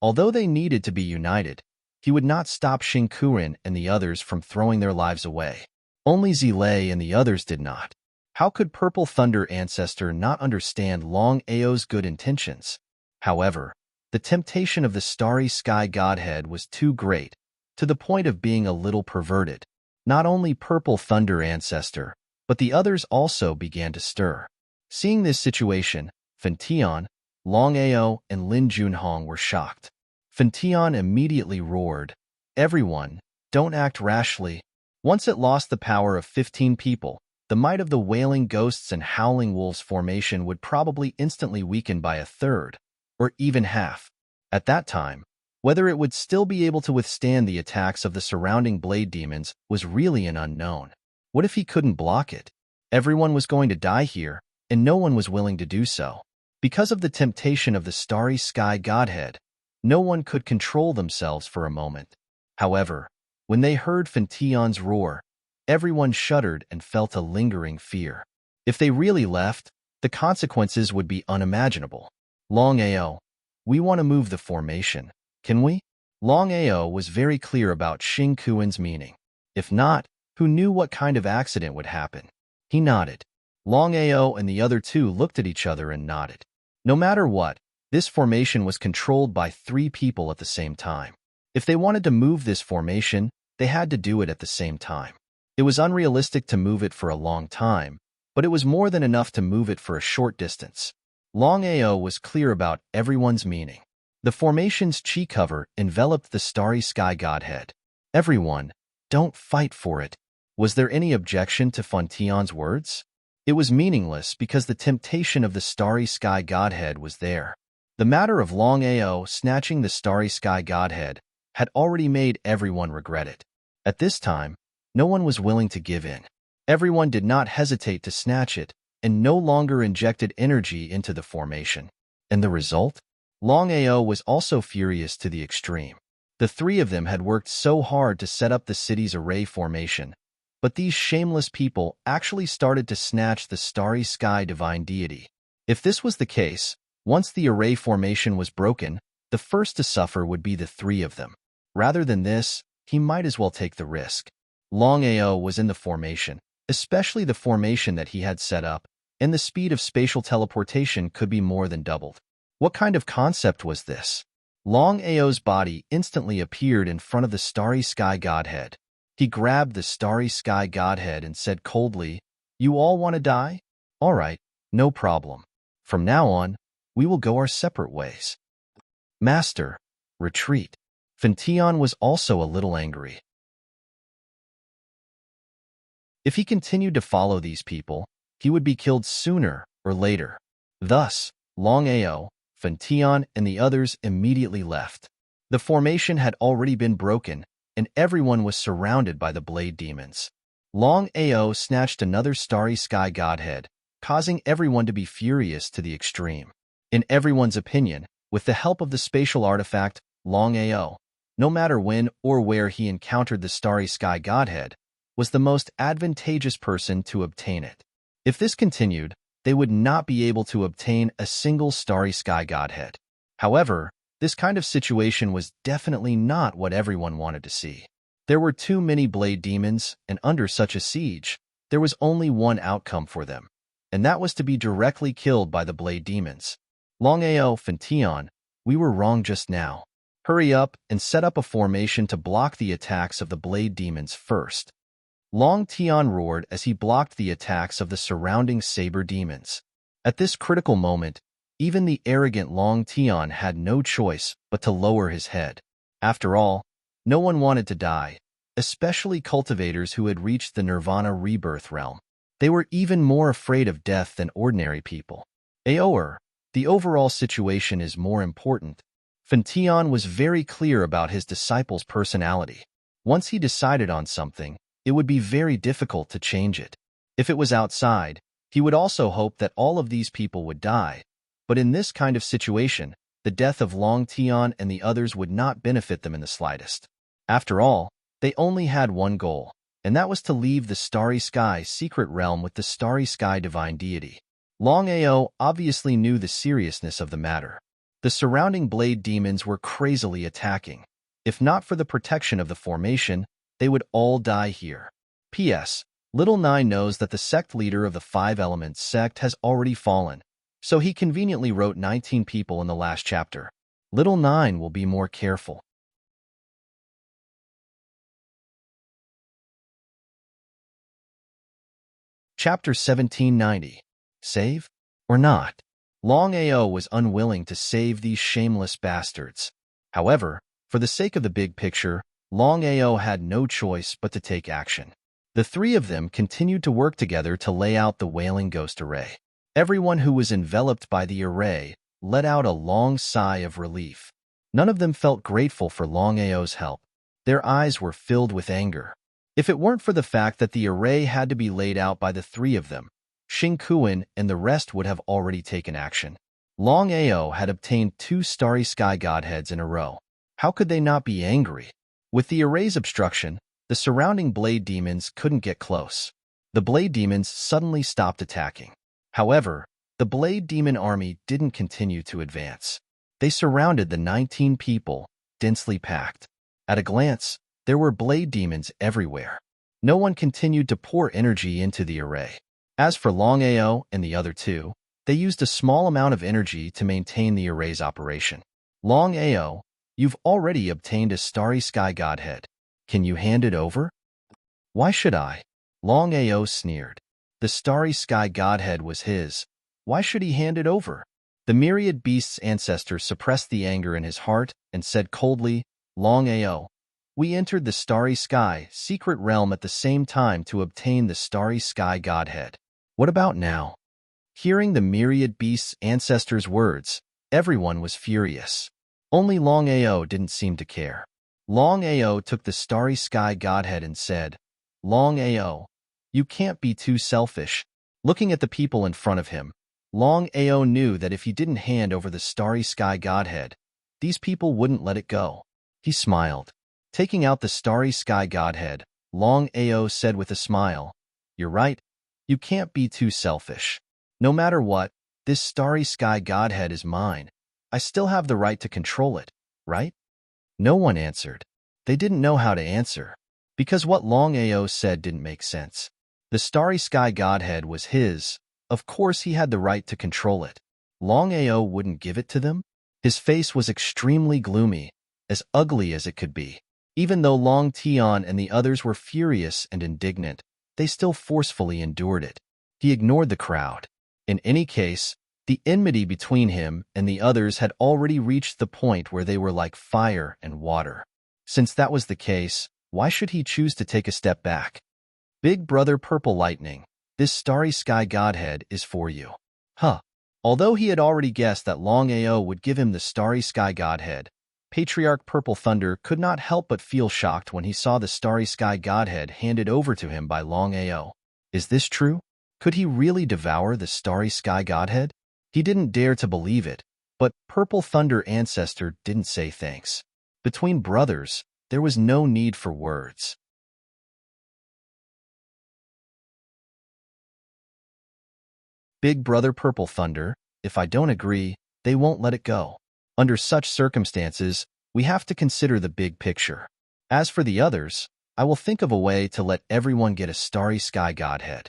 Speaker 1: Although they needed to be united, he would not stop Xing Kuan and the others from throwing their lives away. Only Zilei and the others did not. How could Purple Thunder Ancestor not understand Longao's good intentions? However, the temptation of the Starry Sky Godhead was too great, to the point of being a little perverted. Not only Purple Thunder Ancestor, but the others also began to stir. Seeing this situation, Fentian, Longao, and Lin Junhong were shocked. Fentian immediately roared, "Everyone, don't act rashly." Once it lost the power of 15 people, the might of the wailing ghosts and howling wolves formation would probably instantly weaken by a third, or even half. At that time, whether it would still be able to withstand the attacks of the surrounding blade demons was really an unknown. What if he couldn't block it? Everyone was going to die here, and no one was willing to do so. Because of the temptation of the Starry Sky Godhead, no one could control themselves for a moment. However, when they heard Fentian's roar, everyone shuddered and felt a lingering fear. If they really left, the consequences would be unimaginable. Longao, we want to move the formation, can we? Longao was very clear about Xing Kuan's meaning. If not, who knew what kind of accident would happen? He nodded. Longao and the other 2 looked at each other and nodded. No matter what, this formation was controlled by 3 people at the same time. If they wanted to move this formation, they had to do it at the same time. It was unrealistic to move it for a long time, but it was more than enough to move it for a short distance. Longao was clear about everyone's meaning. The formation's chi cover enveloped the starry sky godhead. Everyone, don't fight for it. Was there any objection to Fontion's words? It was meaningless because the temptation of the starry sky godhead was there. The matter of Longao snatching the starry sky godhead had already made everyone regret it. At this time, no one was willing to give in. Everyone did not hesitate to snatch it and no longer injected energy into the formation. And the result? Longao was also furious to the extreme. The three of them had worked so hard to set up the city's array formation, but these shameless people actually started to snatch the starry sky divine deity. If this was the case, once the array formation was broken, the first to suffer would be the three of them. Rather than this, he might as well take the risk. Longao was in the formation, especially the formation that he had set up, and the speed of spatial teleportation could be more than doubled. What kind of concept was this? Longao's body instantly appeared in front of the starry sky godhead. He grabbed the starry sky godhead and said coldly, "You all want to die? All right, no problem. From now on, we will go our separate ways." Master, retreat. Fontion was also a little angry. If he continued to follow these people, he would be killed sooner or later. Thus, Longao, Fontion, and the others immediately left. The formation had already been broken, and everyone was surrounded by the blade demons. Longao snatched another starry sky godhead, causing everyone to be furious to the extreme. In everyone's opinion, with the help of the spatial artifact, Longao, no matter when or where he encountered the starry sky godhead, was the most advantageous person to obtain it. If this continued, they would not be able to obtain a single starry sky godhead. However, this kind of situation was definitely not what everyone wanted to see. There were too many blade demons, and under such a siege, there was only one outcome for them, and that was to be directly killed by the blade demons. Longao, Fontion, we were wrong just now. Hurry up and set up a formation to block the attacks of the blade demons first. Longtion roared as he blocked the attacks of the surrounding saber demons. At this critical moment, even the arrogant Longtion had no choice but to lower his head. After all, no one wanted to die, especially cultivators who had reached the Nirvana rebirth realm. They were even more afraid of death than ordinary people. Aoer, the overall situation is more important. Fontion was very clear about his disciple's personality. Once he decided on something, it would be very difficult to change it. If it was outside, he would also hope that all of these people would die. But in this kind of situation, the death of Longtion and the others would not benefit them in the slightest. After all, they only had one goal, and that was to leave the Starry Sky secret realm with the Starry Sky divine deity. Longao obviously knew the seriousness of the matter. The surrounding blade demons were crazily attacking. If not for the protection of the formation, they would all die here. P.S. Little Nine knows that the sect leader of the Five Elements sect has already fallen, so he conveniently wrote 19 people in the last chapter. Little Nine will be more careful. Chapter 1790. Save? Or not? Longao was unwilling to save these shameless bastards. However, for the sake of the big picture, Longao had no choice but to take action. The three of them continued to work together to lay out the Wailing Ghost Array. Everyone who was enveloped by the array let out a long sigh of relief. None of them felt grateful for Longao's help. Their eyes were filled with anger. If it weren't for the fact that the array had to be laid out by the three of them, Xingkuan and the rest would have already taken action. Longao had obtained 2 Starry Sky Godheads in a row. How could they not be angry? With the array's obstruction, the surrounding blade demons couldn't get close. The blade demons suddenly stopped attacking. However, the blade demon army didn't continue to advance. They surrounded the 19 people, densely packed. At a glance, there were blade demons everywhere. No one continued to pour energy into the array. As for Longao and the other two, they used a small amount of energy to maintain the array's operation. Longao, you've already obtained a Starry Sky Godhead. Can you hand it over? Why should I? Longao sneered. The starry sky godhead was his. Why should he hand it over? The myriad beast's ancestor suppressed the anger in his heart and said coldly, Longao, we entered the starry sky secret realm at the same time to obtain the starry sky godhead. What about now? Hearing the myriad beast's ancestor's words, everyone was furious. Only Longao didn't seem to care. Longao took the starry sky godhead and said, Longao, you can't be too selfish. Looking at the people in front of him, Longao knew that if he didn't hand over the starry sky godhead, these people wouldn't let it go. He smiled. Taking out the starry sky godhead, Longao said with a smile, You're right, you can't be too selfish. No matter what, this starry sky godhead is mine. I still have the right to control it, right? No one answered. They didn't know how to answer, because what Longao said didn't make sense. The starry sky godhead was his. Of course he had the right to control it. Longao wouldn't give it to them? His face was extremely gloomy, as ugly as it could be. Even though Long Tian and the others were furious and indignant, they still forcefully endured it. He ignored the crowd. In any case, the enmity between him and the others had already reached the point where they were like fire and water. Since that was the case, why should he choose to take a step back? Big Brother Purple Lightning, this starry sky godhead is for you. Huh. Although he had already guessed that Longao would give him the starry sky godhead, Patriarch Purple Thunder could not help but feel shocked when he saw the starry sky godhead handed over to him by Longao. Is this true? Could he really devour the starry sky godhead? He didn't dare to believe it, but Purple Thunder Ancestor didn't say thanks. Between brothers, there was no need for words. Big Brother Purple Thunder, if I don't agree, they won't let it go. Under such circumstances, we have to consider the big picture. As for the others, I will think of a way to let everyone get a starry sky godhead.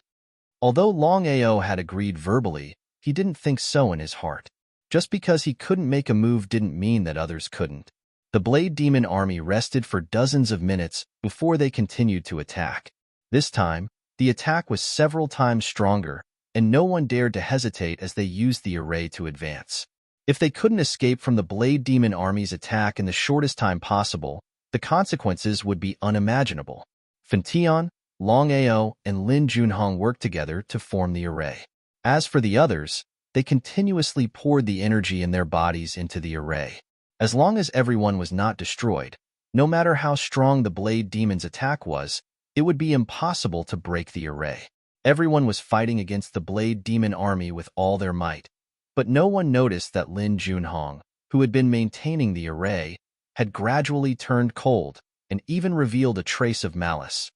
Speaker 1: Although Longao had agreed verbally, he didn't think so in his heart. Just because he couldn't make a move didn't mean that others couldn't. The Blade Demon army rested for dozens of minutes before they continued to attack. This time, the attack was several times stronger, and no one dared to hesitate as they used the array to advance. If they couldn't escape from the Blade Demon army's attack in the shortest time possible, the consequences would be unimaginable. Fentian, Longao, and Lin Junhong worked together to form the array. As for the others, they continuously poured the energy in their bodies into the array. As long as everyone was not destroyed, no matter how strong the Blade Demon's attack was, it would be impossible to break the array. Everyone was fighting against the Blade Demon army with all their might, but no one noticed that Lin Junhong, who had been maintaining the array, had gradually turned cold and even revealed a trace of malice.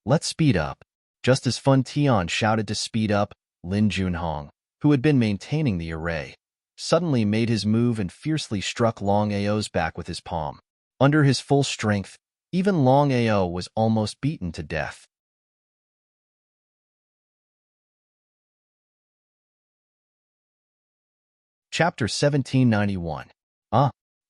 Speaker 1: Let's speed up. Just as Fun Tian shouted to speed up, Lin Junhong, who had been maintaining the array, suddenly made his move and fiercely struck Longao's back with his palm. Under his full strength, even Longao was almost beaten to death. Chapter 1791.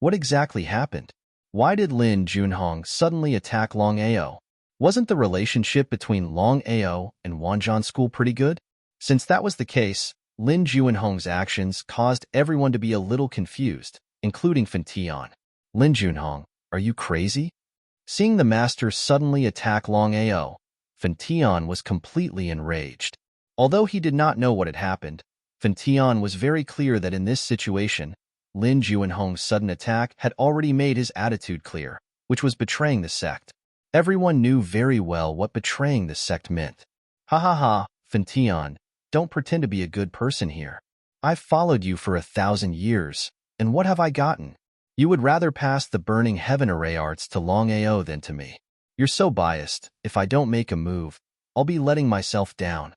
Speaker 1: What exactly happened? Why did Lin Junhong suddenly attack Longao? Wasn't the relationship between Longao and Wanzhan School pretty good? Since that was the case, Lin Junhong's actions caused everyone to be a little confused, including Fentian. Lin Junhong, are you crazy? Seeing the master suddenly attack Longao, Fentian was completely enraged. Although he did not know what had happened, Fentian was very clear that in this situation, Lin Junhong's sudden attack had already made his attitude clear, which was betraying the sect. Everyone knew very well what betraying the sect meant. Ha ha ha, Fentian, don't pretend to be a good person here. I've followed you for 1,000 years, and what have I gotten? You would rather pass the burning heaven array arts to Longao than to me. You're so biased. If I don't make a move, I'll be letting myself down.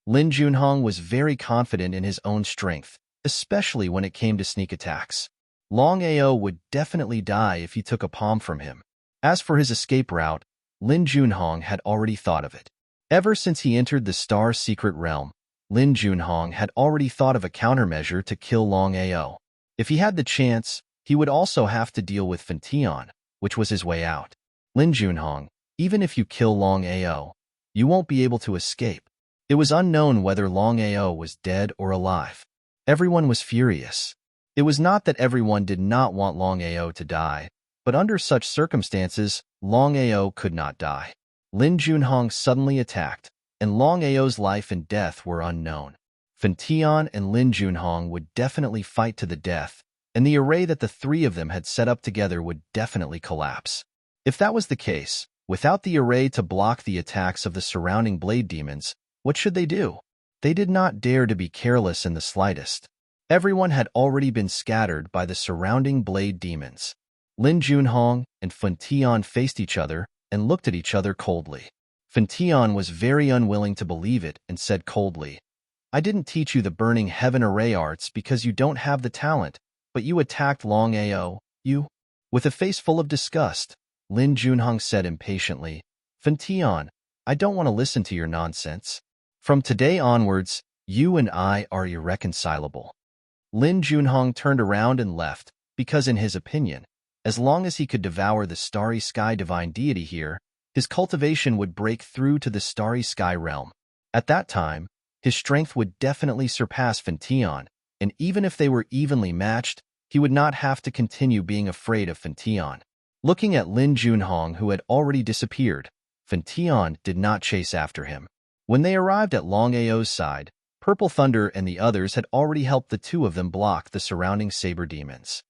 Speaker 1: Lin Junhong was very confident in his own strength, especially when it came to sneak attacks. Longao would definitely die if he took a palm from him. As for his escape route, Lin Junhong had already thought of it. Ever since he entered the Star Secret Realm, Lin Junhong had already thought of a countermeasure to kill Longao. If he had the chance, he would also have to deal with Fentian, which was his way out. Lin Junhong, even if you kill Longao, you won't be able to escape. It was unknown whether Longao was dead or alive. Everyone was furious. It was not that everyone did not want Longao to die, but under such circumstances, Longao could not die. Lin Junhong suddenly attacked, and Longao's life and death were unknown. Fan Tian and Lin Junhong would definitely fight to the death, and the array that the three of them had set up together would definitely collapse. If that was the case, without the array to block the attacks of the surrounding blade demons, what should they do? They did not dare to be careless in the slightest. Everyone had already been scattered by the surrounding blade demons. Lin Junhong and Fan Tian faced each other and looked at each other coldly. Fan Tian was very unwilling to believe it and said coldly, "I didn't teach you the burning heaven array arts because you don't have the talent, but you attacked Longao, you?" With a face full of disgust, Lin Junhong said impatiently, "Fan Tian, I don't want to listen to your nonsense. From today onwards, you and I are irreconcilable." Lin Junhong turned around and left, because in his opinion, as long as he could devour the starry sky divine deity here, his cultivation would break through to the starry sky realm. At that time, his strength would definitely surpass Fan Tian, and even if they were evenly matched, he would not have to continue being afraid of Fan Tian. Looking at Lin Junhong, who had already disappeared, Fan Tian did not chase after him. When they arrived at Longao's side, Purple Thunder and the others had already helped the two of them block the surrounding saber demons.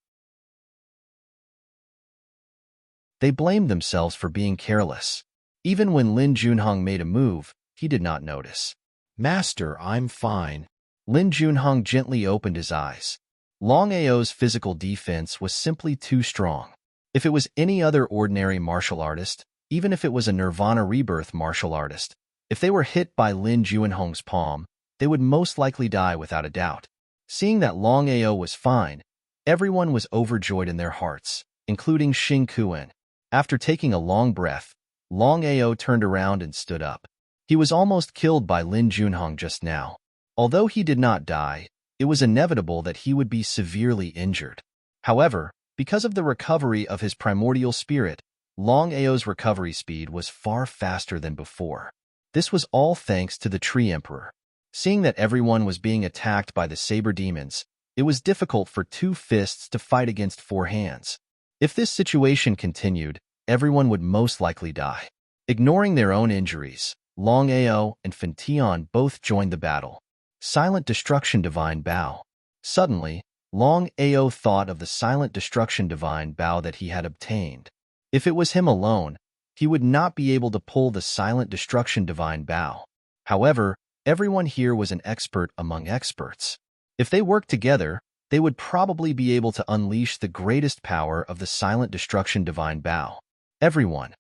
Speaker 1: They blamed themselves for being careless. Even when Lin Junhong made a move, he did not notice. "Master, I'm fine." Lin Junhong gently opened his eyes. Longao's physical defense was simply too strong. If it was any other ordinary martial artist, even if it was a Nirvana Rebirth martial artist, if they were hit by Lin Junhong's palm, they would most likely die without a doubt. Seeing that Longao was fine, everyone was overjoyed in their hearts, including Xing Kuan. After taking a long breath, Longao turned around and stood up. He was almost killed by Lin Junhong just now. Although he did not die, it was inevitable that he would be severely injured. However, because of the recovery of his primordial spirit, Longao's recovery speed was far faster than before. This was all thanks to the Tree Emperor. Seeing that everyone was being attacked by the saber demons, it was difficult for two fists to fight against four hands. If this situation continued, everyone would most likely die. Ignoring their own injuries, Longao and Fan Tian both joined the battle. Silent Destruction Divine Bow. Suddenly, Longao thought of the Silent Destruction Divine Bow that he had obtained. If it was him alone, he would not be able to pull the Silent Destruction Divine Bow. However, everyone here was an expert among experts. If they worked together, they would probably be able to unleash the greatest power of the Silent Destruction Divine Bow. "Everyone,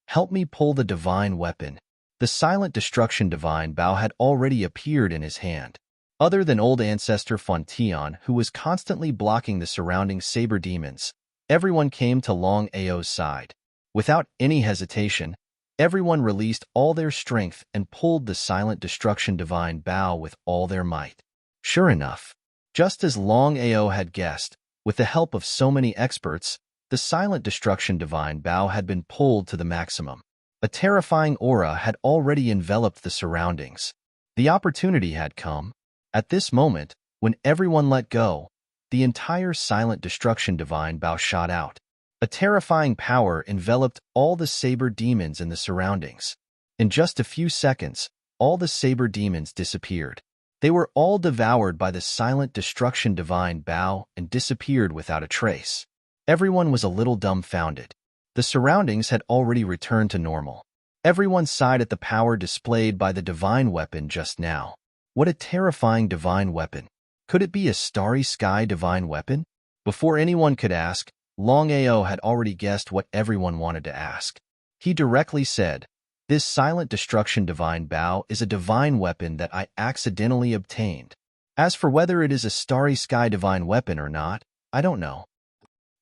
Speaker 1: help me pull the divine weapon." The Silent Destruction Divine Bow had already appeared in his hand. Other than old ancestor Fan Tian, who was constantly blocking the surrounding saber demons, everyone came to Longao's side. Without any hesitation, everyone released all their strength and pulled the Silent Destruction Divine Bow with all their might. Sure enough, just as Longao had guessed, with the help of so many experts, the Silent Destruction Divine Bow had been pulled to the maximum. A terrifying aura had already enveloped the surroundings. The opportunity had come. At this moment, when everyone let go, the entire Silent Destruction Divine Bow shot out. A terrifying power enveloped all the saber demons in the surroundings. In just a few seconds, all the saber demons disappeared. They were all devoured by the Silent Destruction Divine Bow and disappeared without a trace. Everyone was a little dumbfounded. The surroundings had already returned to normal. Everyone sighed at the power displayed by the divine weapon just now. What a terrifying divine weapon. Could it be a starry sky divine weapon? Before anyone could ask, Longao had already guessed what everyone wanted to ask. He directly said, "This Silent Destruction Divine Bow is a divine weapon that I accidentally obtained. As for whether it is a starry sky divine weapon or not, I don't know.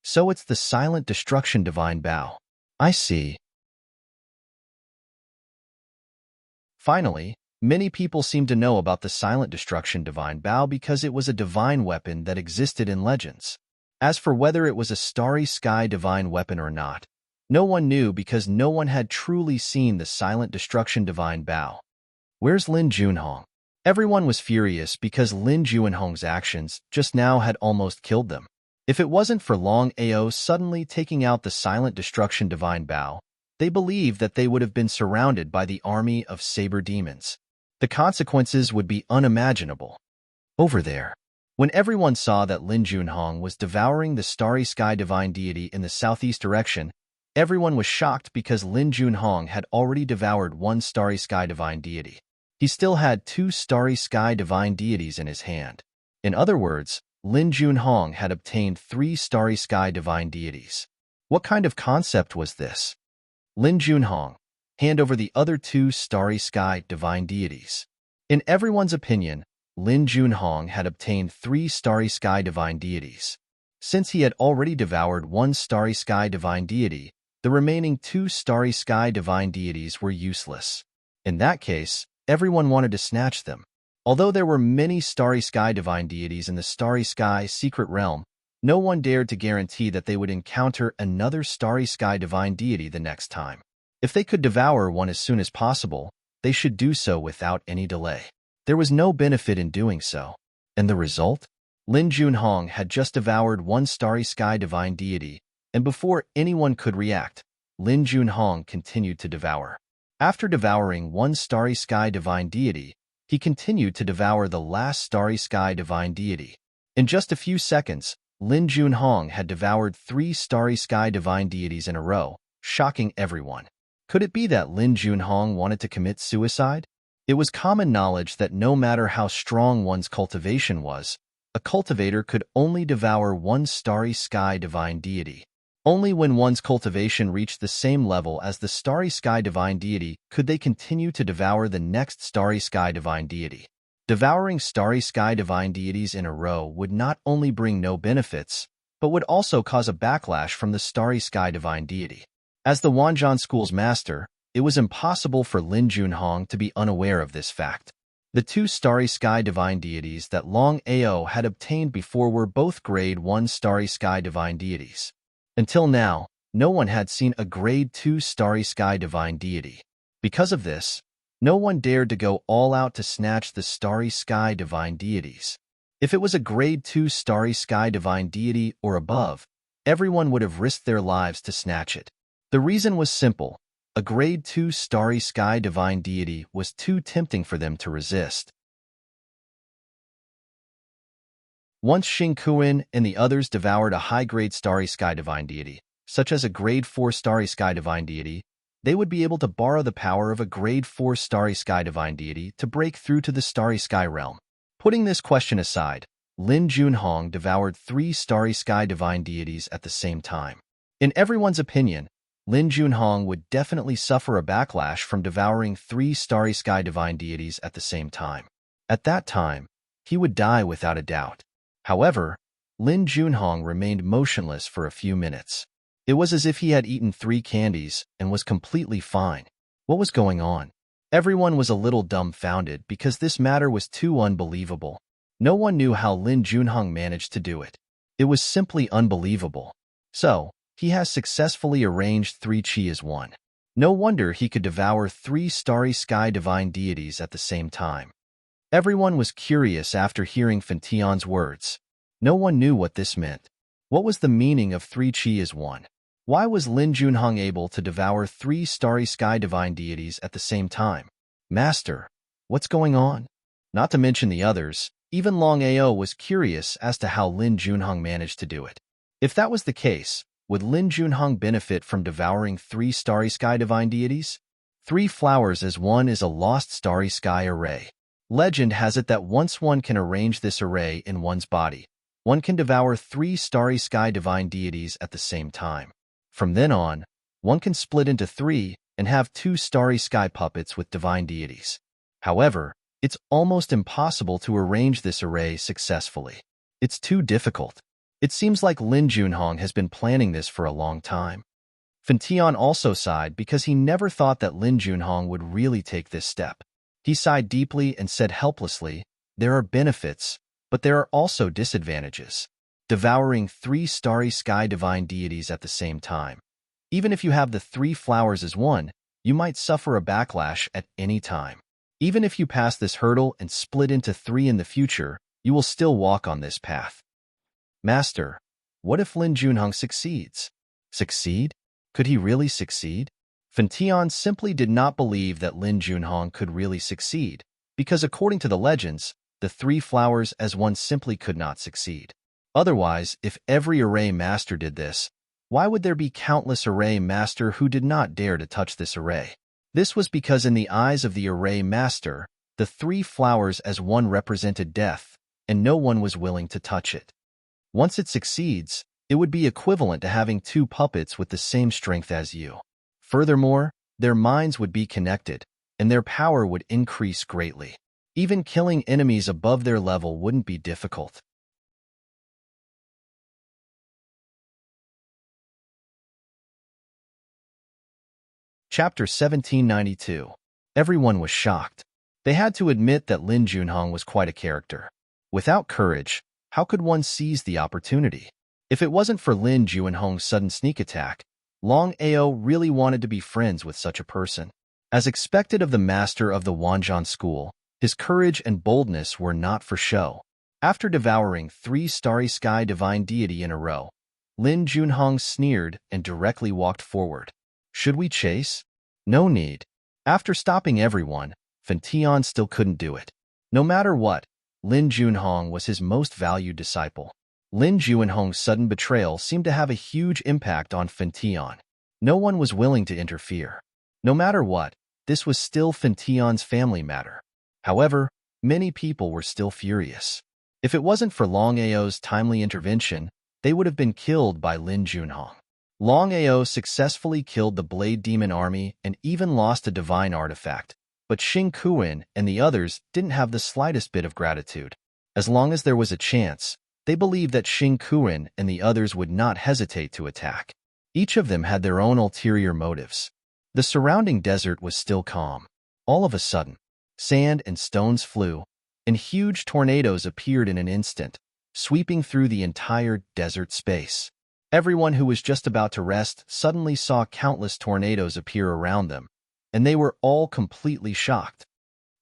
Speaker 1: So it's the Silent Destruction Divine Bow. I see." Finally, many people seem to know about the Silent Destruction Divine Bow because it was a divine weapon that existed in legends. As for whether it was a starry sky divine weapon or not, No one knew because no one had truly seen the silent destruction divine Bao. Where's Lin Junhong? Everyone was furious because Lin Junhong's actions just now had almost killed them. If it wasn't for Longao suddenly taking out the silent destruction divine Bao, they believed that they would have been surrounded by the army of saber demons. The consequences would be unimaginable. Over there, when everyone saw that Lin Junhong was devouring the starry sky divine deity in the southeast direction, everyone was shocked because Lin Junhong had already devoured one starry sky divine deity. He still had two starry sky divine deities in his hand. In other words, Lin Junhong had obtained 3 starry sky divine deities. What kind of concept was this? Lin Junhong, hand over the other 2 starry sky divine deities. In everyone's opinion, Lin Junhong had obtained 3 starry sky divine deities. Since he had already devoured 1 starry sky divine deity, the remaining 2 starry sky divine deities were useless. In that case, everyone wanted to snatch them. Although there were many starry sky divine deities in the starry sky secret realm, no one dared to guarantee that they would encounter another starry sky divine deity the next time. If they could devour one as soon as possible, they should do so without any delay. There was no benefit in doing so. And the result? Lin Junhong had just devoured 1 starry sky divine deity, and before anyone could react, Lin Junhong continued to devour. After devouring 1 starry sky divine deity, he continued to devour the last starry sky divine deity. In just a few seconds, Lin Junhong had devoured 3 starry sky divine deities in a row, shocking everyone. Could it be that Lin Junhong wanted to commit suicide? It was common knowledge that no matter how strong one's cultivation was, a cultivator could only devour 1 starry sky divine deity. Only when one's cultivation reached the same level as the starry sky divine deity could they continue to devour the next starry sky divine deity. Devouring starry sky divine deities in a row would not only bring no benefits, but would also cause a backlash from the starry sky divine deity. As the Wanzhan school's master, it was impossible for Lin Junhong to be unaware of this fact. The 2 starry sky divine deities that Longao had obtained before were both grade 1 starry sky divine deities. Until now, no one had seen a grade 2 starry sky divine deity. Because of this, no one dared to go all out to snatch the starry sky divine deities. If it was a grade 2 starry sky divine deity or above, everyone would have risked their lives to snatch it. The reason was simple. A grade 2 starry sky divine deity was too tempting for them to resist. Once Xing Kuan and the others devoured a high-grade starry sky divine deity, such as a grade 4 starry sky divine deity, they would be able to borrow the power of a grade 4 starry sky divine deity to break through to the starry sky realm. Putting this question aside, Lin Junhong devoured 3 starry sky divine deities at the same time. In everyone's opinion, Lin Junhong would definitely suffer a backlash from devouring 3 starry sky divine deities at the same time. At that time, he would die without a doubt. However, Lin Junhong remained motionless for a few minutes. It was as if he had eaten 3 candies and was completely fine. What was going on? Everyone was a little dumbfounded because this matter was too unbelievable. No one knew how Lin Junhong managed to do it. It was simply unbelievable. So, he has successfully arranged 3 chi as 1. No wonder he could devour 3 starry sky divine deities at the same time. Everyone was curious after hearing Fentian's words. No one knew what this meant. What was the meaning of 3 chi as 1? Why was Lin Junhong able to devour 3 starry sky divine deities at the same time? Master, what's going on? Not to mention the others, even Longao was curious as to how Lin Junhong managed to do it. If that was the case, would Lin Junhong benefit from devouring 3 starry sky divine deities? 3 flowers as 1 is a lost starry sky array. Legend has it that once one can arrange this array in one's body, one can devour 3 starry sky divine deities at the same time. From then on, one can split into 3 and have 2 starry sky puppets with divine deities. However, it's almost impossible to arrange this array successfully. It's too difficult. It seems like Lin Junhong has been planning this for a long time. Fentian also sighed because he never thought that Lin Junhong would really take this step. He sighed deeply and said helplessly, "There are benefits, but there are also disadvantages. Devouring 3 starry sky divine deities at the same time. Even if you have the 3 flowers as one, you might suffer a backlash at any time. Even if you pass this hurdle and split into 3 in the future, you will still walk on this path. Master, what if Lin Junhong succeeds? Succeed? Could he really succeed? Fentian simply did not believe that Lin Junhong could really succeed, because according to the legends, the 3 flowers as one simply could not succeed. Otherwise, if every array master did this, why would there be countless array master who did not dare to touch this array? This was because in the eyes of the array master, the 3 flowers as one represented death, and no one was willing to touch it. Once it succeeds, it would be equivalent to having 2 puppets with the same strength as you. Furthermore, their minds would be connected, and their power would increase greatly. Even killing enemies above their level wouldn't be difficult. Chapter 1792. Everyone was shocked. They had to admit that Lin Junhong was quite a character. Without courage, how could one seize the opportunity? If it wasn't for Lin Junhong's sudden sneak attack, Longao really wanted to be friends with such a person. As expected of the master of the Wanzhan school, his courage and boldness were not for show. After devouring 3 starry sky divine deity in a row, Lin Junhong sneered and directly walked forward. Should we chase? No need. After stopping everyone, Fentian still couldn't do it. No matter what, Lin Junhong was his most valued disciple. Lin Junhong's sudden betrayal seemed to have a huge impact on Fentian. No one was willing to interfere. No matter what, this was still Fentian's family matter. However, many people were still furious. If it wasn't for Longao's timely intervention, they would have been killed by Lin Junhong. Longao successfully killed the Blade Demon army and even lost a divine artifact, but Xing Kuan and the others didn't have the slightest bit of gratitude. As long as there was a chance, they believed that Xing Kuan and the others would not hesitate to attack. Each of them had their own ulterior motives. The surrounding desert was still calm. All of a sudden, sand and stones flew, and huge tornadoes appeared in an instant, sweeping through the entire desert space. Everyone who was just about to rest suddenly saw countless tornadoes appear around them, and they were all completely shocked.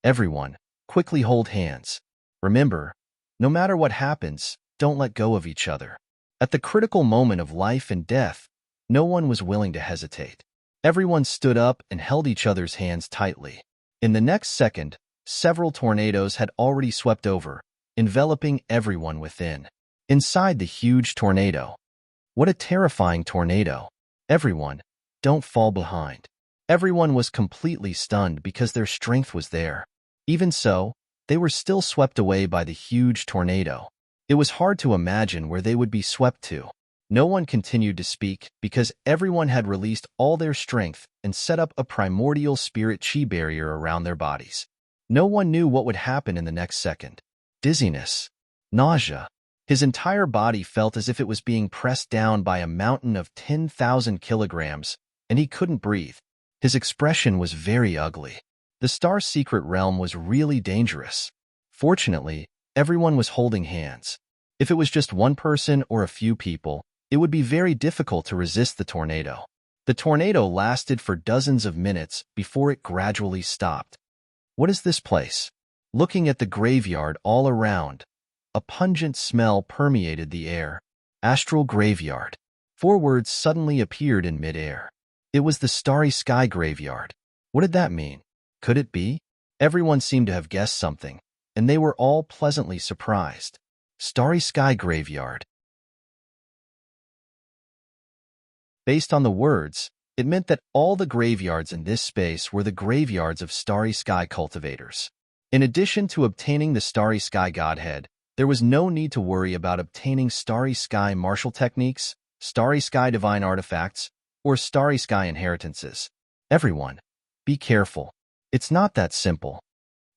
Speaker 1: Everyone, quickly hold hands. Remember, no matter what happens, don't let go of each other. At the critical moment of life and death, no one was willing to hesitate. Everyone stood up and held each other's hands tightly. In the next second, several tornadoes had already swept over, enveloping everyone within. Inside the huge tornado. What a terrifying tornado. Everyone, don't fall behind. Everyone was completely stunned because their strength was there. Even so, they were still swept away by the huge tornado. It was hard to imagine where they would be swept to. No one continued to speak because everyone had released all their strength and set up a primordial spirit chi barrier around their bodies. No one knew what would happen in the next second. Dizziness. Nausea. His entire body felt as if it was being pressed down by a mountain of 10,000 kilograms, and he couldn't breathe. His expression was very ugly. The Star Secret Realm was really dangerous. Fortunately, everyone was holding hands. If it was just one person or a few people, it would be very difficult to resist the tornado. The tornado lasted for dozens of minutes before it gradually stopped. What is this place? Looking at the graveyard all around, a pungent smell permeated the air. Astral graveyard. 4 words suddenly appeared in mid-air. It was the Starry Sky Graveyard. What did that mean? Could it be? Everyone seemed to have guessed something, and they were all pleasantly surprised. Starry Sky Graveyard. Based on the words, it meant that all the graveyards in this space were the graveyards of Starry Sky cultivators. In addition to obtaining the Starry Sky Godhead, there was no need to worry about obtaining Starry Sky martial techniques, Starry Sky divine artifacts, or Starry Sky inheritances. Everyone, be careful. It's not that simple.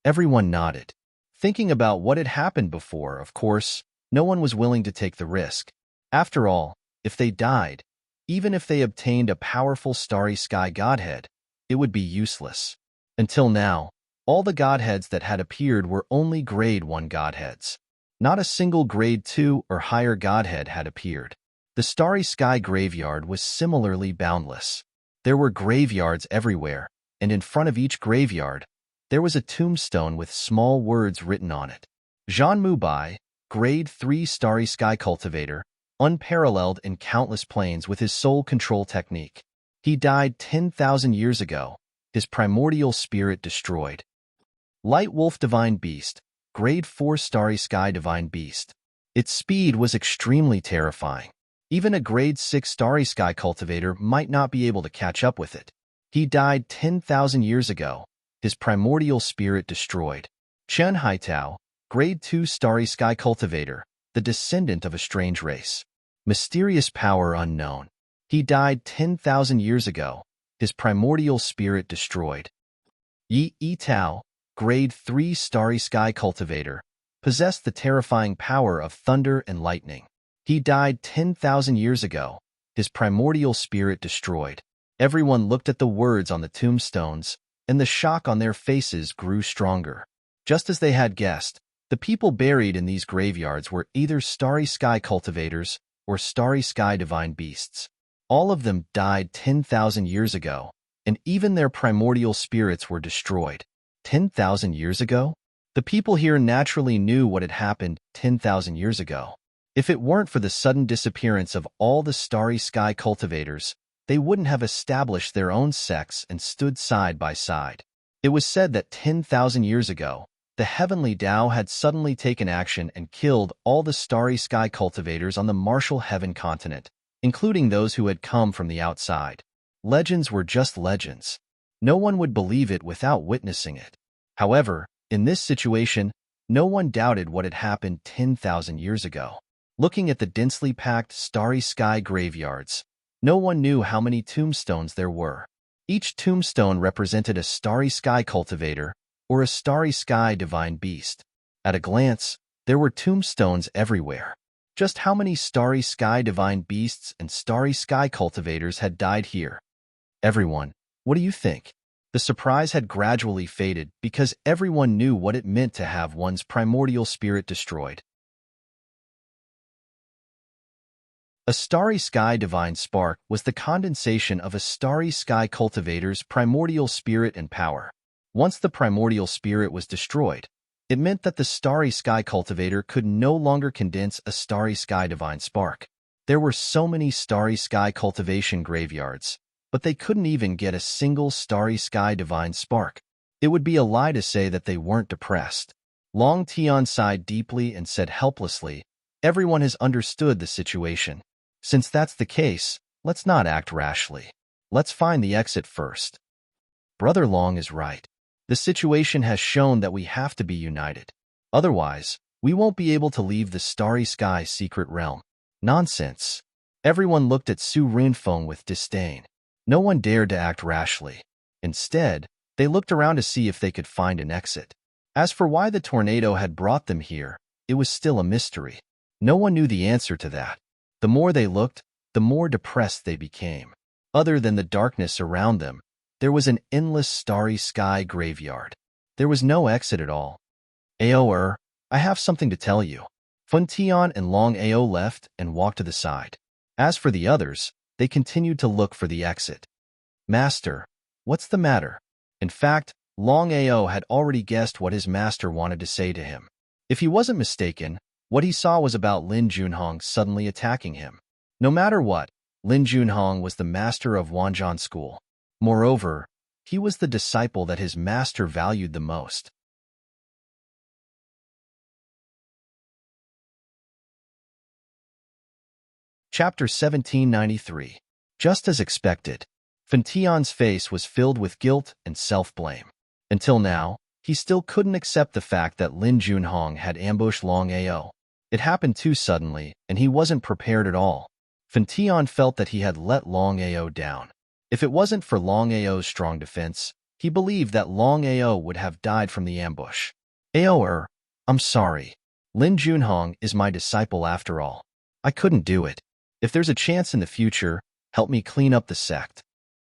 Speaker 1: Everyone nodded. Thinking about what had happened before, of course, no one was willing to take the risk. After all, if they died, even if they obtained a powerful Starry Sky Godhead, it would be useless. Until now, all the Godheads that had appeared were only Grade 1 Godheads. Not a single Grade 2 or higher Godhead had appeared. The starry sky graveyard was similarly boundless. There were graveyards everywhere, and in front of each graveyard, there was a tombstone with small words written on it. Jean Mubai, Grade 3 Starry Sky Cultivator, unparalleled in countless planes with his soul control technique. He died 10,000 years ago, his primordial spirit destroyed. Light Wolf Divine Beast, Grade 4 Starry Sky Divine Beast. Its speed was extremely terrifying. Even a Grade 6 Starry Sky Cultivator might not be able to catch up with it. He died 10,000 years ago, his primordial spirit destroyed. Chen Haitao, Grade 2 Starry Sky Cultivator, the descendant of a strange race. Mysterious power unknown. He died 10,000 years ago, his primordial spirit destroyed. Yi Tao, Grade 3 Starry Sky Cultivator, possessed the terrifying power of thunder and lightning. He died 10,000 years ago, his primordial spirit destroyed. Everyone looked at the words on the tombstones, and the shock on their faces grew stronger. Just as they had guessed, the people buried in these graveyards were either starry sky cultivators or starry sky divine beasts. All of them died 10,000 years ago, and even their primordial spirits were destroyed. 10,000 years ago? The people here naturally knew what had happened 10,000 years ago. If it weren't for the sudden disappearance of all the starry sky cultivators, they wouldn't have established their own sects and stood side by side. It was said that 10,000 years ago, the heavenly Tao had suddenly taken action and killed all the starry sky cultivators on the Martial Heaven continent, including those who had come from the outside. Legends were just legends. No one would believe it without witnessing it. However, in this situation, no one doubted what had happened 10,000 years ago. Looking at the densely packed starry sky graveyards, no one knew how many tombstones there were. Each tombstone represented a starry sky cultivator or a starry sky divine beast. At a glance, there were tombstones everywhere. Just how many starry sky divine beasts and starry sky cultivators had died here? Everyone, what do you think? The surprise had gradually faded because everyone knew what it meant to have one's primordial spirit destroyed. A starry sky divine spark was the condensation of a starry sky cultivator's primordial spirit and power. Once the primordial spirit was destroyed, it meant that the starry sky cultivator could no longer condense a starry sky divine spark. There were so many starry sky cultivation graveyards, but they couldn't even get a single starry sky divine spark. It would be a lie to say that they weren't depressed. Long Tian sighed deeply and said helplessly, "Everyone has understood the situation. Since that's the case, let's not act rashly. Let's find the exit first." Brother Long is right. The situation has shown that we have to be united. Otherwise, we won't be able to leave the starry sky secret realm. Nonsense. Everyone looked at Su Runfeng with disdain. No one dared to act rashly. Instead, they looked around to see if they could find an exit. As for why the tornado had brought them here, it was still a mystery. No one knew the answer to that. The more they looked, the more depressed they became. Other than the darkness around them, there was an endless starry sky graveyard. There was no exit at all. "Ao, I have something to tell you." Fun Tian and Long Ao left and walked to the side. As for the others, they continued to look for the exit. "Master, what's the matter?" In fact, Long Ao had already guessed what his master wanted to say to him. If he wasn't mistaken, what he saw was about Lin Junhong suddenly attacking him. No matter what, Lin Junhong was the master of Wanzhan School. Moreover, he was the disciple that his master valued the most. Chapter 1793. Just as expected, Fentian's face was filled with guilt and self-blame. Until now, he still couldn't accept the fact that Lin Junhong had ambushed Long Ao. It happened too suddenly, and he wasn't prepared at all. Fentian felt that he had let Long Ao down. If it wasn't for Long Ao's strong defense, he believed that Long Ao would have died from the ambush. "Ao, I'm sorry. Lin Junhong is my disciple after all. I couldn't do it. If there's a chance in the future, help me clean up the sect."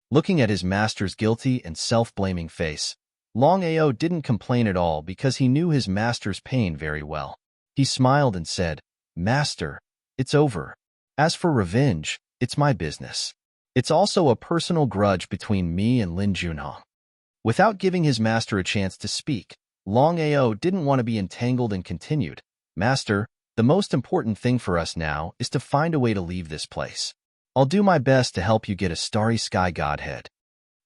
Speaker 1: Looking at his master's guilty and self-blaming face, Long Ao didn't complain at all because he knew his master's pain very well. He smiled and said, "Master, it's over. As for revenge, it's my business. It's also a personal grudge between me and Lin Junhong. Without giving his master a chance to speak, Longao didn't want to be entangled and continued. Master, the most important thing for us now is to find a way to leave this place. I'll do my best to help you get a starry sky godhead.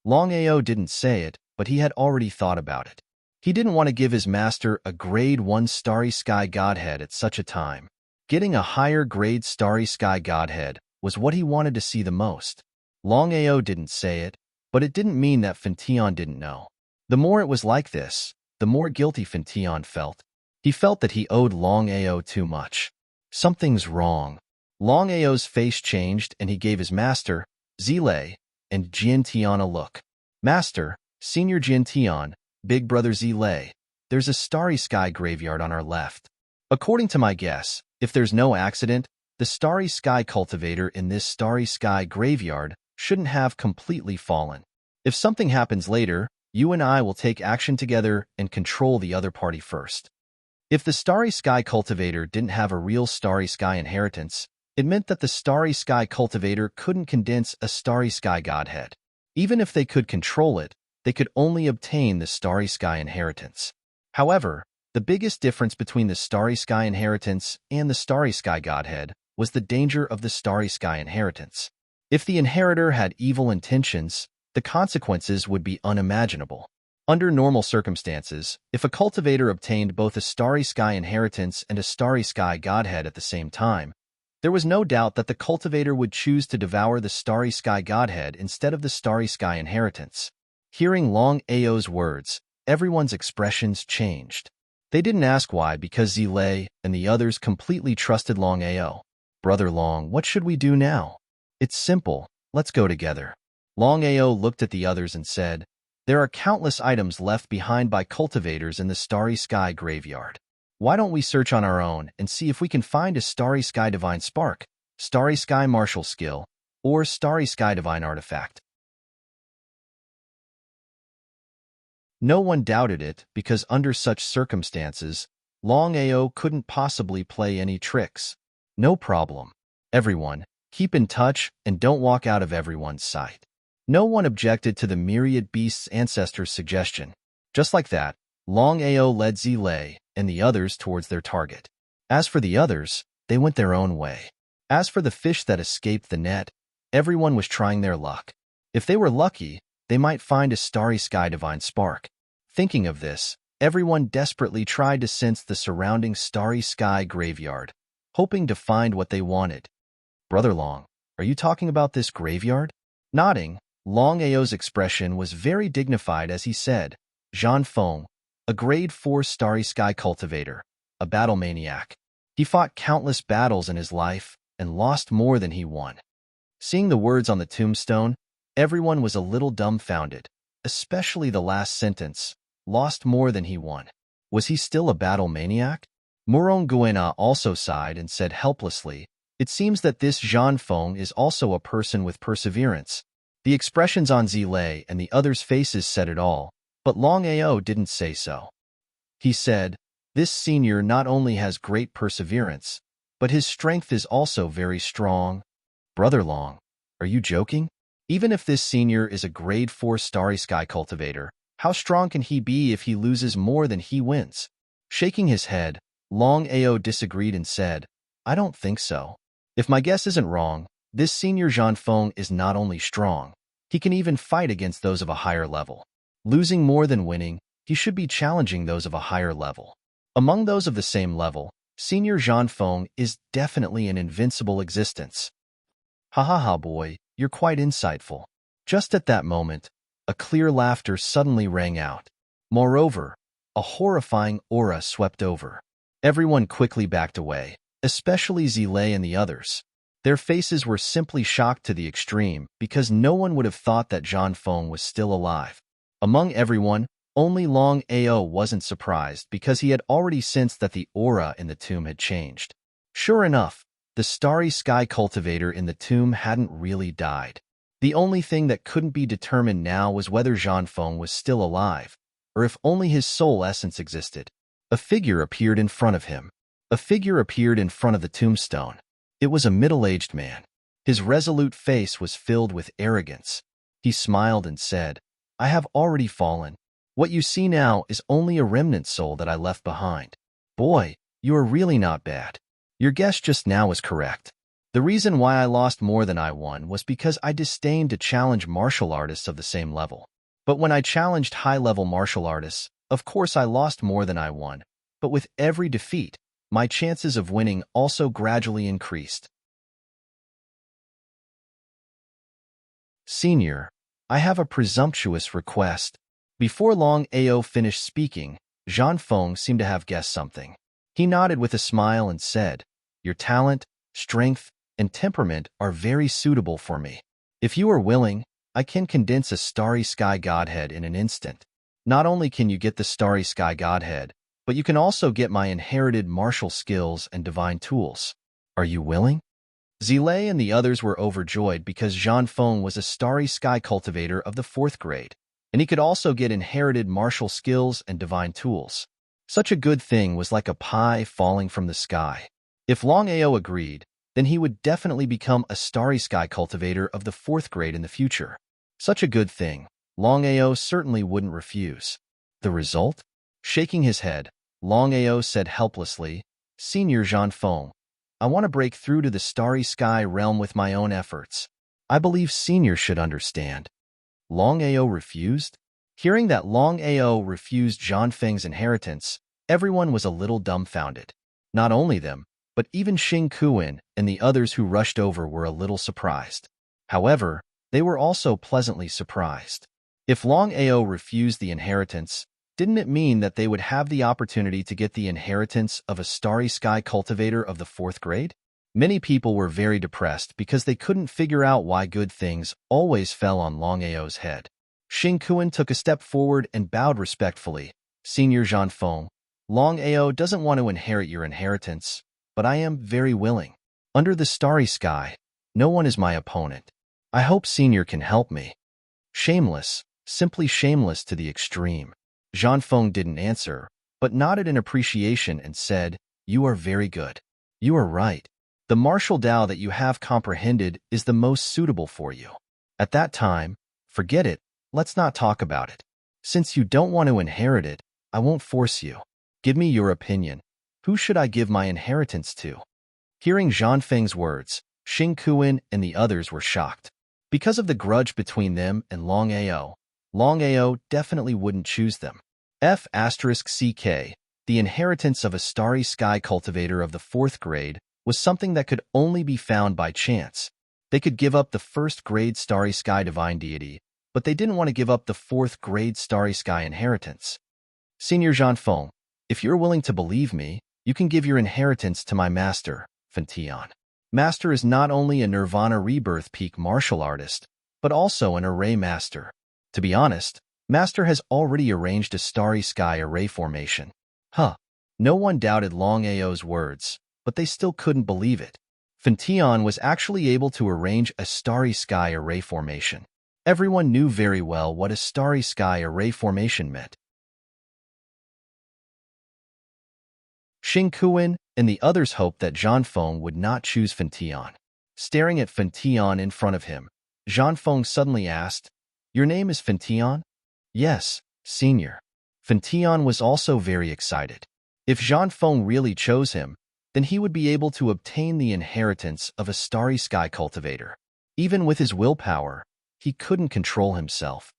Speaker 1: Longao didn't say it, but he had already thought about it. He didn't want to give his master a grade 1 starry sky godhead at such a time. Getting a higher grade starry sky godhead was what he wanted to see the most. Longao didn't say it, but it didn't mean that Fentian didn't know. The more it was like this, the more guilty Fentian felt. He felt that he owed Longao too much. Something's wrong. Longao's face changed and he gave his master, Zilei, and Jiantian a look. Master, Senior Jiantian, Big Brother Zilei, there's a starry sky graveyard on our left. According to my guess, if there's no accident, the starry sky cultivator in this starry sky graveyard shouldn't have completely fallen. If something happens later, you and I will take action together and control the other party first. If the starry sky cultivator didn't have a real starry sky inheritance, it meant that the starry sky cultivator couldn't condense a starry sky godhead. Even if they could control it, they could only obtain the starry sky inheritance. However, the biggest difference between the starry sky inheritance and the starry sky godhead was the danger of the starry sky inheritance. If the inheritor had evil intentions, the consequences would be unimaginable. Under normal circumstances, if a cultivator obtained both a starry sky inheritance and a starry sky godhead at the same time, there was no doubt that the cultivator would choose to devour the starry sky godhead instead of the starry sky inheritance. Hearing Long Ao's words, everyone's expressions changed. They didn't ask why because Zilei and the others completely trusted Long Ao. Brother Long, what should we do now? It's simple, let's go together. Long Ao looked at the others and said, there are countless items left behind by cultivators in the starry sky graveyard. Why don't we search on our own and see if we can find a starry sky divine spark, starry sky martial skill, or starry sky divine artifact? No one doubted it because under such circumstances, Long Ao couldn't possibly play any tricks. No problem. Everyone, keep in touch and don't walk out of everyone's sight. No one objected to the myriad beasts' ancestors' suggestion. Just like that, Long Ao led Zilei and the others towards their target. As for the others, they went their own way. As for the fish that escaped the net, everyone was trying their luck. If they were lucky, they might find a starry sky divine spark. Thinking of this, everyone desperately tried to sense the surrounding starry sky graveyard, hoping to find what they wanted. Brother Long, are you talking about this graveyard? Nodding, Long Ao's expression was very dignified as he said, Zhan Feng, a grade 4 starry sky cultivator, a battle maniac. He fought countless battles in his life and lost more than he won. Seeing the words on the tombstone, everyone was a little dumbfounded, especially the last sentence, lost more than he won. Was he still a battle maniac? Murong Guena also sighed and said helplessly, it seems that this Zhan Feng is also a person with perseverance. The expressions on Zilei and the others' faces said it all, but Long Ao didn't say so. He said, this senior not only has great perseverance, but his strength is also very strong. Brother Long, are you joking? Even if this senior is a grade 4 starry sky cultivator, how strong can he be if he loses more than he wins? Shaking his head, Long Ao disagreed and said, I don't think so. If my guess isn't wrong, this senior Zhan Feng is not only strong, he can even fight against those of a higher level. Losing more than winning, he should be challenging those of a higher level. Among those of the same level, Senior Zhan Feng is definitely an invincible existence. Ha ha ha boy, you're quite insightful. Just at that moment, a clear laughter suddenly rang out. Moreover, a horrifying aura swept over. Everyone quickly backed away, especially Zilei and the others. Their faces were simply shocked to the extreme because no one would have thought that Zhan Feng was still alive. Among everyone, only Long Ao wasn't surprised because he had already sensed that the aura in the tomb had changed. Sure enough, the starry sky cultivator in the tomb hadn't really died. The only thing that couldn't be determined now was whether Zhan Feng was still alive, or if only his soul essence existed. A figure appeared in front of him. A figure appeared in front of the tombstone. It was a middle-aged man. His resolute face was filled with arrogance. He smiled and said, "I have already fallen. What you see now is only a remnant soul that I left behind. Boy, you are really not bad. Your guess just now was correct. The reason why I lost more than I won was because I disdained to challenge martial artists of the same level. But when I challenged high-level martial artists, of course I lost more than I won. But with every defeat, my chances of winning also gradually increased." "Senior, I have a presumptuous request." Before Longao finished speaking, Zhang Feng seemed to have guessed something. He nodded with a smile and said, "Your talent, strength, and temperament are very suitable for me. If you are willing, I can condense a starry sky godhead in an instant. Not only can you get the starry sky godhead, but you can also get my inherited martial skills and divine tools. Are you willing?" Zilei and the others were overjoyed because Zhang Feng was a starry sky cultivator of the 4th grade, and he could also get inherited martial skills and divine tools. Such a good thing was like a pie falling from the sky. If Longao agreed, then he would definitely become a starry sky cultivator of the 4th grade in the future. Such a good thing, Longao certainly wouldn't refuse. The result? Shaking his head, Longao said helplessly, "Senior Zhang Feng, I want to break through to the starry sky realm with my own efforts. I believe Senior should understand." Longao refused? Hearing that Longao refused Zhang Feng's inheritance, everyone was a little dumbfounded. Not only them, but even Xing Kuan and the others who rushed over were a little surprised. However, they were also pleasantly surprised. If Longao refused the inheritance, didn't it mean that they would have the opportunity to get the inheritance of a starry sky cultivator of the 4th grade? Many people were very depressed because they couldn't figure out why good things always fell on Longao's head. Xing Kuan took a step forward and bowed respectfully. "Senior Zhang Feng, Longao doesn't want to inherit your inheritance, but I am very willing. Under the starry sky, no one is my opponent. I hope Senior can help me." Shameless, simply shameless to the extreme. Zhang Feng didn't answer, but nodded in appreciation and said, "You are very good. You are right. The martial Tao that you have comprehended is the most suitable for you. At that time, forget it, let's not talk about it. Since you don't want to inherit it, I won't force you. Give me your opinion. Who should I give my inheritance to?" Hearing Zhang Feng's words, Xing Kuan and the others were shocked. Because of the grudge between them and Longao, Longao definitely wouldn't choose them. F***CK, the inheritance of a starry sky cultivator of the 4th grade, was something that could only be found by chance. They could give up the 1st grade starry sky divine deity, but they didn't want to give up the 4th grade starry sky inheritance. "Senior Zhang Feng, if you're willing to believe me, you can give your inheritance to my master, Fentian. Master is not only a Nirvana Rebirth Peak martial artist, but also an array master. To be honest, Master has already arranged a starry sky array formation." No one doubted Longao's words, but they still couldn't believe it. Fentian was actually able to arrange a starry sky array formation. Everyone knew very well what a starry sky array formation meant. Xing Kuan and the others hoped that Zhang Feng would not choose Fentian. Staring at Fentian in front of him, Zhang Feng suddenly asked, "Your name is Fentian?" "Yes, Senior." Fentian was also very excited. If Zhang Feng really chose him, then he would be able to obtain the inheritance of a starry sky cultivator. Even with his willpower, he couldn't control himself.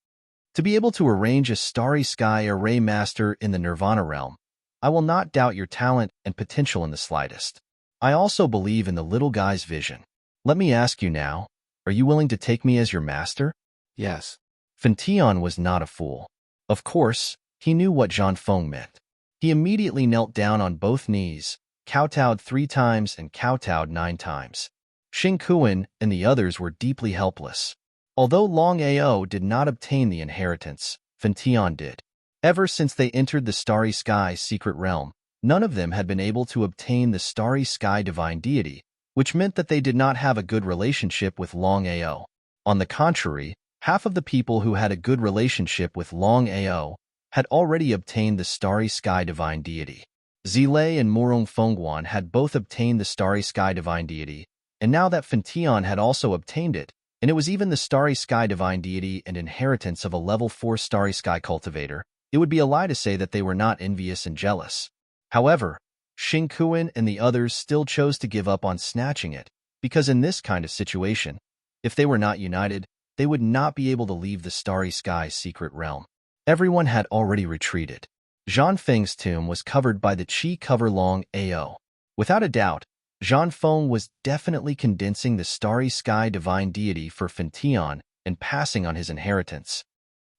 Speaker 1: To be able to arrange a starry sky array master in the Nirvana realm, I will not doubt your talent and potential in the slightest. I also believe in the little guy's vision. Let me ask you now, are you willing to take me as your master?"
Speaker 2: Yes.
Speaker 1: Fentian was not a fool. Of course, he knew what Zhang Feng meant. He immediately knelt down on both knees, kowtowed 3 times and kowtowed 9 times. Xing Kuan and the others were deeply helpless. Although Longao did not obtain the inheritance, Fentian did. Ever since they entered the Starry Sky secret realm, none of them had been able to obtain the Starry Sky divine deity, which meant that they did not have a good relationship with Longao. On the contrary, half of the people who had a good relationship with Longao had already obtained the Starry Sky divine deity. Zilei and Murong Fengguan had both obtained the Starry Sky Divine Deity, and now that Fentian had also obtained it, and it was even the Starry Sky Divine Deity and inheritance of a level 4 Starry Sky Cultivator, it would be a lie to say that they were not envious and jealous. However, Xingkuan and the others still chose to give up on snatching it, because in this kind of situation, if they were not united, they would not be able to leave the Starry Sky's secret realm. Everyone had already retreated. Zhan Feng's tomb was covered by the Qi cover Longao. Without a doubt, Zhan Feng was definitely condensing the Starry Sky Divine Deity for Fentian and passing on his inheritance.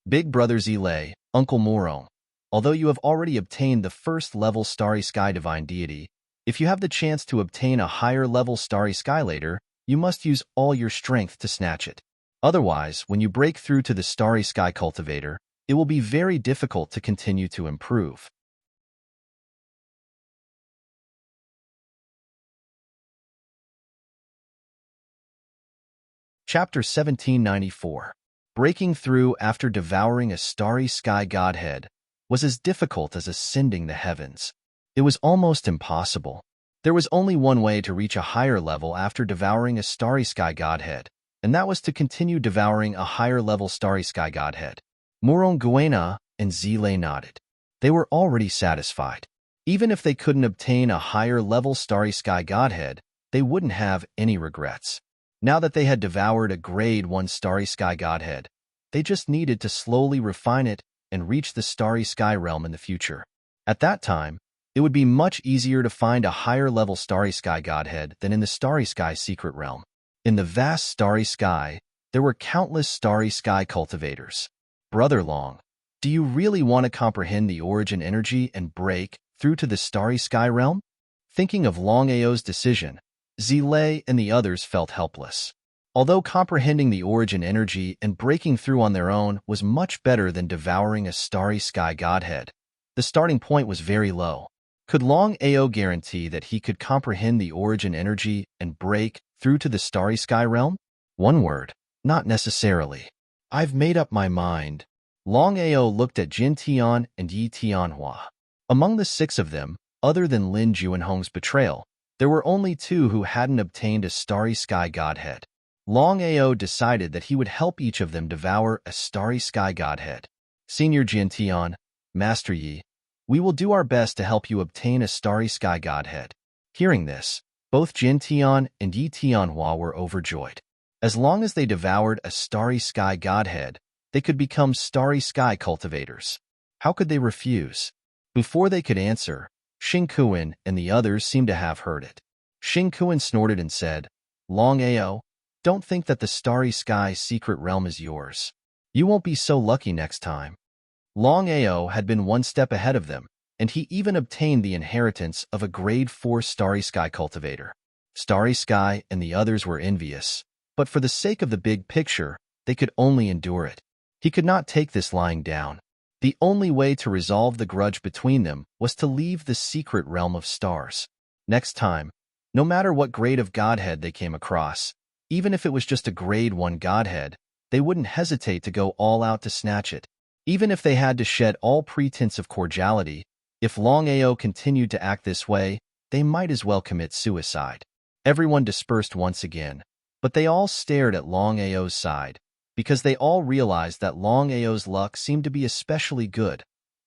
Speaker 1: Big Brother Zilei, Uncle Murong, although you have already obtained the first level Starry Sky Divine Deity, if you have the chance to obtain a higher level Starry Sky later, you must use all your strength to snatch it. Otherwise, when you break through to the Starry Sky Cultivator, it will be very difficult to continue to improve. Chapter 1794. Breaking through after devouring a Starry Sky Godhead was as difficult as ascending the heavens. It was almost impossible. There was only one way to reach a higher level after devouring a Starry Sky Godhead, and that was to continue devouring a higher level Starry Sky Godhead. Murong Guena and Zilei nodded. They were already satisfied. Even if they couldn't obtain a higher level Starry Sky Godhead, they wouldn't have any regrets. Now that they had devoured a grade 1 Starry Sky Godhead, they just needed to slowly refine it and reach the Starry Sky realm in the future. At that time, it would be much easier to find a higher level Starry Sky Godhead than in the Starry Sky secret realm. In the vast Starry Sky, there were countless Starry Sky cultivators. Brother Long, do you really want to comprehend the origin energy and break through to the Starry Sky realm? Thinking of Longao's decision, Zilei and the others felt helpless. Although comprehending the origin energy and breaking through on their own was much better than devouring a Starry Sky Godhead, the starting point was very low. Could Longao guarantee that he could comprehend the origin energy and break through to the Starry Sky realm? One word, not necessarily. I've made up my mind. Longao looked at Jin Tian and Yi Tianhua. Among the 6 of them, other than Lin Juanhong's betrayal, there were only 2 who hadn't obtained a Starry Sky Godhead. Longao decided that he would help each of them devour a Starry Sky Godhead. Senior Jin Tian, Master Yi, we will do our best to help you obtain a Starry Sky Godhead. Hearing this, both Jin Tian and Yi Tianhua were overjoyed. As long as they devoured a Starry Sky Godhead, they could become Starry Sky cultivators. How could they refuse? Before they could answer, Xingkuan and the others seemed to have heard it. Xingkuan snorted and said, Longao, don't think that the Starry Sky secret realm is yours. You won't be so lucky next time. Longao had been one step ahead of them, and he even obtained the inheritance of a grade 4 Starry Sky cultivator. Starry Sky and the others were envious, but for the sake of the big picture, they could only endure it. He could not take this lying down. The only way to resolve the grudge between them was to leave the secret realm of stars. Next time, no matter what grade of Godhead they came across, even if it was just a grade 1 Godhead, they wouldn't hesitate to go all out to snatch it. Even if they had to shed all pretense of cordiality, if Longao continued to act this way, they might as well commit suicide. Everyone dispersed once again, but they all stared at Longao's side, because they all realized that Longao's luck seemed to be especially good,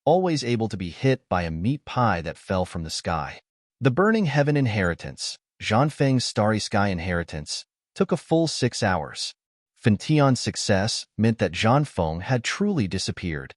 Speaker 1: always able to be hit by a meat pie that fell from the sky. The Burning Heaven Inheritance, Zhan Feng's Starry Sky Inheritance, took a full 6 hours. Fentian's success meant that Zhan Feng had truly disappeared.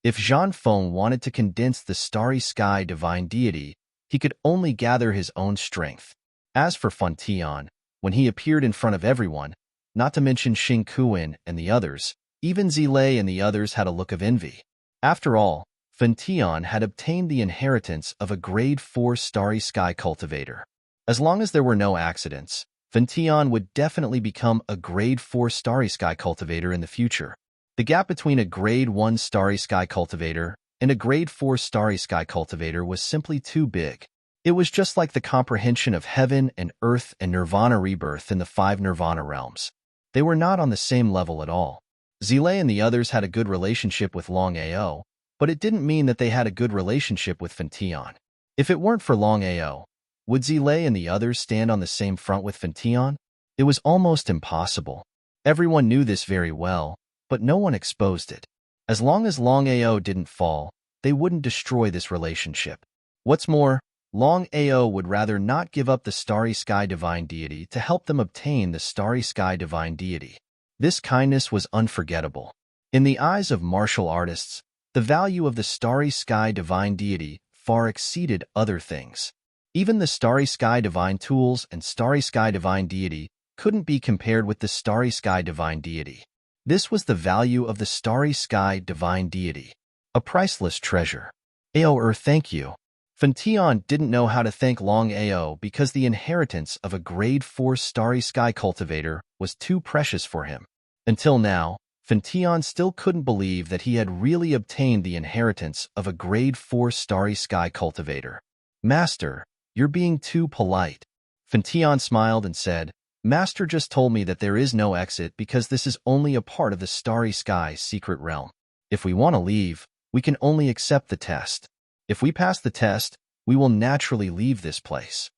Speaker 1: If Zhan Feng wanted to condense the Starry Sky Divine Deity, he could only gather his own strength. As for Fentian, when he appeared in front of everyone, not to mention Xingkuan and the others, even Zilei and the others had a look of envy. After all, Fentian had obtained the inheritance of a grade 4 Starry Sky cultivator. As long as there were no accidents, Fentian would definitely become a grade 4 Starry Sky cultivator in the future. The gap between a grade 1 Starry Sky cultivator and a grade 4 Starry Sky cultivator was simply too big. It was just like the comprehension of heaven and earth and nirvana rebirth in the 5 nirvana realms. They were not on the same level at all. Zilei and the others had a good relationship with Longao, but it didn't mean that they had a good relationship with Fentian. If it weren't for Longao, would Zilei and the others stand on the same front with Fentian? It was almost impossible. Everyone knew this very well, but no one exposed it. As long as Longao didn't fall, they wouldn't destroy this relationship. What's more, Longao would rather not give up the Starry Sky Divine Deity to help them obtain the Starry Sky Divine Deity. This kindness was unforgettable. In the eyes of martial artists, the value of the Starry Sky Divine Deity far exceeded other things. Even the Starry Sky Divine Tools and Starry Sky Divine Deity couldn't be compared with the Starry Sky Divine Deity. This was the value of the Starry Sky Divine Deity, a priceless treasure. Ao thank you. Fentian didn't know how to thank Longao because the inheritance of a grade 4 Starry Sky Cultivator was too precious for him. Until now, Fentian still couldn't believe that he had really obtained the inheritance of a grade 4 Starry Sky Cultivator. Master, you're being too polite. Fentian smiled and said, Master just told me that there is no exit because this is only a part of the Starry Sky secret realm. If we want to leave, we can only accept the test. If we pass the test, we will naturally leave this place.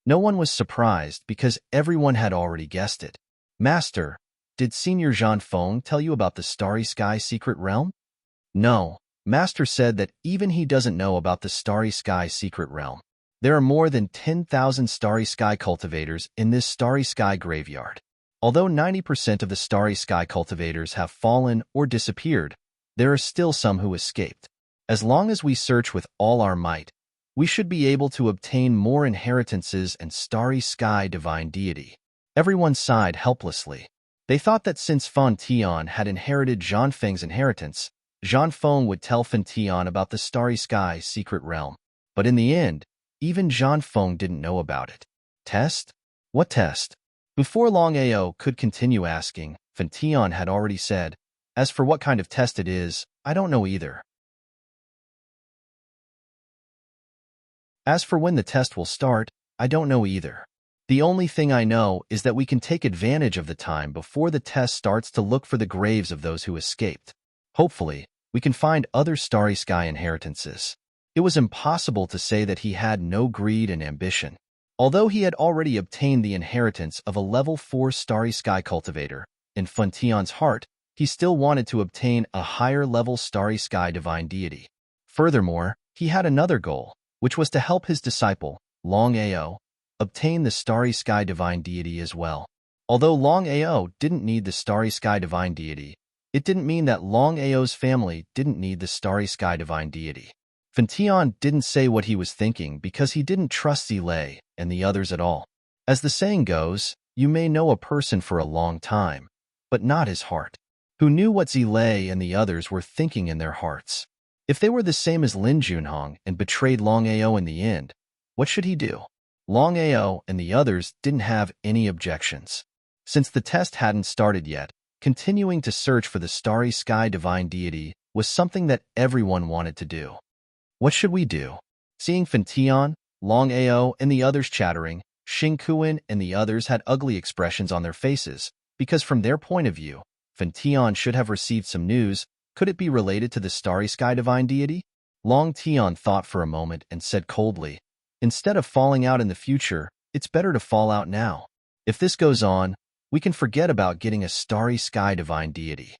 Speaker 1: No one was surprised because everyone had already guessed it. Master, did Senior Jean Fong tell you about the Starry Sky secret realm? No, Master said that even he doesn't know about the Starry Sky secret realm. There are more than 10,000 Starry Sky cultivators in this Starry Sky graveyard. Although 90% of the Starry Sky cultivators have fallen or disappeared, there are still some who escaped. As long as we search with all our might, we should be able to obtain more inheritances and Starry Sky Divine Deity. Everyone sighed helplessly. They thought that since Fan Tian had inherited Zhang Feng's inheritance, Zhang Feng would tell Fan Tian about the Starry Sky secret realm. But in the end, even Zhang Feng didn't know about it. Test? What test? Before Longao could continue asking, Fan Tian had already said, As for what kind of test it is, I don't know either. As for when the test will start, I don't know either. The only thing I know is that we can take advantage of the time before the test starts to look for the graves of those who escaped. Hopefully, we can find other Starry Sky inheritances. It was impossible to say that he had no greed and ambition. Although he had already obtained the inheritance of a level 4 Starry Sky cultivator, in Fan Tian's heart, he still wanted to obtain a higher level Starry Sky Divine Deity. Furthermore, he had another goal, which was to help his disciple, Longao, obtain the Starry Sky Divine Deity as well. Although Longao didn't need the Starry Sky Divine Deity, it didn't mean that Longao's family didn't need the Starry Sky Divine Deity. Fan Tian didn't say what he was thinking because he didn't trust Zilei and the others at all. As the saying goes, you may know a person for a long time, but not his heart. Who knew what Zilei and the others were thinking in their hearts? If they were the same as Lin Junhong and betrayed Longao in the end, what should he do? Longao and the others didn't have any objections. Since the test hadn't started yet, continuing to search for the Starry Sky Divine Deity was something that everyone wanted to do. What should we do? Seeing Fan Tian, Longao, and the others chattering, Xing Kuan and the others had ugly expressions on their faces, because from their point of view, Fan Tian should have received some news. Could it be related to the Starry Sky Divine Deity? Long Tian thought for a moment and said coldly, Instead of falling out in the future, it's better to fall out now. If this goes on, we can forget about getting a Starry Sky Divine Deity.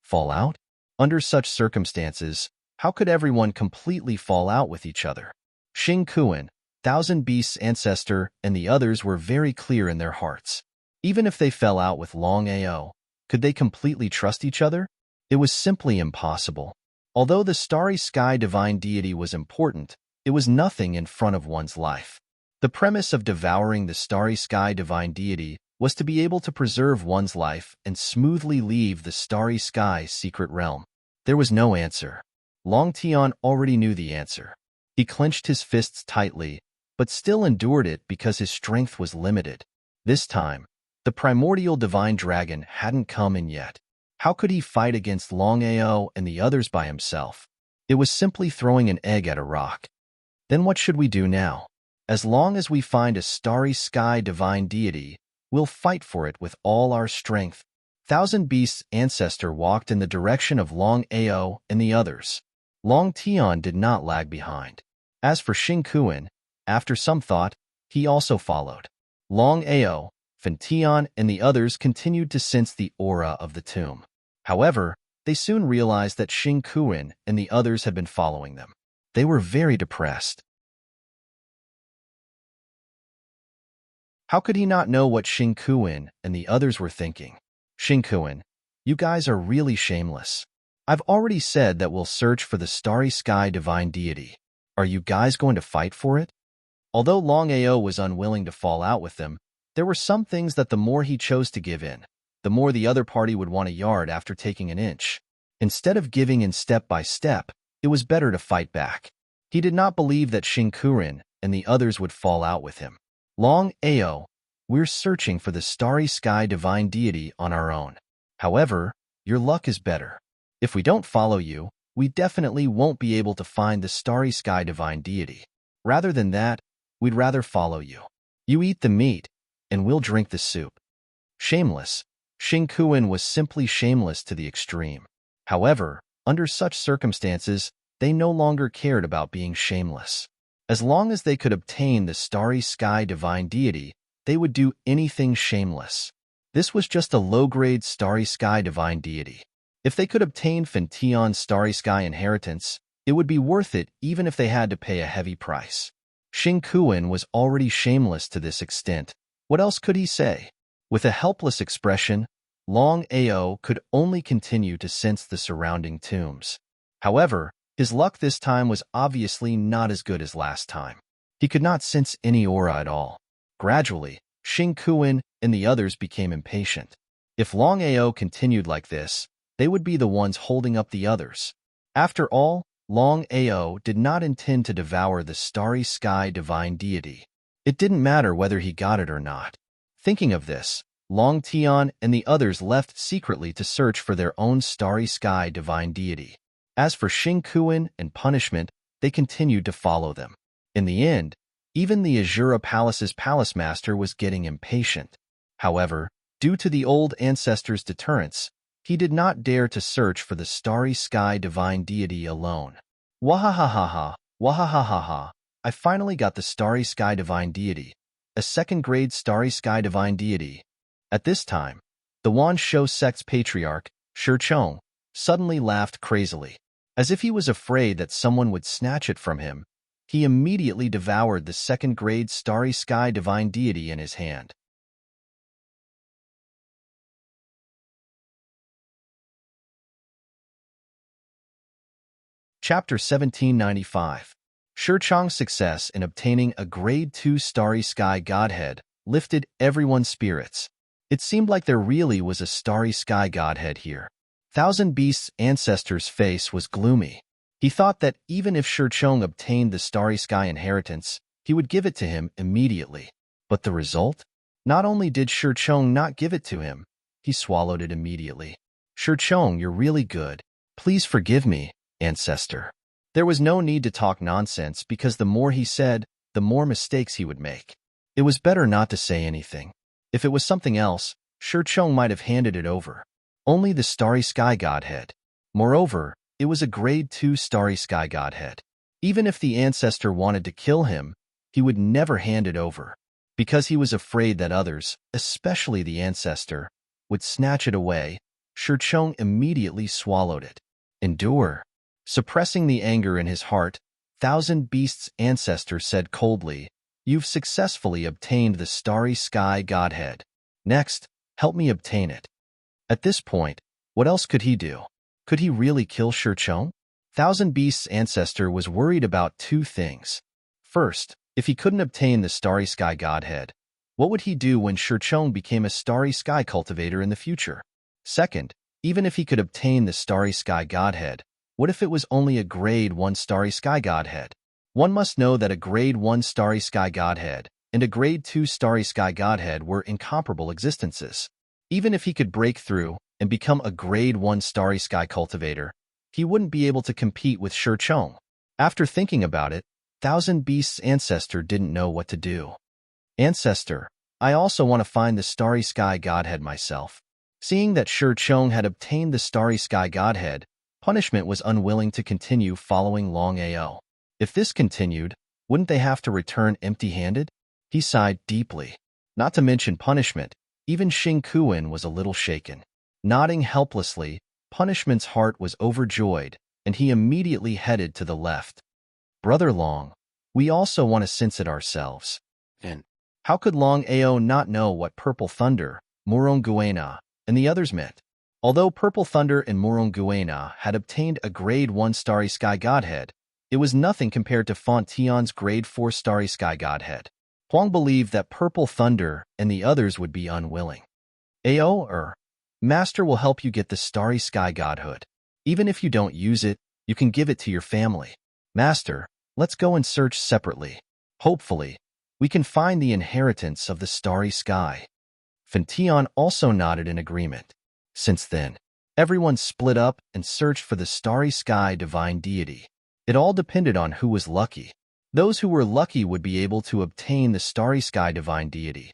Speaker 1: Fall out? Under such circumstances, how could everyone completely fall out with each other? Xing Kuan, Thousand Beasts' ancestor, and the others were very clear in their hearts. Even if they fell out with Longao, could they completely trust each other? It was simply impossible. Although the Starry Sky Divine Deity was important, it was nothing in front of one's life. The premise of devouring the Starry Sky Divine Deity was to be able to preserve one's life and smoothly leave the Starry Sky secret realm. There was no answer. Long Tian already knew the answer. He clenched his fists tightly, but still endured it because his strength was limited. This time, the primordial divine dragon hadn't come in yet. How could he fight against Longao and the others by himself? It was simply throwing an egg at a rock. Then what should we do now? As long as we find a Starry Sky Divine Deity, we'll fight for it with all our strength. Thousand Beasts' ancestor walked in the direction of Longao and the others. Long Tian did not lag behind. As for Xing Kuan, after some thought, he also followed. Long Ao, Fan Tian, and the others continued to sense the aura of the tomb. However, they soon realized that Xing Kuan and the others had been following them. They were very depressed. How could he not know what Xing Kuan and the others were thinking? Xing Kuan, you guys are really shameless. I've already said that we'll search for the starry sky divine deity. Are you guys going to fight for it? Although Long Ao was unwilling to fall out with them, there were some things that the more he chose to give in, the more the other party would want a yard after taking an inch. Instead of giving in step by step, it was better to fight back. He did not believe that Xing Kuan and the others would fall out with him. Long Ao, we're searching for the starry sky divine deity on our own. However, your luck is better. If we don't follow you, we definitely won't be able to find the starry sky divine deity. Rather than that, we'd rather follow you. You eat the meat, and we'll drink the soup. Shameless. Xing Kuan was simply shameless to the extreme. However, under such circumstances, they no longer cared about being shameless. As long as they could obtain the starry sky divine deity, they would do anything shameless. This was just a low-grade starry sky divine deity. If they could obtain Fan Tian's starry sky inheritance, it would be worth it even if they had to pay a heavy price. Xing Kuan was already shameless to this extent. What else could he say? With a helpless expression, Long Ao could only continue to sense the surrounding tombs. However, his luck this time was obviously not as good as last time. He could not sense any aura at all. Gradually, Xing Kuan and the others became impatient. If Long Ao continued like this, they would be the ones holding up the others. After all, Long Ao did not intend to devour the starry sky divine deity. It didn't matter whether he got it or not. Thinking of this, Long Tian and the others left secretly to search for their own starry sky divine deity. As for Xing Kuan and punishment, they continued to follow them. In the end, even the Azura Palace's palace master was getting impatient. However, due to the old ancestor's deterrence, he did not dare to search for the starry sky divine deity alone. Wahahaha, wahahaha, I finally got the starry sky divine deity, a second-grade starry sky divine deity. At this time, the Wanshou sect's patriarch, Shechong, suddenly laughed crazily. As if he was afraid that someone would snatch it from him, he immediately devoured the second-grade starry sky divine deity in his hand. Chapter 1795. Shechong's success in obtaining a Grade 2 starry sky godhead lifted everyone's spirits. It seemed like there really was a starry sky godhead here. Thousand Beasts' ancestor's face was gloomy. He thought that even if Shechong obtained the starry sky inheritance, he would give it to him immediately. But the result? Not only did Shechong not give it to him, he swallowed it immediately. Shechong, you're really good. Please forgive me, ancestor. There was no need to talk nonsense because the more he said, the more mistakes he would make. It was better not to say anything. If it was something else, Shechong might have handed it over. Only the starry sky godhead. Moreover, it was a Grade 2 starry sky godhead. Even if the ancestor wanted to kill him, he would never hand it over, because he was afraid that others, especially the ancestor, would snatch it away. Shechong immediately swallowed it. Endure. Suppressing the anger in his heart, Thousand Beasts' ancestor said coldly, "You've successfully obtained the starry sky godhead. Next, help me obtain it." At this point, what else could he do? Could he really kill Shechong? Thousand Beasts' ancestor was worried about two things. First, if he couldn't obtain the starry sky godhead, what would he do when Shechong became a starry sky cultivator in the future? Second, even if he could obtain the starry sky godhead, what if it was only a Grade 1 starry sky godhead? One must know that a Grade 1 starry sky godhead and a Grade 2 starry sky godhead were incomparable existences. Even if he could break through and become a Grade 1 starry sky cultivator, he wouldn't be able to compete with Shechong. After thinking about it, Thousand Beasts' ancestor didn't know what to do. Ancestor, I also want to find the starry sky godhead myself. Seeing that Shechong had obtained the starry sky godhead, Punishment was unwilling to continue following Longao. If this continued, wouldn't they have to return empty-handed? He sighed deeply. Not to mention Punishment, even Xing Kuan was a little shaken. Nodding helplessly, Punishment's heart was overjoyed, and he immediately headed to the left. Brother Long, we also want to sense it ourselves. And how could Longao not know what Purple Thunder, Muronguena, and the others meant? Although Purple Thunder and Muronguena had obtained a Grade 1 Starry Sky Godhead, it was nothing compared to Fontion's Grade 4 Starry Sky Godhead. Huang believed that Purple Thunder and the others would be unwilling. Master will help you get the Starry Sky Godhood. Even if you don't use it, you can give it to your family. Master, let's go and search separately. Hopefully, we can find the inheritance of the Starry Sky. Fontion also nodded in agreement. Since then, everyone split up and searched for the Starry Sky Divine Deity. It all depended on who was lucky. Those who were lucky would be able to obtain the Starry Sky Divine Deity.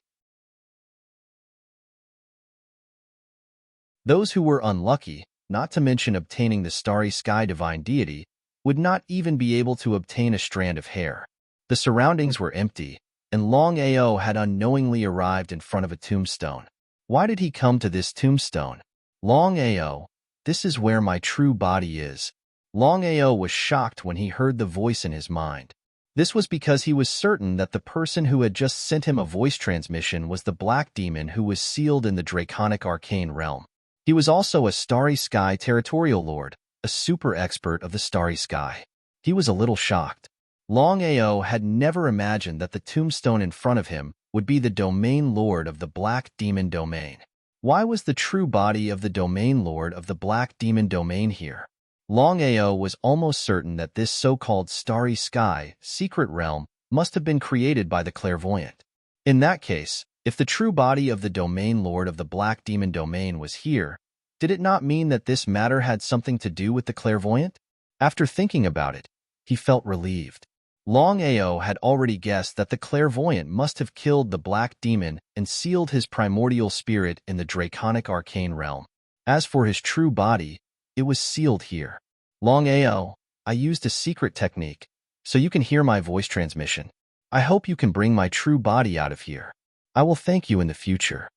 Speaker 1: Those who were unlucky, not to mention obtaining the Starry Sky Divine Deity, would not even be able to obtain a strand of hair. The surroundings were empty, and Longao had unknowingly arrived in front of a tombstone. Why did he come to this tombstone? Longao, this is where my true body is. Longao was shocked when he heard the voice in his mind. This was because he was certain that the person who had just sent him a voice transmission was the Black Demon who was sealed in the Draconic Arcane Realm. He was also a Starry Sky Territorial Lord, a super expert of the Starry Sky. He was a little shocked. Longao had never imagined that the tombstone in front of him would be the Domain Lord of the Black Demon Domain. Why was the true body of the Domain Lord of the Black Demon Domain here? Longao was almost certain that this so-called Starry Sky secret realm must have been created by the clairvoyant. In that case, if the true body of the Domain Lord of the Black Demon Domain was here, did it not mean that this matter had something to do with the clairvoyant? After thinking about it, he felt relieved. Longao had already guessed that the clairvoyant must have killed the Black Demon and sealed his primordial spirit in the Draconic Arcane Realm. As for his true body, it was sealed here. Longao, I used a secret technique, so you can hear my voice transmission. I hope you can bring my true body out of here. I will thank you in the future.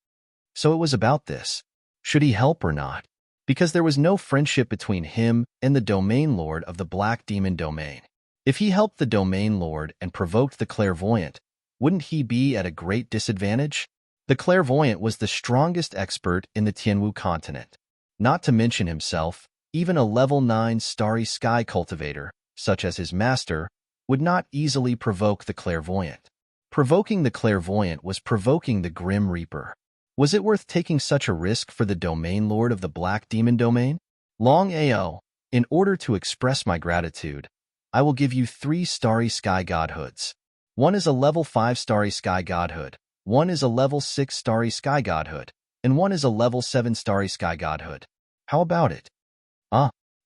Speaker 1: So it was about this. Should he help or not? Because there was no friendship between him and the Domain Lord of the Black Demon Domain. If he helped the Domain Lord and provoked the clairvoyant, wouldn't he be at a great disadvantage? The clairvoyant was the strongest expert in the Tianwu continent. Not to mention himself, even a level 9 Starry Sky cultivator, such as his master, would not easily provoke the clairvoyant. Provoking the clairvoyant was provoking the Grim Reaper. Was it worth taking such a risk for the Domain Lord of the Black Demon Domain? Longao, in order to express my gratitude, I will give you 3 Starry Sky Godhoods. One is a level 5 Starry Sky Godhood, one is a level 6 Starry Sky Godhood, and one is a level 7 Starry Sky Godhood. How about it?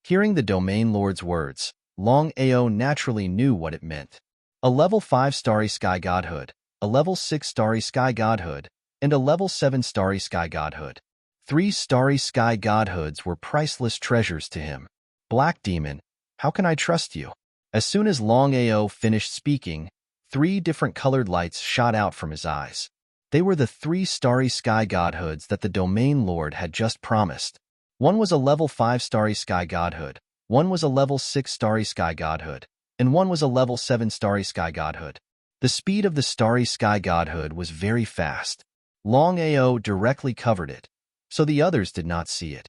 Speaker 1: Hearing the Domain Lord's words, Longao naturally knew what it meant. A level 5 Starry Sky Godhood, a level 6 Starry Sky Godhood, and a level 7 Starry Sky Godhood. 3 Starry Sky Godhoods were priceless treasures to him. Black Demon, how can I trust you? As soon as Longao finished speaking, 3 different colored lights shot out from his eyes. They were the 3 Starry Sky Godhoods that the Domain Lord had just promised. One was a level 5 Starry Sky Godhood, one was a level 6 Starry Sky Godhood, and one was a level 7 Starry Sky Godhood. The speed of the Starry Sky Godhood was very fast. Longao directly covered it, so the others did not see it.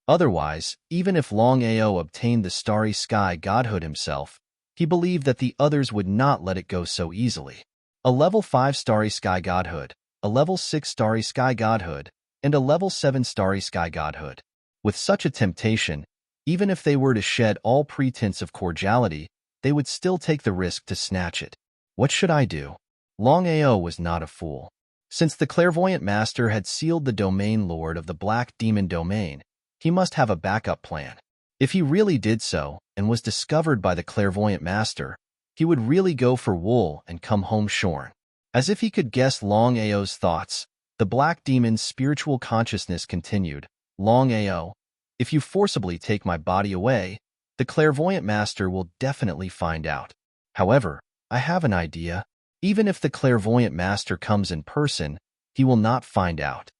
Speaker 1: Otherwise, even if Longao obtained the Starry Sky Godhood himself, he believed that the others would not let it go so easily. A level 5 Starry Sky Godhood, a level 6 Starry Sky Godhood, and a level 7 Starry Sky Godhood. With such a temptation, even if they were to shed all pretense of cordiality, they would still take the risk to snatch it. What should I do? Longao was not a fool. Since the clairvoyant master had sealed the Domain Lord of the Black Demon Domain, he must have a backup plan. If he really did so and was discovered by the clairvoyant master, he would really go for wool and come home shorn. As if he could guess Longao's thoughts, The black demon's spiritual consciousness continued. Longao, if you forcibly take my body away, the clairvoyant master will definitely find out. However, I have an idea. Even if the clairvoyant master comes in person, he will not find out.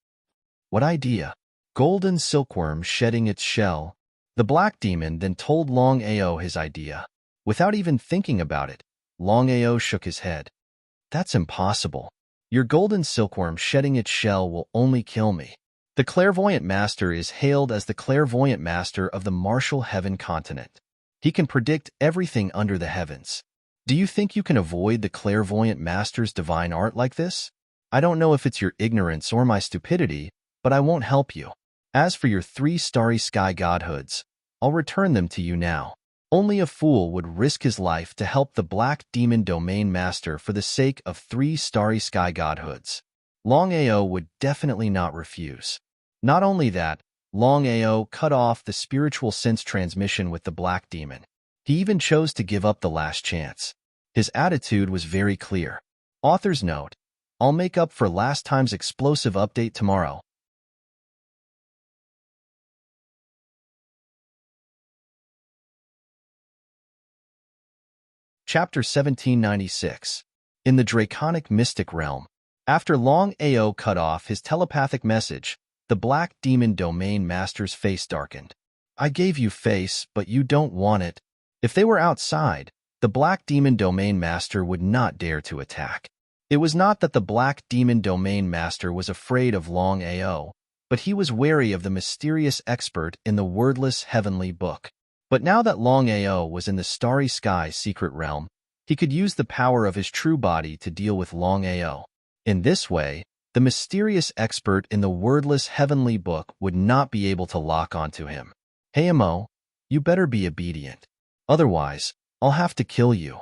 Speaker 1: What idea? Golden silkworm shedding its shell. The black demon then told Longao his idea. Without even thinking about it, Longao shook his head. That's impossible. Your golden silkworm shedding its shell will only kill me. The clairvoyant master is hailed as the clairvoyant master of the martial heaven continent. He can predict everything under the heavens. Do you think you can avoid the clairvoyant master's divine art like this? I don't know if it's your ignorance or my stupidity, but I won't help you. As for your 3 starry sky godhoods, I'll return them to you now. Only a fool would risk his life to help the black demon domain master for the sake of 3 starry sky godhoods. Longao would definitely not refuse. Not only that, Longao cut off the spiritual sense transmission with the black demon. He even chose to give up the last chance. His attitude was very clear. Author's note: I'll make up for last time's explosive update tomorrow. Chapter 1796. In the Draconic Mystic Realm. After Longao cut off his telepathic message, the black demon domain master's face darkened. I gave you face, but you don't want it. If they were outside, the black demon domain master would not dare to attack. It was not that the black demon domain master was afraid of Longao, but he was wary of the mysterious expert in the wordless heavenly book. But now that Longao was in the starry sky secret realm, he could use the power of his true body to deal with Longao. In this way, the mysterious expert in the wordless heavenly book would not be able to lock onto him. Hey Mo, you better be obedient. Otherwise, I'll have to kill you.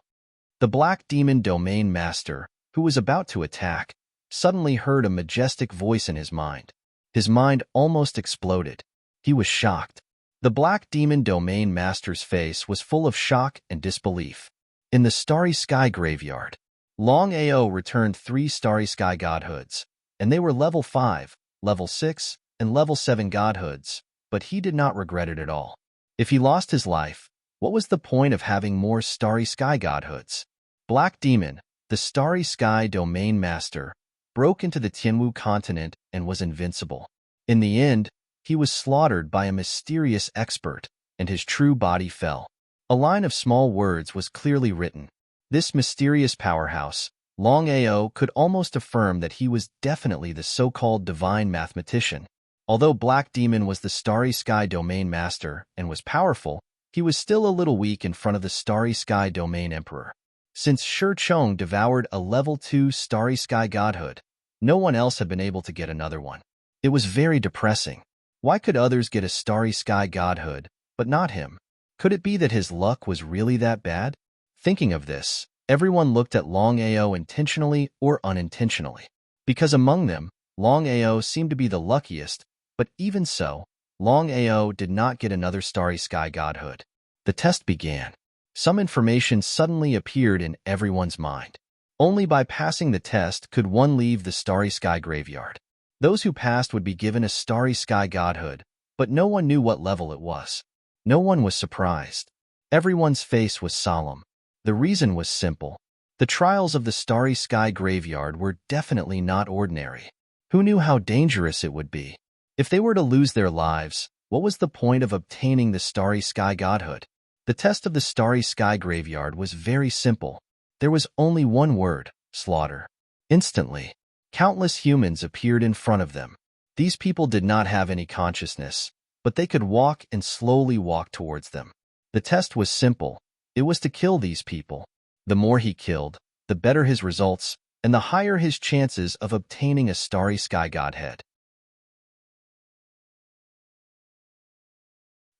Speaker 1: The black demon domain master, who was about to attack, suddenly heard a majestic voice in his mind. His mind almost exploded. He was shocked. The black demon domain master's face was full of shock and disbelief. In the starry sky graveyard, Longao returned 3 starry sky godhoods, and they were level 5, level 6, and level 7 godhoods, but he did not regret it at all. If he lost his life, what was the point of having more starry sky godhoods? Black Demon, the starry sky domain master, broke into the Tianwu continent and was invincible. In the end, he was slaughtered by a mysterious expert, and his true body fell. A line of small words was clearly written. This mysterious powerhouse, Longao, could almost affirm that he was definitely the so-called divine mathematician. Although Black Demon was the starry sky domain master and was powerful, he was still a little weak in front of the starry sky domain emperor. Since Shi Chong devoured a level 2 starry sky godhood, no one else had been able to get another one. It was very depressing. Why could others get a starry sky godhood, but not him? Could it be that his luck was really that bad? Thinking of this, everyone looked at Longao intentionally or unintentionally. Because among them, Longao seemed to be the luckiest, but even so, Longao did not get another starry sky godhood. The test began. Some information suddenly appeared in everyone's mind. Only by passing the test could one leave the starry sky graveyard. Those who passed would be given a starry sky godhood, but no one knew what level it was. No one was surprised. Everyone's face was solemn. The reason was simple. The trials of the starry sky graveyard were definitely not ordinary. Who knew how dangerous it would be? If they were to lose their lives, what was the point of obtaining the starry sky godhood? The test of the starry sky graveyard was very simple. There was only one word: slaughter. Instantly, countless humans appeared in front of them. These people did not have any consciousness, but they could walk and slowly walk towards them. The test was simple. It was to kill these people. The more he killed, the better his results, and the higher his chances of obtaining a starry sky godhead.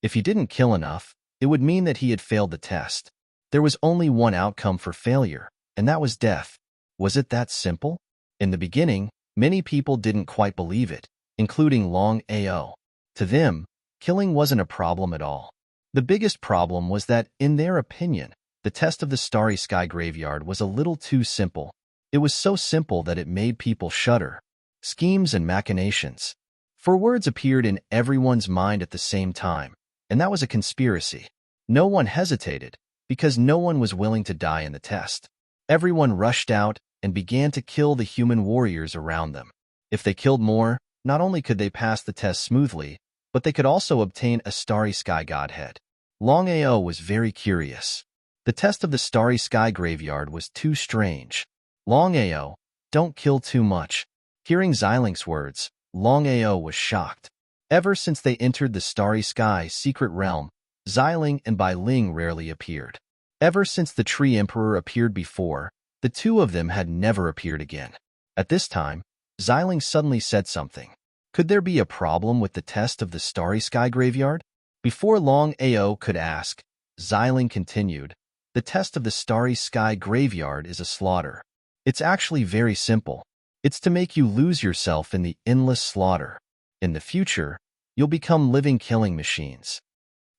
Speaker 1: If he didn't kill enough, it would mean that he had failed the test. There was only one outcome for failure, and that was death. Was it that simple? In the beginning, many people didn't quite believe it, including Longao. To them, killing wasn't a problem at all. The biggest problem was that, in their opinion, the test of the starry sky graveyard was a little too simple. It was so simple that it made people shudder. schemes, and machinations. For words appeared in everyone's mind at the same time, and that was a conspiracy. No one hesitated, because no one was willing to die in the test. Everyone rushed out and began to kill the human warriors around them. If they killed more, not only could they pass the test smoothly, but they could also obtain a starry sky godhead. Longao was very curious. The test of the starry sky graveyard was too strange. Longao, don't kill too much. Hearing Xilinx's words, Longao was shocked. Ever since they entered the starry sky secret realm, Xiling and Bai Ling rarely appeared. Ever since the Tree Emperor appeared before, the two of them had never appeared again. At this time, Xiling suddenly said something. Could there be a problem with the test of the starry sky graveyard? Before Longao could ask, Xiling continued, the test of the starry sky graveyard is a slaughter. It's actually very simple. It's to make you lose yourself in the endless slaughter. In the future, you'll become living killing machines.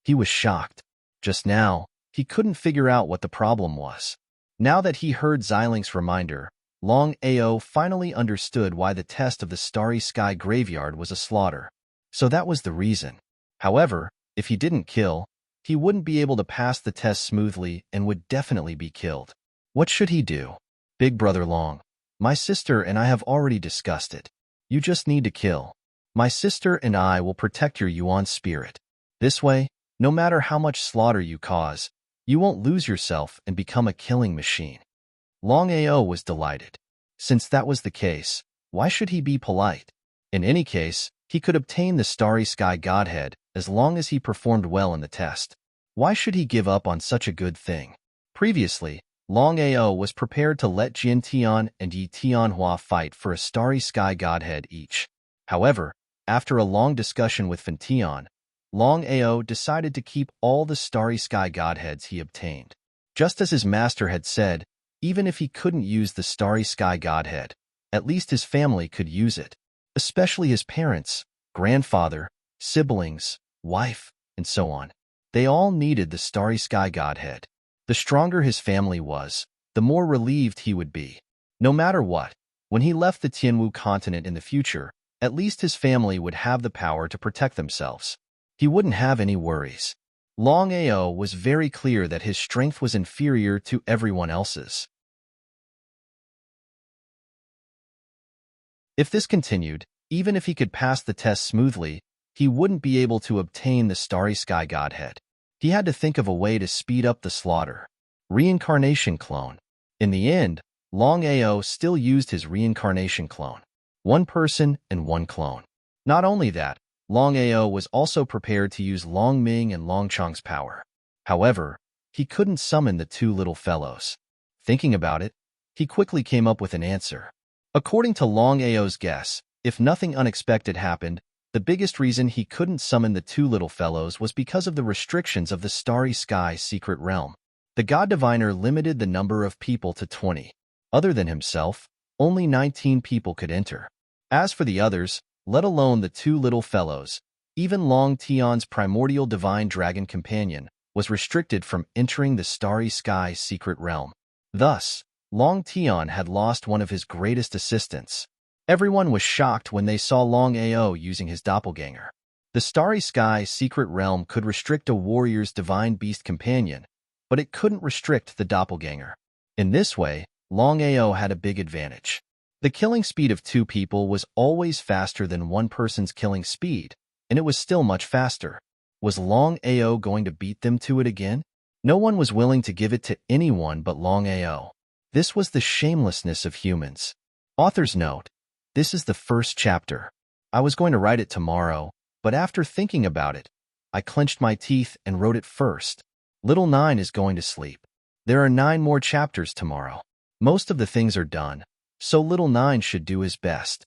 Speaker 1: He was shocked. Just now, he couldn't figure out what the problem was. Now that he heard Xilinx's reminder, Longao finally understood why the test of the starry sky graveyard was a slaughter. So that was the reason. However, if he didn't kill, he wouldn't be able to pass the test smoothly and would definitely be killed. What should he do? Big Brother Long, my sister and I have already discussed it. You just need to kill. My sister and I will protect your Yuan spirit. This way, no matter how much slaughter you cause, you won't lose yourself and become a killing machine. Longao was delighted. Since that was the case, why should he be polite? In any case, he could obtain the starry sky godhead as long as he performed well in the test. Why should he give up on such a good thing? Previously, Longao was prepared to let Jin Tian and Yi Tianhua fight for a starry sky godhead each. However, after a long discussion with Fan Tian, Longao decided to keep all the starry sky godheads he obtained. Just as his master had said, even if he couldn't use the starry sky godhead, at least his family could use it, especially his parents, grandfather, siblings, wife, and so on. They all needed the starry sky godhead. The stronger his family was, the more relieved he would be. No matter what, when he left the Tianwu continent in the future, at least his family would have the power to protect themselves. He wouldn't have any worries. Longao was very clear that his strength was inferior to everyone else's. If this continued, even if he could pass the test smoothly, he wouldn't be able to obtain the starry sky godhead. He had to think of a way to speed up the slaughter. Reincarnation clone. In the end, Longao still used his reincarnation clone. One person and one clone. Not only that, Longao was also prepared to use Long Ming and Long Chong's power. However, he couldn't summon the two little fellows. Thinking about it, he quickly came up with an answer. According to Longao's guess, if nothing unexpected happened, the biggest reason he couldn't summon the two little fellows was because of the restrictions of the starry sky secret realm. The god diviner limited the number of people to 20. Other than himself, only 19 people could enter. As for the others, let alone the two little fellows, even Long Tian's primordial divine dragon companion was restricted from entering the starry sky secret realm. Thus, Long Tian had lost one of his greatest assistants. Everyone was shocked when they saw Longao using his doppelganger. The starry sky secret realm could restrict a warrior's divine beast companion, but it couldn't restrict the doppelganger. In this way, Longao had a big advantage. The killing speed of two people was always faster than one person's killing speed, and it was still much faster. Was Longao going to beat them to it again? No one was willing to give it to anyone but Longao. This was the shamelessness of humans. Author's note: this is the first chapter. I was going to write it tomorrow, but after thinking about it, I clenched my teeth and wrote it first. Little 9 is going to sleep. There are 9 more chapters tomorrow. Most of the things are done, so little 9 should do his best.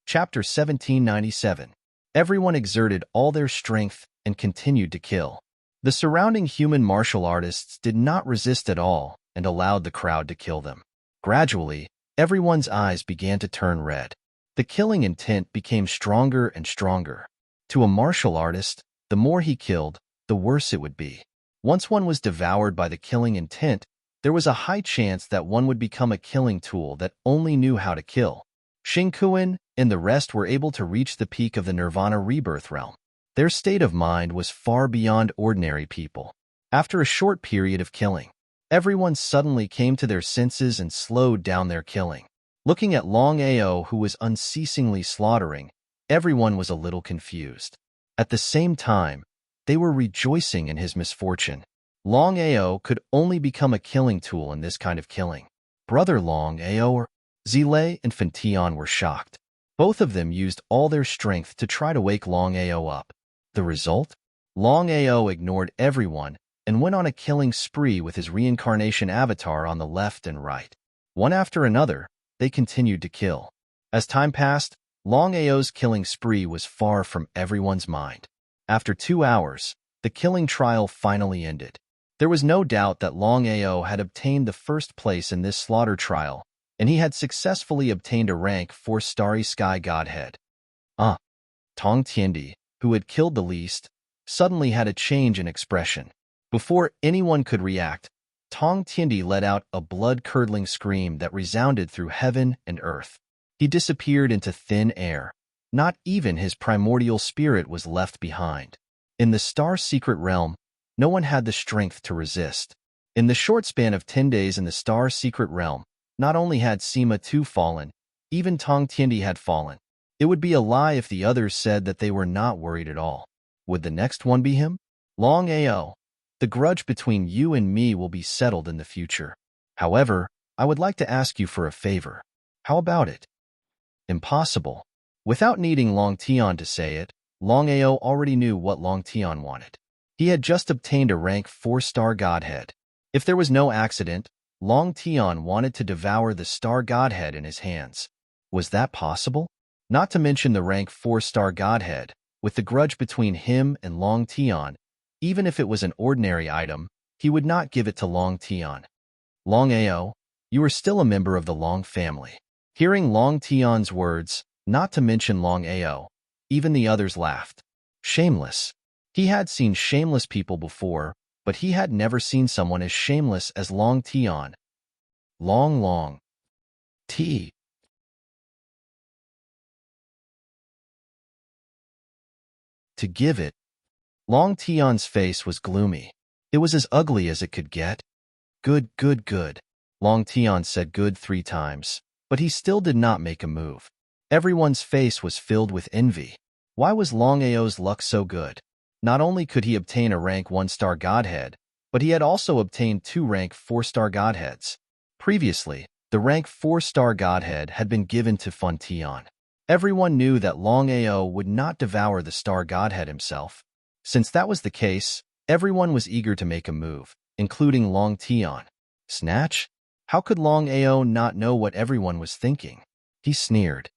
Speaker 1: Chapter 1797. Everyone exerted all their strength and continued to kill. The surrounding human martial artists did not resist at all and allowed the crowd to kill them. Gradually, everyone's eyes began to turn red. The killing intent became stronger and stronger. To a martial artist, the more he killed, the worse it would be. Once one was devoured by the killing intent, there was a high chance that one would become a killing tool that only knew how to kill. Xingkuan and the rest were able to reach the peak of the Nirvana rebirth realm. Their state of mind was far beyond ordinary people. After a short period of killing, everyone suddenly came to their senses and slowed down their killing. Looking at Longao, who was unceasingly slaughtering, everyone was a little confused. At the same time, they were rejoicing in his misfortune. Longao could only become a killing tool in this kind of killing. Brother Longao, Zile and Fantion were shocked. Both of them used all their strength to try to wake Longao up. The result? Longao ignored everyone and went on a killing spree with his reincarnation avatar on the left and right. One after another, they continued to kill. As time passed, Longao's killing spree was far from everyone's mind. After 2 hours, the killing trial finally ended. There was no doubt that Longao had obtained the first place in this slaughter trial, and he had successfully obtained a rank for Starry Sky Godhead. Tong Tiandi, who had killed the least, suddenly had a change in expression. Before anyone could react, Tong Tiandi let out a blood-curdling scream that resounded through heaven and earth. He disappeared into thin air. Not even his primordial spirit was left behind. In the star-secret realm, no one had the strength to resist. In the short span of 10 days in the star-secret realm, not only had Sima Tu fallen, even Tong Tiandi had fallen. It would be a lie if the others said that they were not worried at all. Would the next one be him? Longao, the grudge between you and me will be settled in the future. However, I would like to ask you for a favor. How about it? Impossible. Without needing Long Tian to say it, Longao already knew what Long Tian wanted. He had just obtained a rank 4-star godhead. If there was no accident, Long Tian wanted to devour the star godhead in his hands. Was that possible? Not to mention the rank 4-star godhead, with the grudge between him and Long Tian, even if it was an ordinary item, he would not give it to Long Tian. Longao, you are still a member of the Long family. Hearing Long Tian's words, not to mention Longao, even the others laughed. Shameless. He had seen shameless people before, but he had never seen someone as shameless as Long Tian. Long T. To give it. Long Tian's face was gloomy. It was as ugly as it could get. Good. Long Tian said good 3 times, but he still did not make a move. Everyone's face was filled with envy. Why was Longao's luck so good? Not only could he obtain a rank 1-star godhead, but he had also obtained 2 rank 4-star godheads. Previously, the rank 4-star godhead had been given to Fantion. Everyone knew that Longao would not devour the star godhead himself. Since that was the case, everyone was eager to make a move, including Long Tian. Snatch? How could Longao not know what everyone was thinking? He sneered.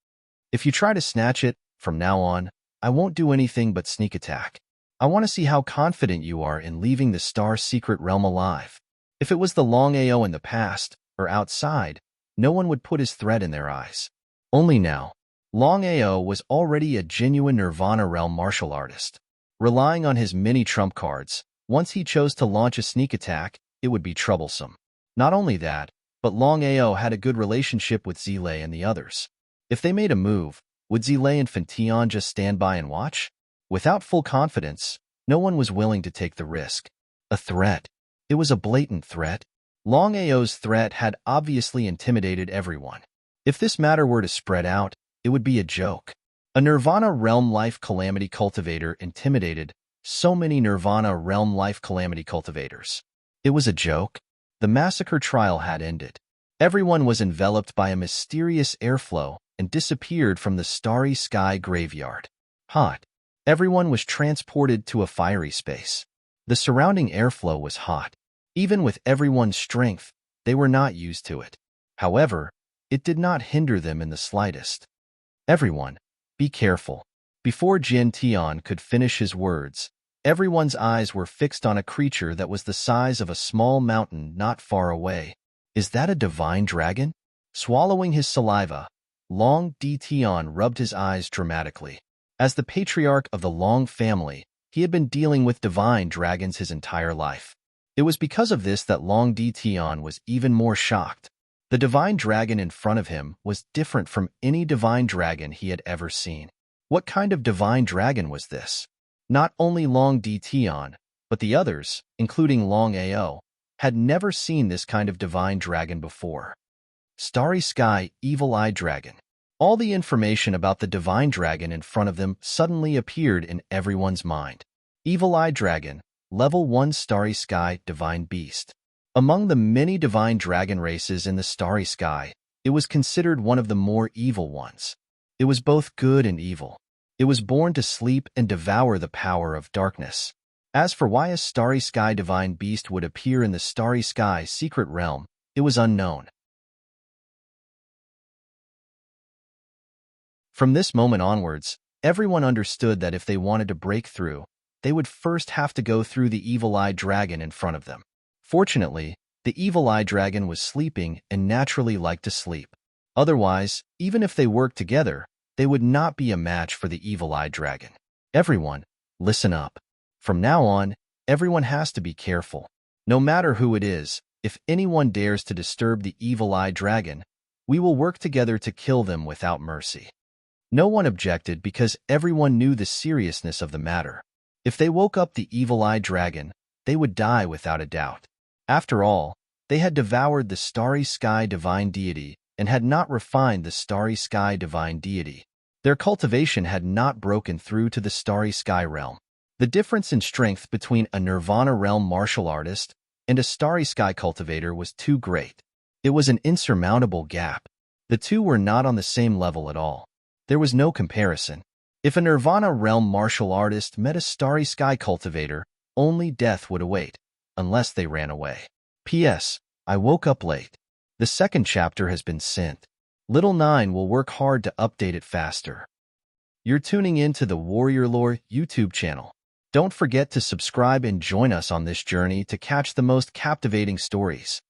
Speaker 1: If you try to snatch it, from now on, I won't do anything but sneak attack. I want to see how confident you are in leaving the star-secret realm alive. If it was the Longao in the past, or outside, no one would put his threat in their eyes. Only now, Longao was already a genuine Nirvana realm martial artist. Relying on his many trump cards, once he chose to launch a sneak attack, it would be troublesome. Not only that, but Longao had a good relationship with Zile and the others. If they made a move, would Zile and Fantion just stand by and watch? Without full confidence, no one was willing to take the risk. A threat. It was a blatant threat. Longao's threat had obviously intimidated everyone. If this matter were to spread out, it would be a joke. A Nirvana Realm Life Calamity Cultivator intimidated so many Nirvana Realm Life Calamity Cultivators. It was a joke. The massacre trial had ended. Everyone was enveloped by a mysterious airflow and disappeared from the starry sky graveyard. Hot. Everyone was transported to a fiery space. The surrounding airflow was hot. Even with everyone's strength, they were not used to it. However, it did not hinder them in the slightest. Everyone, be careful. Before Jin Tian could finish his words, everyone's eyes were fixed on a creature that was the size of a small mountain not far away. Is that a divine dragon? Swallowing his saliva, Long Tian rubbed his eyes dramatically. As the patriarch of the Long family, He had been dealing with divine dragons his entire life. It was because of this that Long Tion was even more shocked. The divine dragon in front of him was different from any divine dragon he had ever seen. What kind of divine dragon was this? Not only Long Tion, but the others, including Longao, had never seen this kind of divine dragon before. Starry Sky Evil-Eye Dragon. All the information about the divine dragon in front of them suddenly appeared in everyone's mind. Evil-Eye Dragon, Level 1 Starry Sky Divine Beast. Among the many divine dragon races in the Starry Sky, it was considered one of the more evil ones. It was both good and evil. It was born to sleep and devour the power of darkness. As for why a Starry Sky divine beast would appear in the Starry Sky secret realm, it was unknown. From this moment onwards, everyone understood that if they wanted to break through, they would first have to go through the evil-eye dragon in front of them. Fortunately, the evil-eye dragon was sleeping and naturally liked to sleep. Otherwise, even if they worked together, they would not be a match for the evil-eye dragon. Everyone, listen up. From now on, everyone has to be careful. No matter who it is, if anyone dares to disturb the evil-eye dragon, we will work together to kill them without mercy. No one objected because everyone knew the seriousness of the matter. If they woke up the evil-eye dragon, they would die without a doubt. After all, they had devoured the Starry Sky Divine Deity and had not refined the Starry Sky Divine Deity. Their cultivation had not broken through to the Starry Sky realm. The difference in strength between a Nirvana realm martial artist and a Starry Sky cultivator was too great. It was an insurmountable gap. The two were not on the same level at all. There was no comparison. If a Nirvana realm martial artist met a Starry Sky cultivator, only death would await, unless they ran away. P.S. I woke up late. The second chapter has been sent. Little 9 will work hard to update it faster. You're tuning in to the Warrior Lore YouTube channel. Don't forget to subscribe and join us on this journey to catch the most captivating stories.